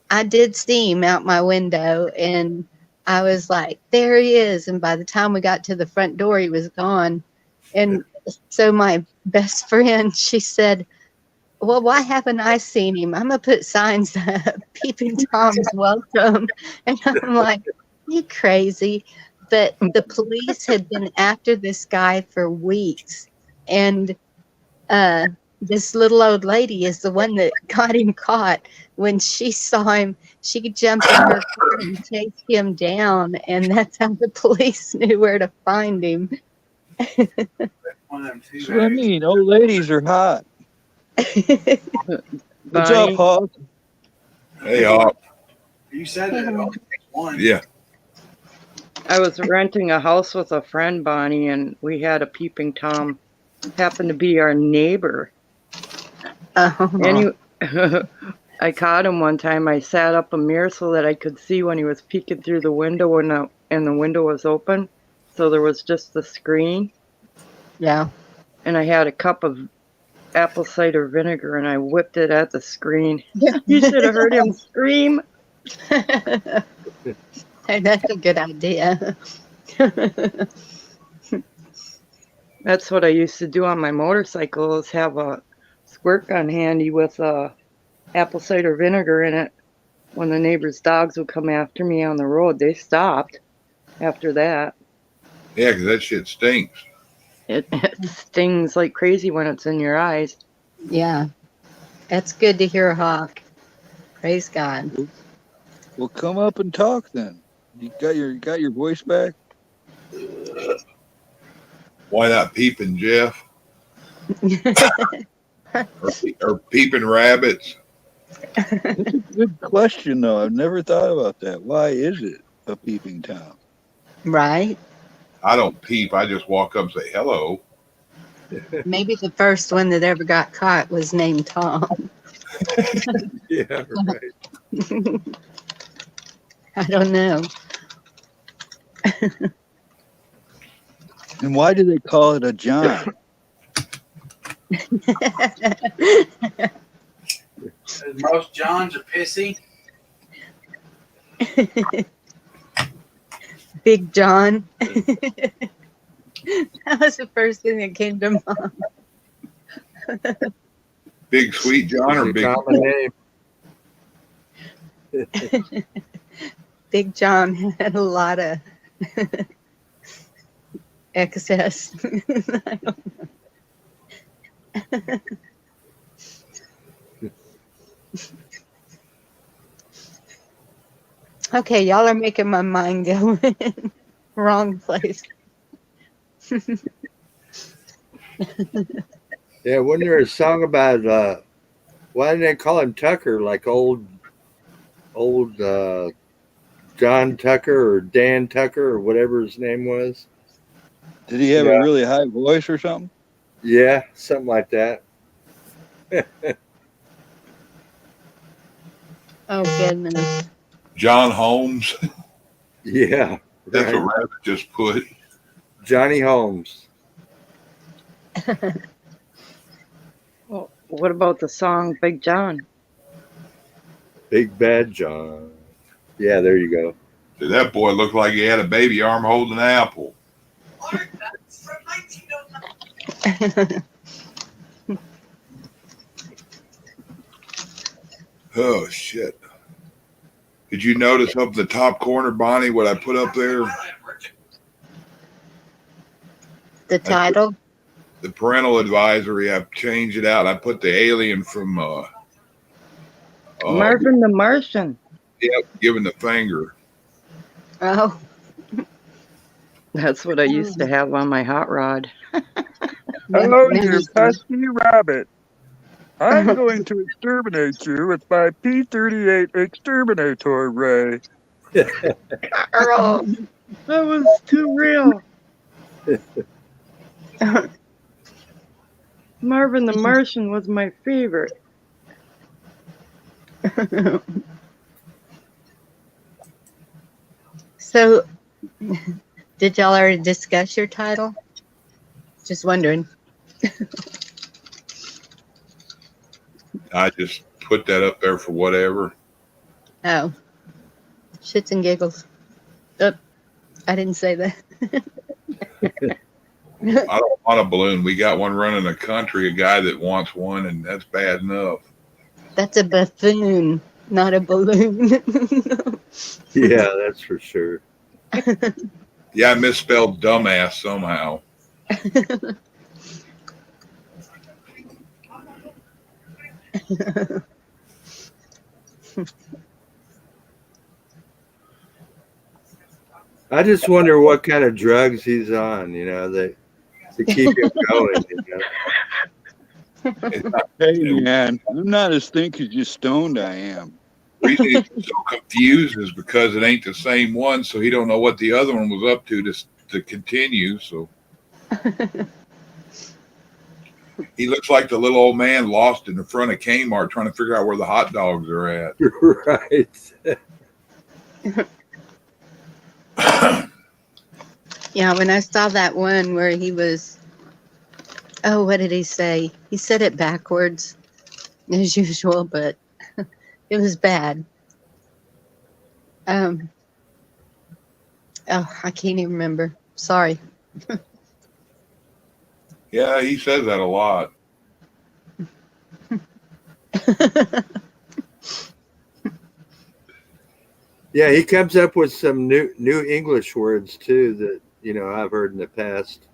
I did see him out my window, and I was like, there he is. And by the time we got to the front door, he was gone. And so my best friend, she said, well, why haven't I seen him? I'm going to put signs up, Peeping Tom's welcome. And I'm like, you crazy. But the police had been after this guy for weeks. And this little old lady is the one that got him caught. When she saw him, she could jump in her car and chase him down. And that's how the police knew where to find him. That's what I mean. Old ladies are hot. What's up, Hawk? Hey, Hawk. You said it only takes one. Yeah. I was renting a house with a friend, Bonnie, and we had a peeping Tom. Happened to be our neighbor. And I caught him one time. I sat up a mirror so that I could see when he was peeking through the window, and the window was open, so there was just the screen. Yeah. And I had a cup of apple cider vinegar, and I whipped it at the screen. You should have heard him scream. That's a good idea. That's what I used to do on my motorcycle, is have a squirt gun handy with apple cider vinegar in it. When the neighbors' dogs would come after me on the road, they stopped after that. Yeah, because that shit stinks. It stings like crazy when it's in your eyes. Yeah. That's good to hear, Hawk. Praise God. Well, come up and talk then. You got your voice back? Why not peeping Jeff? or peeping rabbits? It's a good question, though. I've never thought about that. Why is it a peeping Tom? Right? I don't peep. I just walk up and say hello. Maybe the first one that ever got caught was named Tom. Yeah, right. I don't know. And why do they call it a John? Most Johns are pissy. Big John. That was the first thing that came to mind. Big Sweet John or It's a Big? common name. Big John had a lot of excess. I don't know. Okay, y'all are making my mind go in wrong place. Yeah, wasn't there a song about why didn't they call him Tucker, like old John Tucker or Dan Tucker or whatever his name was? Did he have Yeah. a really high voice or something? Yeah, something like that. Oh goodness. John Holmes. Yeah, That's right. what Rabbit just put. Johnny Holmes. Well, what about the song Big John? Big Bad John. Yeah, there you go. Did that boy look like he had a baby arm holding an apple? Oh shit! Did you notice up in the top corner, Bonnie, what I put up there? The title? The parental advisory. I've changed it out. I put the alien from Marvin the Martian. Yep, giving the finger. Oh. That's what I used to have on my hot rod. Hello, you pesky rabbit. I'm going to exterminate you with my P-38 exterminator ray. Carl, that was too real. Marvin the Martian was my favorite. So, did y'all already discuss your title? Just wondering. I just put that up there for whatever. Oh, shits and giggles. Oh, I didn't say that. I don't want a balloon. We got one running the country, a guy that wants one, and that's bad enough. That's a buffoon, not a balloon. Yeah, that's for sure. Yeah, I misspelled dumbass somehow. I just wonder what kind of drugs he's on, you know, to keep him going, you know. Hey, man, I'm not as thinking as stoned I am. The reason he's so confused is because it ain't the same one, so he don't know what the other one was up to continue. So he looks like the little old man lost in the front of Kmart trying to figure out where the hot dogs are at. Right. Yeah, when I saw that one where he was, oh, what did he say? He said it backwards, as usual, but it was bad. Oh, I can't even remember. Sorry. Yeah, he says that a lot. Yeah, he comes up with some new English words too that, you know, I've heard in the past.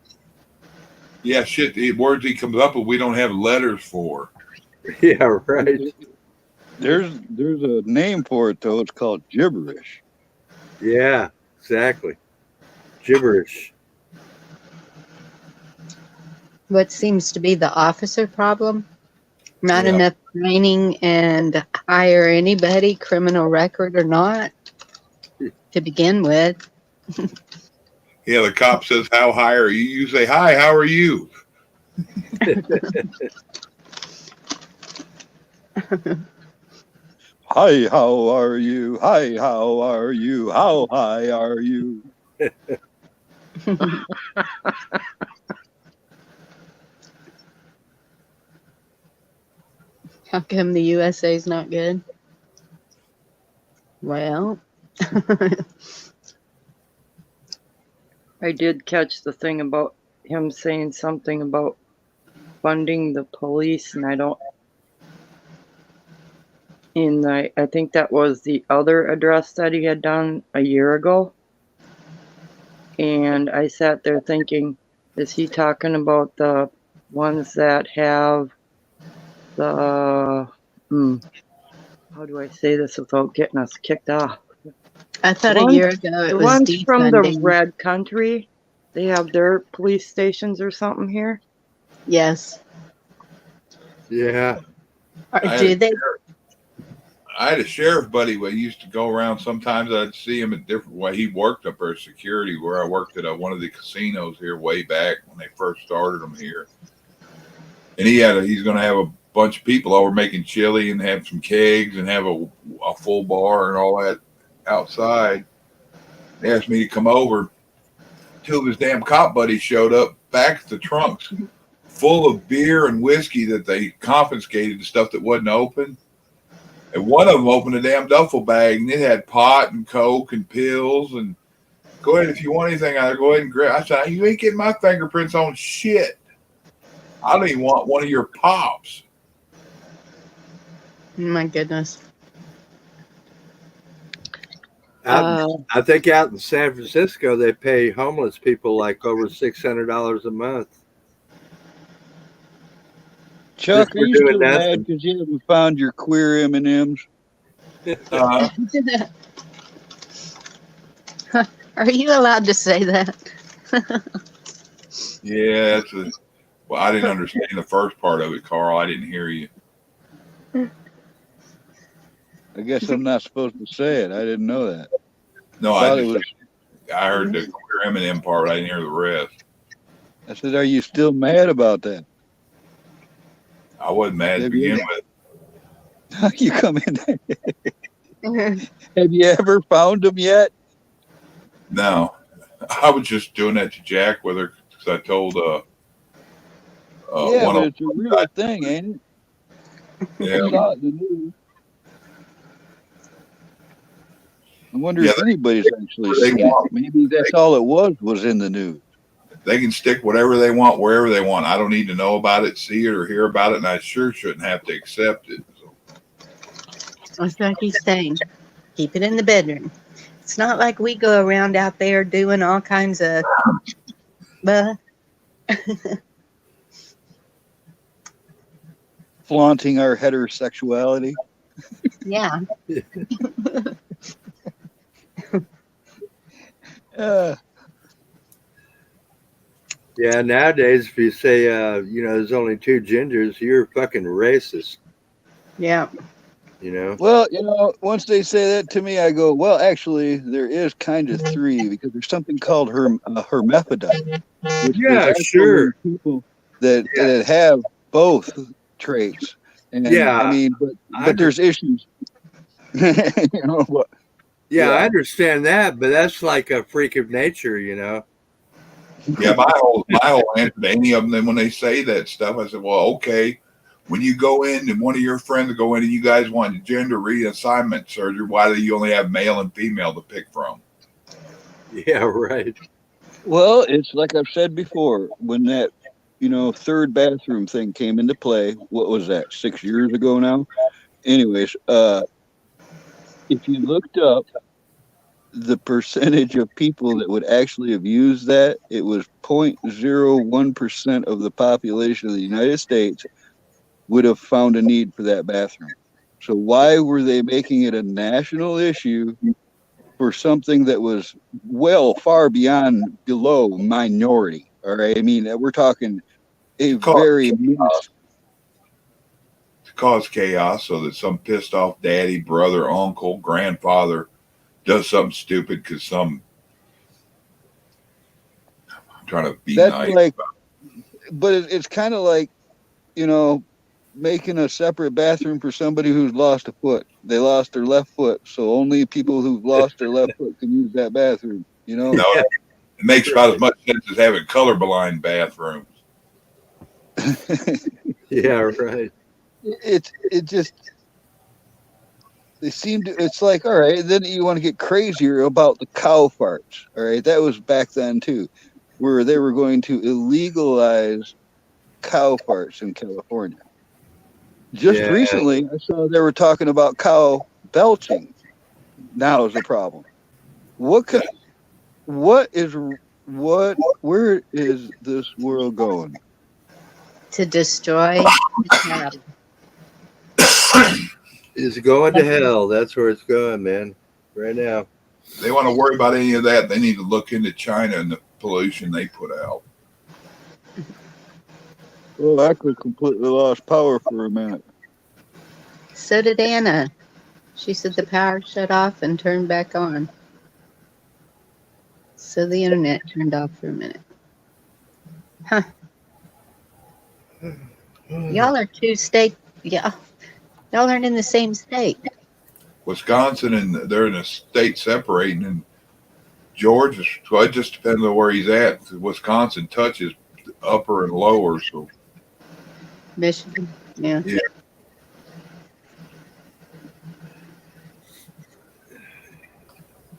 Yeah, shit, the words he comes up with, we don't have letters for. Yeah, right. There's a name for it though. It's called gibberish. Yeah, exactly. Gibberish. What seems to be the officer problem? Not Yeah. enough training and hire anybody, criminal record or not, to begin with. Yeah, the cop says, "How high are you?" You say, "Hi, how are you?" Hi, how are you? Hi, how are you? How high are you? How come the USA's not good? Well, I did catch the thing about him saying something about funding the police, and I think that was the other address that he had done a year ago. And I sat there thinking, is he talking about the ones that have the, how do I say this without getting us kicked off? I thought a year ago it The was ones from the defunding. Red Country, they have their police stations or something here. Yes. Yeah. Do they? I had a sheriff buddy who used to go around. Sometimes I'd see him at different way. He worked up there security where I worked at one of the casinos here way back when they first started them here. And he's going to have a bunch of people over making chili and have some kegs and have a full bar and all that outside. They asked me to come over. Two of his damn cop buddies showed up back at the trunks full of beer and whiskey that they confiscated, the stuff that wasn't open. And one of them opened a damn duffel bag and it had pot and coke and pills. And go ahead, if you want anything out there, go ahead and grab. I said, you ain't getting my fingerprints on shit. I don't even want one of your pops. My goodness. I think out in San Francisco, they pay homeless people like over $600 a month. Chuck, Just are for you doing still mad nothing. because you haven't found your queer M&Ms? Are you allowed to say that? Yeah, well, I didn't understand the first part of it, Carl. I didn't hear you. I guess I'm not supposed to say it. I didn't know that. No, I I heard the queer M&M part, but I didn't hear the rest. I said, are you still mad about that? I wasn't mad to begin with. You come in. Have you ever found them yet? No, I was just doing that to Jack with her because I told yeah, one but of it's a real thing, ain't it? Yeah. I saw it in the news. I wonder if anybody's actually seen it. Maybe that's all it was in the news. They can stick whatever they want wherever they want. I don't need to know about it, see it, or hear about it, and I sure shouldn't have to accept it. That's like he's saying. Keep it in the bedroom. It's not like we go around out there doing all kinds of. Flaunting our heterosexuality. Yeah. Yeah, nowadays, if you say, there's only two genders, you're fucking racist. Yeah. Well, once they say that to me, I go, well, actually, there is kind of three because there's something called hermaphrodite. Which Yeah, is sure. People that have both traits. And, Yeah, I mean, but there's issues. Yeah, I understand that, but that's like a freak of nature, Yeah, my whole answer to any of them when they say that stuff, I said, well, okay. When you go in and one of your friends go in and you guys want gender reassignment surgery, why do you only have male and female to pick from? Yeah, right. Well, it's like I've said before, when that, third bathroom thing came into play, what was that, 6 years ago now? Anyways, if you looked up the percentage of people that would actually have used that, it was 0.01% of the population of the United States would have found a need for that bathroom. So why were they making it a national issue for something that was far below minority? All right. I mean, we're talking a very to cause chaos so that some pissed off daddy, brother, uncle, grandfather does something stupid because I'm trying to be nice. But it's kind of like, making a separate bathroom for somebody who's lost a foot. They lost their left foot, so only people who've lost their left foot can use that bathroom. You know? No, it makes about as much sense as having colorblind bathrooms. Yeah, right. It just they seem to. It's like, all right, then you want to get crazier about the cow farts. All right, that was back then too, where they were going to illegalize cow farts in California. Just recently, I saw they were talking about cow belching. Now is the problem. Where is this world going? To destroy the cattle. It's going to hell. That's where it's going, man. Right now. They want to worry about any of that. They need to look into China and the pollution they put out. Well, I could completely lost power for a minute. So did Anna. She said the power shut off and turned back on. So the internet turned off for a minute. Huh. Y'all are two state. Yeah. Y'all aren't in the same state. Wisconsin and they're in a state separating, and Georgia. So it just depends on where he's at. Wisconsin touches upper and lower, so Michigan. Yeah. yeah.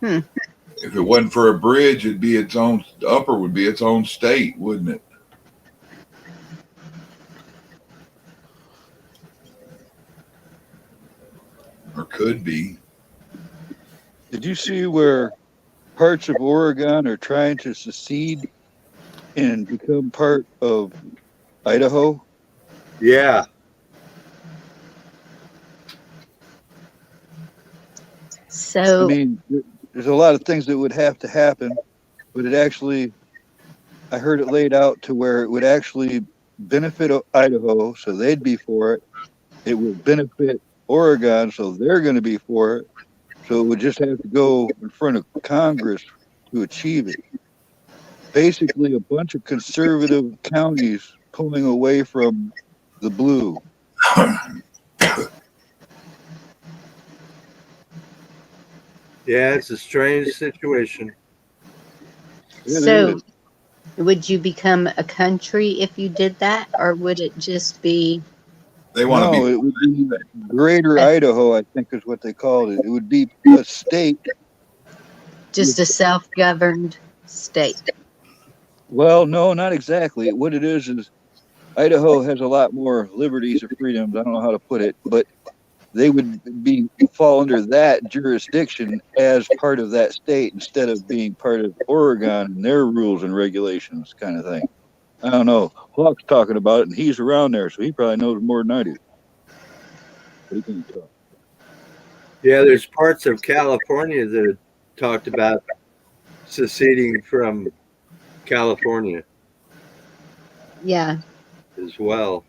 If it wasn't for a bridge, it'd be its own. Upper would be its own state, wouldn't it? Or could be. Did you see where parts of Oregon are trying to secede and become part of Idaho? Yeah. So I mean, there's a lot of things that would have to happen, but it actually, I heard it laid out to where it would actually benefit Idaho, so they'd be for it. It would benefit Oregon, so they're going to be for it. So it would just have to go in front of Congress to achieve it. Basically, a bunch of conservative counties pulling away from the blue. Yeah, it's a strange situation. So would you become a country if you did that, or would it just be? They want to No, be. it would be Greater Idaho, I think is what they called it. It would be a state. Just a self-governed state. Well, no, not exactly. What it is Idaho has a lot more liberties or freedoms. I don't know how to put it, but they would fall under that jurisdiction as part of that state instead of being part of Oregon and their rules and regulations kind of thing. I don't know. Hawk's talking about it, and he's around there, so he probably knows more than I do. But he can talk. Yeah, there's parts of California that have talked about seceding from California Yeah. as well,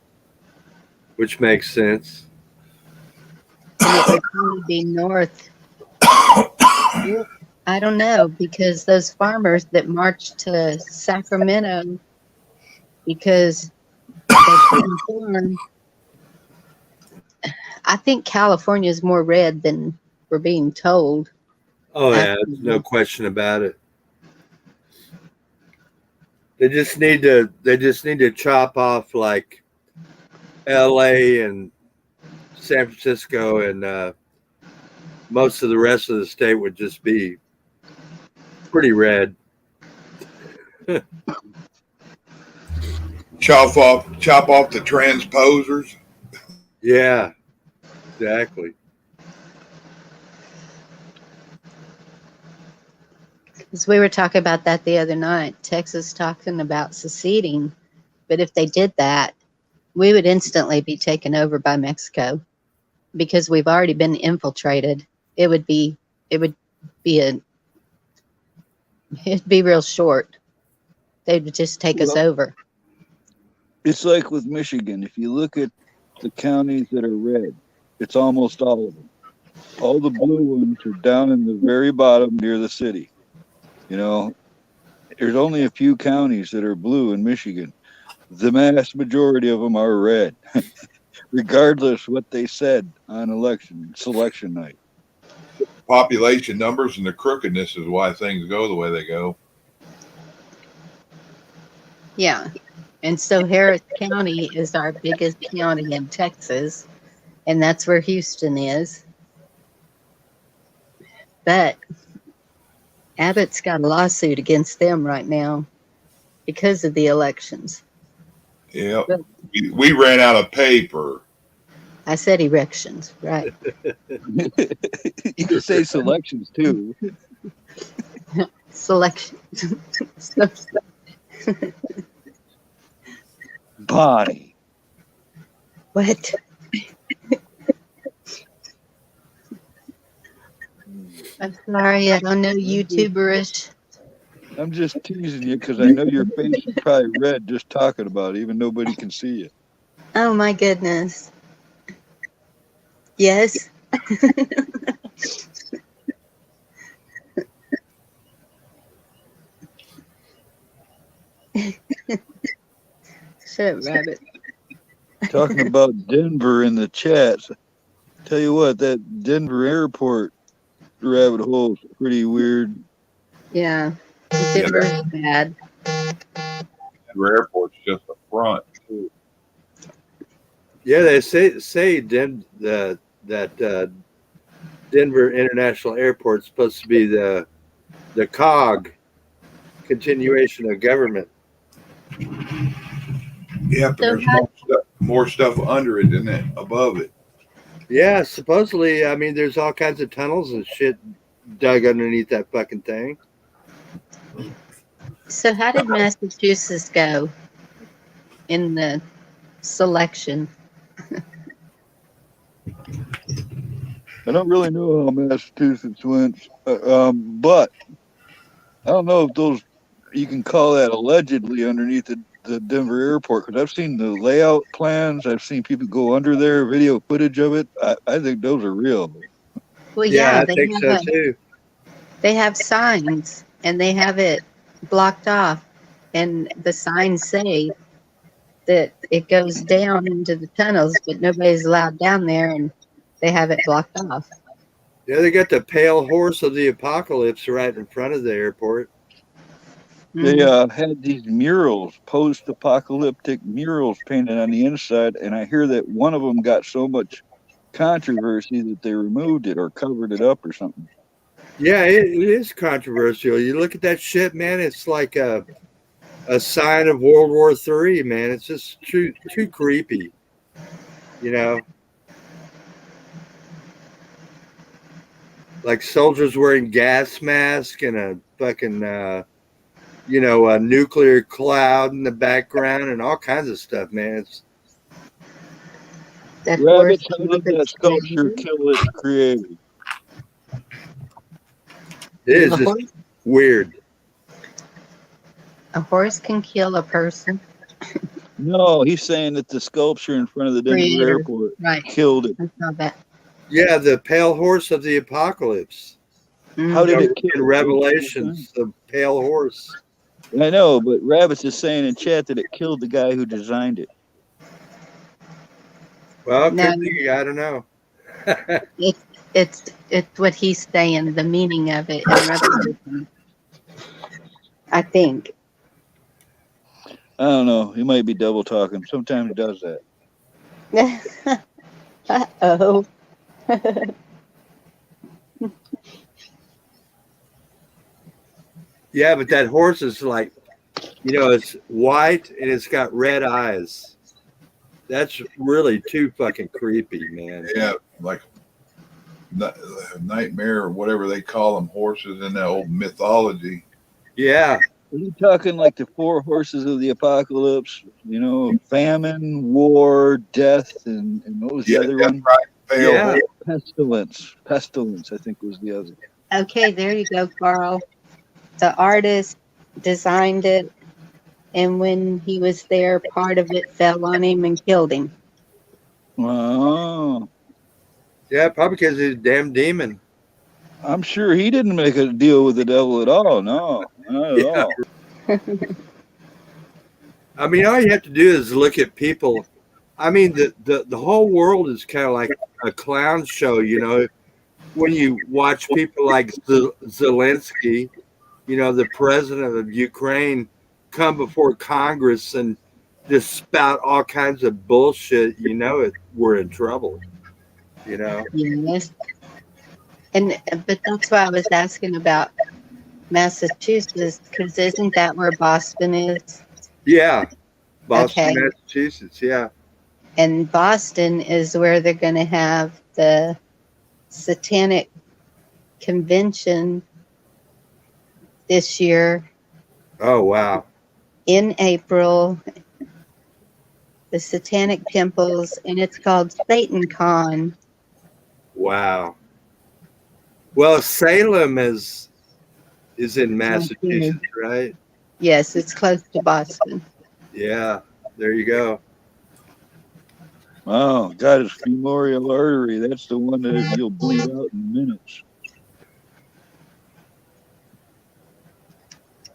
which makes sense. And it would probably be north. I don't know, because those farmers that marched to Sacramento because they couldn't farm. I think California is more red than we're being told. Oh yeah, there's no question about it. They just need to chop off like LA and San Francisco, and most of the rest of the state would just be pretty red. Chop off the transposers. Yeah, exactly. Because we were talking about that the other night. Texas talking about seceding, but if they did that, we would instantly be taken over by Mexico because we've already been infiltrated. It'd be real short. They would just take us over. It's like with Michigan. If you look at the counties that are red, it's almost all of them. All the blue ones are down in the very bottom near the city. You know, there's only a few counties that are blue in Michigan. The vast majority of them are red. regardless what they said on selection night. Population numbers and the crookedness is why things go the way they go. Yeah. And so Harris County is our biggest county in Texas, and that's where Houston is. But Abbott's got a lawsuit against them right now because of the elections. Yeah, we ran out of paper. I said erections, right? You can say selections too. Selection. Body. What? I'm sorry, I don't know YouTuberish. I'm just teasing you because I know your face is probably red just talking about it, even nobody can see it. Oh my goodness. Yes. Shut up, Rabbit. Talking about Denver in the chats. Tell you what, that Denver airport rabbit hole is pretty weird. Yeah. Denver's bad. Denver Airport's just a front, too. Yeah, they say that Denver International Airport is supposed to be the cog continuation of government. Yeah, but there's more stuff under it than it above it. Yeah, supposedly, I mean, there's all kinds of tunnels and shit dug underneath that fucking thing. So how did Massachusetts go in the selection? I don't really know how Massachusetts went, but I don't know if those, you can call that allegedly underneath the Denver airport, because I've seen the layout plans. I've seen people go under there, video footage of it. I think those are real. Well, Yeah, I they think so have too. They have signs and they have it blocked off, and the signs say that it goes down into the tunnels, but nobody's allowed down there, and they have it blocked off. Yeah, they got the pale horse of the apocalypse right in front of the airport. They had these murals, post-apocalyptic murals painted on the inside, and I hear that one of them got so much controversy that they removed it or covered it up or something. Yeah, it is controversial. You look at that shit, man. It's like a sign of World War III, man. It's just too creepy, you know. Like soldiers wearing gas masks and a fucking, a nuclear cloud in the background and all kinds of stuff, man. It's Rabbit, how did that sculpture kill its creator? It is just weird. A horse can kill a person. No, he's saying that the sculpture in front of the Denver Creator, airport right. killed it. That's not bad. Yeah, the pale horse of the apocalypse. How did it kill in Revelations? The pale horse. I know, but Rabbit's is saying in chat that it killed the guy who designed it. Well, No. could be, I don't know. It's what he's saying, the meaning of it in Revelation. I think. I don't know. He might be double talking. Sometimes he does that. Uh-oh. Yeah, but that horse is like, it's white and it's got red eyes. That's really too fucking creepy, man. Yeah, like nightmare or whatever they call them, horses in that old mythology. Yeah. Are you talking like the four horses of the apocalypse? Famine, war, death, and what was the other one? Right. Pale Pestilence. Pestilence, I think, was the other. Okay, there you go, Carl. The artist designed it, and when he was there, part of it fell on him and killed him. Oh. Yeah, probably because he's a damn demon. I'm sure he didn't make a deal with the devil at all. No, not at all. I mean, all you have to do is look at people I mean, the whole world is kind of like a clown show, you know. When you watch people like Zelensky, you know, the president of Ukraine, come before Congress and just spout all kinds of bullshit, you know, we're in trouble, you know. Yes. But that's why I was asking about Massachusetts, because isn't that where Boston is? Yeah, Boston, Okay. Massachusetts, yeah. And Boston is where they're going to have the Satanic Convention this year Oh, wow. in April. The Satanic Temples, and it's called Satan Con. Wow. Well, Salem is in Massachusetts, right? Yes, it's close to Boston. Yeah, there you go. Oh, got his femoral artery. That's the one that you'll bleed out in minutes.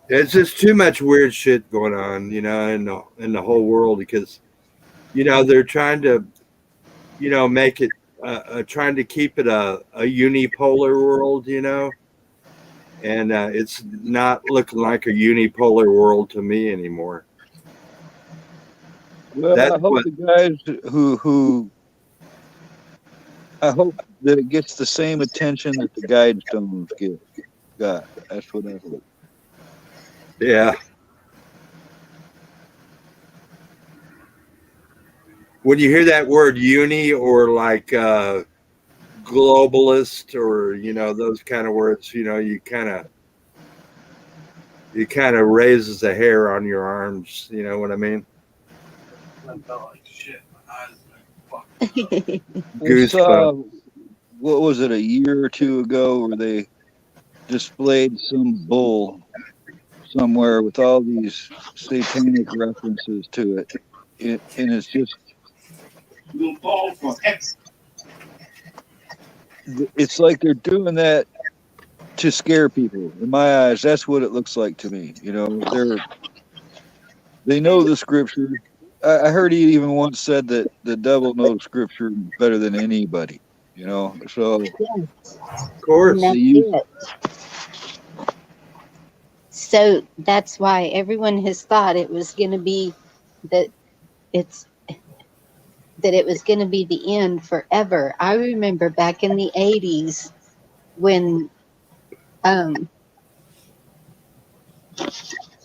It's just too much weird shit going on, you know, in the whole world, because, you know, they're trying to, you know, make it, trying to keep it a unipolar world, you know, and it's not looking like a unipolar world to me anymore. Well, That's I hope what- the guys who I hope that it gets the same attention that the Guidestones got. That's what I hope. Yeah. When you hear that word uni or like globalist or, you know, those kind of words, you know, you kind of raises a hair on your arms. You know what I mean? I felt like shit. My eyes are I Goosebumps. saw, what was it, a year or two ago, where they displayed some bull somewhere with all these satanic references to it. And it's just, it's like they're doing that to scare people. In my eyes, that's what it looks like to me. You know, they know the scripture. I heard he even once said that the devil knows scripture better than anybody. You know, so Of course. And that's they use, it. So that's why everyone has thought it was going to be that it was going to be the end forever. I remember back in the 80s when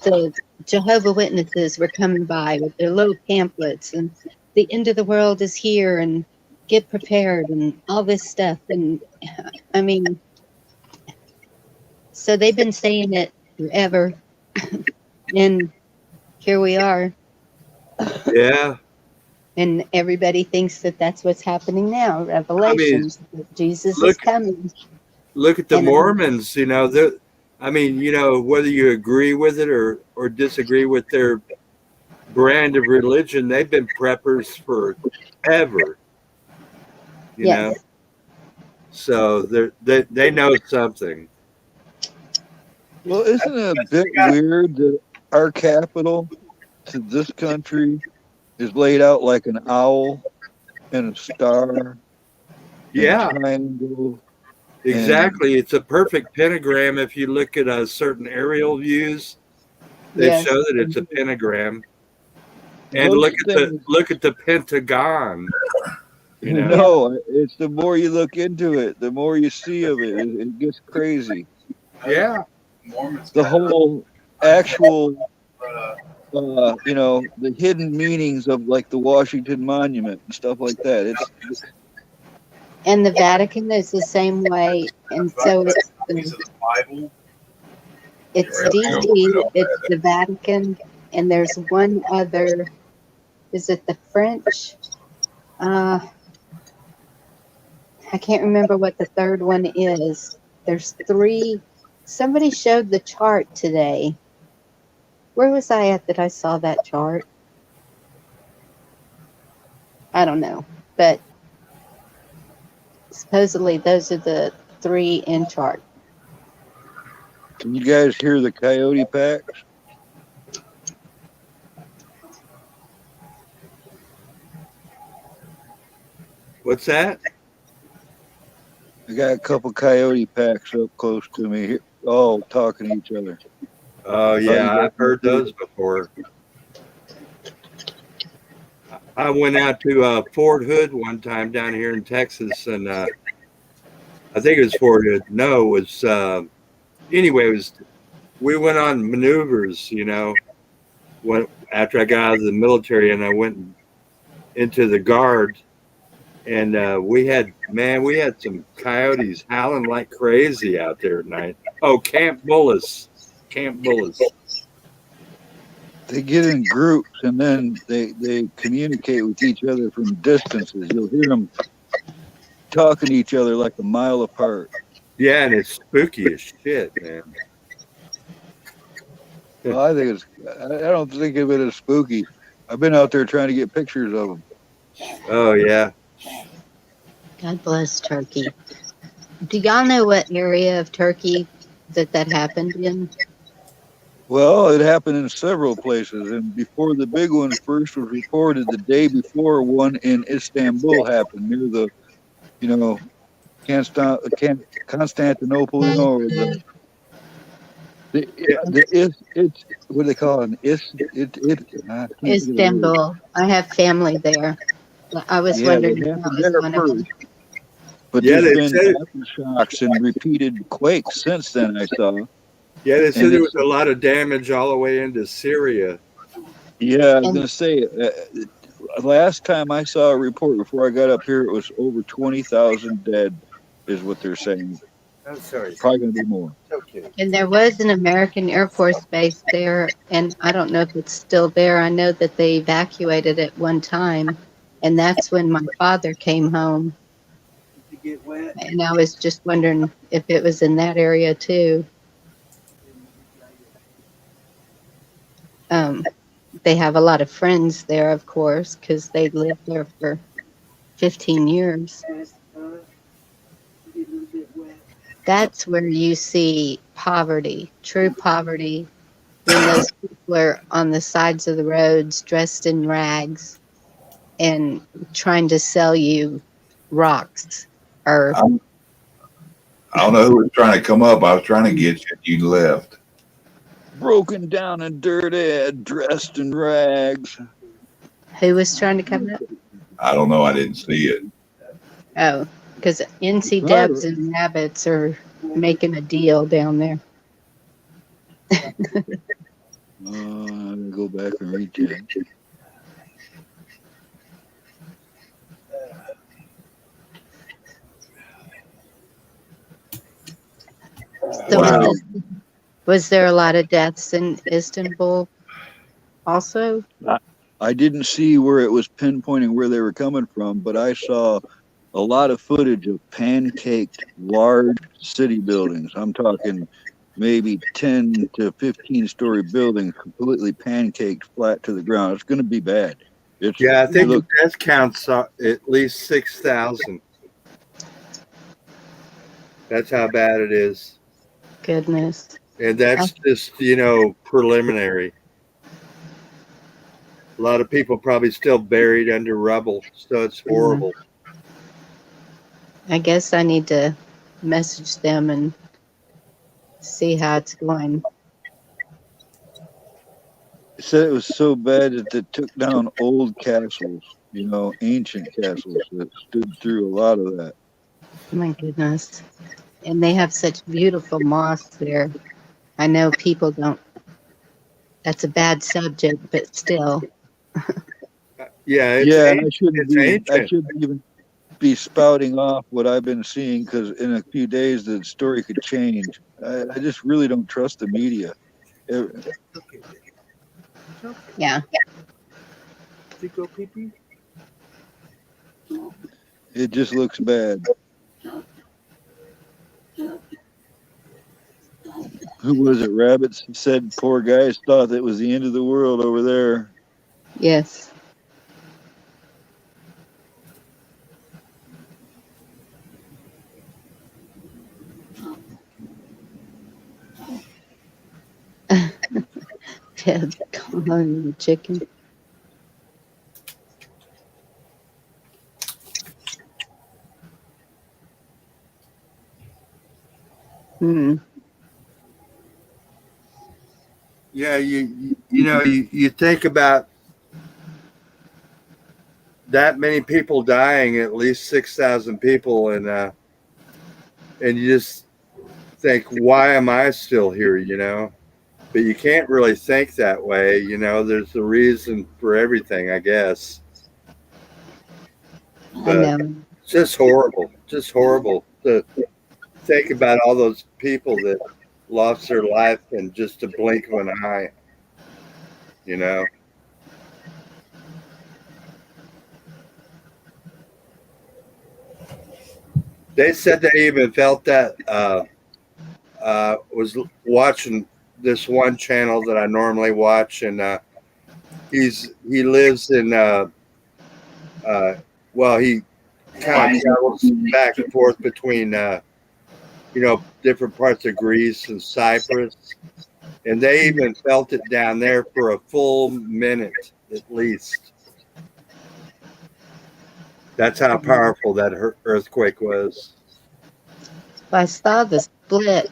the Jehovah Witnesses were coming by with their little pamphlets and the end of the world is here and get prepared and all this stuff. And I mean, so they've been saying it forever. And here we are. Yeah. And everybody thinks that that's what's happening now. Revelations. That Jesus is coming. Look at the And, Mormons, you know, I mean, you know, whether you agree with it or disagree with their brand of religion, they've been preppers forever. You know? So they know something. well, isn't it a bit weird that our capital to this country is laid out like an owl and a star? Yeah. And a triangle. Exactly. It's a perfect pentagram. If you look at certain aerial views, they Yes. show that it's a pentagram. And Those look at the Pentagon. You know? No, it's the more you look into it, the more you see of it. It gets crazy. Yeah. Mormons. The whole actual, you know, the hidden meanings of like the Washington Monument and stuff like that. It's and the Vatican is the same way. And so it's the Bible. It's DC, it's the Vatican, and there's one other. Is it the French? I can't remember what the third one is. There's three. Somebody showed the chart today. Where was I at that I saw that chart? I don't know, but supposedly those are the three in chart. Can you guys hear the coyote packs? What's that? I got a couple coyote packs up close to me, here, all talking to each other. Oh yeah, I've heard those before. I went out to Fort Hood one time down here in Texas, and I think it was Fort Hood. No, it was anyway. It was we went on maneuvers, when after I got out of the military, and I went into the guard, and we had some coyotes howling like crazy out there at night. Oh, Camp Bullis. They get in groups and then they communicate with each other from distances. You'll hear them talking to each other like a mile apart. Yeah, and it's spooky as shit, man. Well, I don't think of it as spooky. I've been out there trying to get pictures of them. Oh yeah. God bless Turkey. Do y'all know what area of Turkey that happened in? Well, it happened in several places, and before the big one first was reported, the day before one in Istanbul happened near the, Constantinople, or it's what do they call it? Istanbul. I have family there. I was wondering if that was one of them. But yeah, there's been aftershocks and repeated quakes since then, I saw. Yeah, they said there was a lot of damage all the way into Syria. Yeah, I was going to say, last time I saw a report before I got up here, it was over 20,000 dead, is what they're saying. I'm sorry. Probably going to be more. Okay. And there was an American Air Force base there, and I don't know if it's still there. I know that they evacuated it one time, and that's when my father came home. And I was just wondering if it was in that area too. They have a lot of friends there, of course, because they lived there for 15 years. That's where you see poverty, true poverty, when those people are on the sides of the roads dressed in rags and trying to sell you rocks. Or I don't know who was trying to come up. I was trying to get you. You left. Broken down and dirty, dressed in rags. Who was trying to come up? I don't know. I didn't see it. Oh, because NC Debs and Rabbits are making a deal down there. I'm going to go back and read that. So Wow. was there a lot of deaths in Istanbul also? I didn't see where it was pinpointing where they were coming from, but I saw a lot of footage of pancaked large city buildings. I'm talking maybe 10 to 15-story buildings completely pancaked flat to the ground. It's going to be bad. I think the death counts at least 6,000. That's how bad it is. Goodness. And that's just, preliminary. A lot of people probably still buried under rubble, so it's horrible. I guess I need to message them and see how it's going. It said it was so bad that they took down old castles, ancient castles that stood through a lot of that. My goodness. And they have such beautiful moss there. I know people don't. That's a bad subject, but still. Yeah, I shouldn't even be spouting off what I've been seeing, because in a few days the story could change. I just really don't trust the media. Yeah. It just looks bad. Who was it? Rabbits said poor guys thought that was the end of the world over there. Yes. Calling chicken. Yeah, you think about that many people dying, at least 6,000 people, and you just think, why am I still here? But you can't really think that way. There's a reason for everything, I guess. I know. It's just horrible to think about all those people that lost their life in just a blink of an eye. They said they even felt that. Was watching this one channel that I normally watch, and he lives in he kind of travels back and forth between different parts of Greece and Cyprus, and they even felt it down there for a full minute at least. That's how powerful that earthquake was. I saw the split.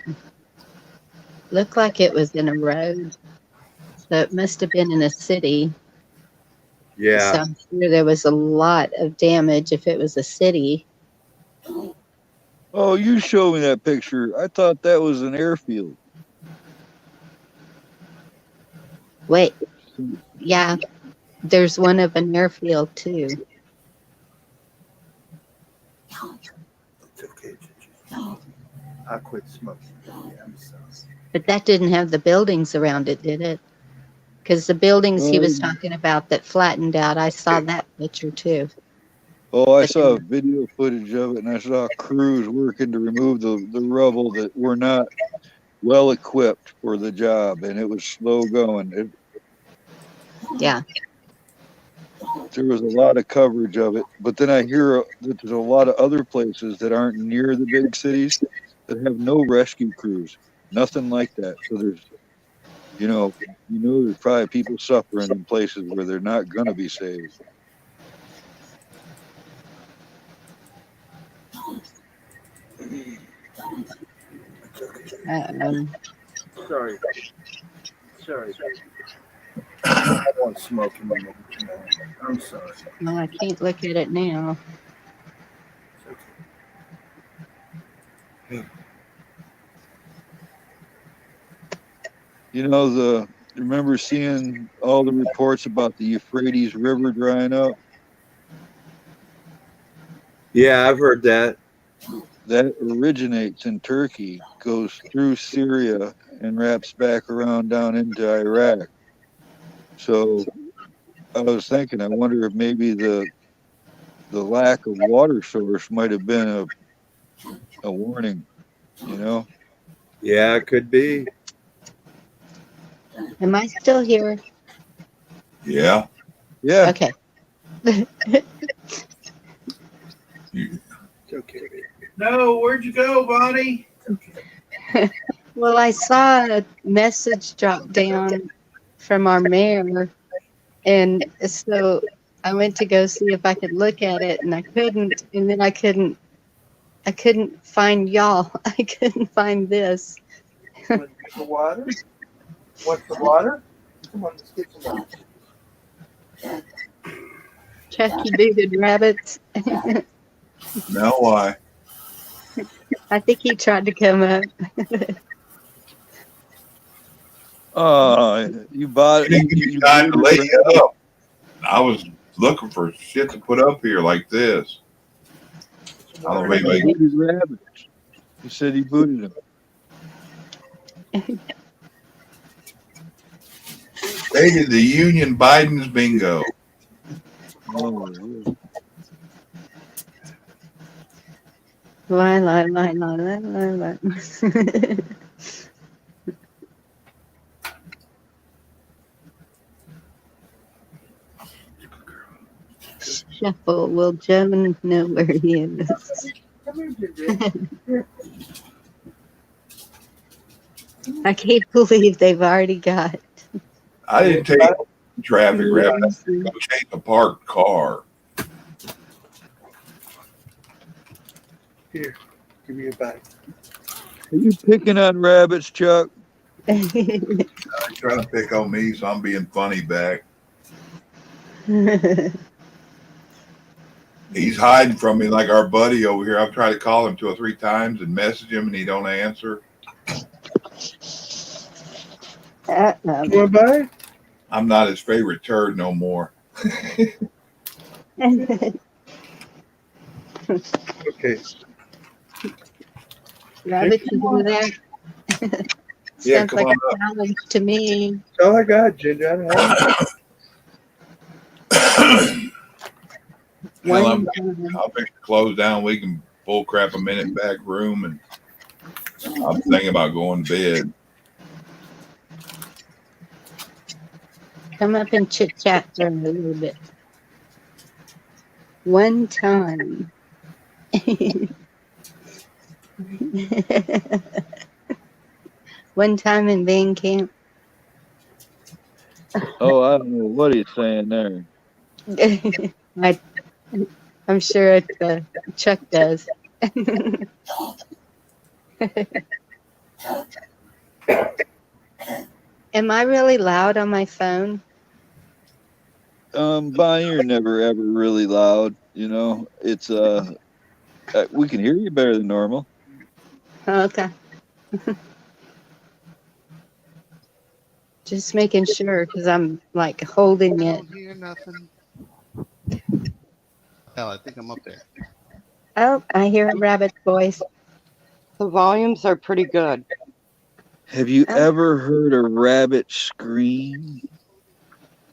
Looked like it was in a road. So it must have been in a city. Yeah. So I'm sure there was a lot of damage if it was a city. Oh, you showed me that picture. I thought that was an airfield. Wait. Yeah. There's one of an airfield too. It's okay, Gigi. I'll quit smoking. Yeah, I'm sorry. But that didn't have the buildings around it, did it? Because the buildings he was talking about that flattened out, I saw that picture too. Oh, I saw video footage of it, and I saw crews working to remove the rubble that were not well equipped for the job, and it was slow going. Yeah. There was a lot of coverage of it, but then I hear that there's a lot of other places that aren't near the big cities that have no rescue crews, nothing like that. So there's, there's probably people suffering in places where they're not going to be saved. Sorry. I don't want to smoke anymore. I'm sorry. No, I can't look at it now. Remember seeing all the reports about the Euphrates River drying up? Yeah, I've heard that. That originates in Turkey, goes through Syria, and wraps back around down into Iraq. So I was thinking, I wonder if maybe the lack of water source might have been a warning, Yeah, it could be. Am I still here? Yeah. Yeah. Okay. It's okay. No, where'd you go, Bonnie? Well, I saw a message drop down from our mayor, and so I went to go see if I could look at it, and I couldn't, and then I couldn't find y'all. I couldn't find this. Want the water? Want the water? Come on, let's get some water. Chucky booted rabbits. Now why? I think he tried to come up. You bought it. You didn't give me time to lay it up. I was looking for shit to put up here like this. I don't know if anybody. Booted rabbits. He said he booted him. They did the Union Biden's bingo. Oh, yeah. Lie. Shuffle. Will Joan know where he is? I can't believe they've already got. I didn't take traffic wrap. I chased a parked car. Here, give me a bite. Are you picking on rabbits, Chuck? He's trying to pick on me, so I'm being funny back. He's hiding from me like our buddy over here. I've tried to call him 2 or 3 times and message him, and he don't answer. Going by? I'm not his favorite turd no more. Okay. Rabbit, you do that? Yeah, Sounds come like on a challenge to me. Oh, I got Ginger. Well, I'll fix the close down. We can bull crap a minute back room, and I'm thinking about going to bed. Come up and chit chat for a little bit. One time. One time in band camp. Oh, I don't know what he's saying there. I'm sure Chuck does. Am I really loud on my phone? Bonnie, you're never ever really loud. You know, it's we can hear you better than normal. Okay. Just making sure because I'm like holding it. I don't hear nothing. Hell, I think I'm up there. Oh, I hear a rabbit's voice. The volumes are pretty good. Have you ever heard a rabbit scream?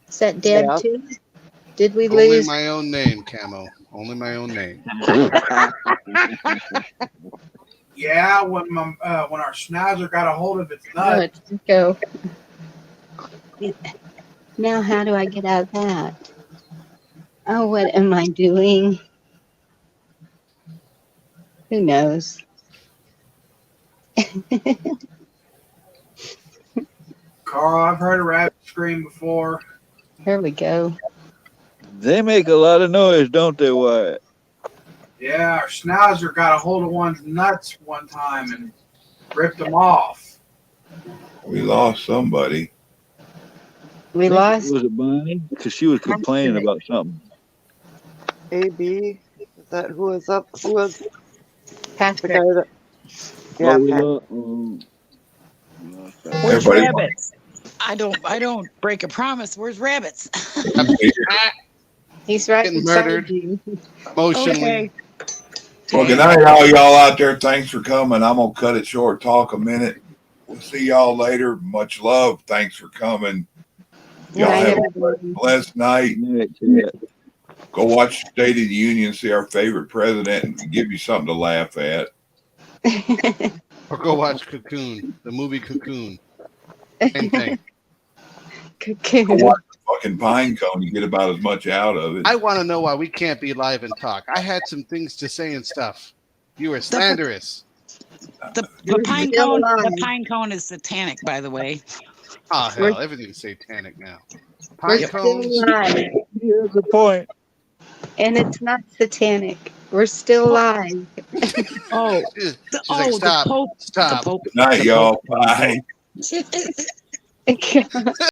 Is that dead Yeah. too? Did we Only lose? my own name, Camo. Only my own name. Yeah, when our schnauzer got a hold of its nut. Let's go. Now, how do I get out of that? Oh, what am I doing? Who knows? Carl, I've heard a rabbit scream before. Here we go. They make a lot of noise, don't they, Wyatt? Yeah, our schnauzer got a hold of one's nuts one time and ripped them off. We lost somebody. We lost. Was it Bonnie? Because she was complaining about something. AB, is that who was up? Who was the Patrick? guy that? Yeah, Well, we Pat. Where's Everybody- rabbits? I don't break a promise. Where's rabbits? He's right Getting beside murdered. you. Emotionally. Okay. Well, good night, all y'all out there. Thanks for coming. I'm gonna cut it short. Talk a minute. We'll see y'all later. Much love. Thanks for coming. Y'all Night, have a everybody. blessed night. Go watch State of the Union, see our favorite president, and give you something to laugh at. Or go watch Cocoon, the movie Cocoon. Same thing. Go Cocoon. watch the fucking Pine Cone. You get about as much out of it. I want to know why we can't be live and talk. I had some things to say and stuff. You were slanderous. The We're pine still cone. alive. The pine cone is satanic, by the way. Oh, We're- hell, everything's satanic now. We're Pine still cones. alive, Here's the point. and it's not satanic. We're still alive. Oh, She's the, like, stop, the Pope. stop. The Pope. Good night, the y'all. Bye. Pope.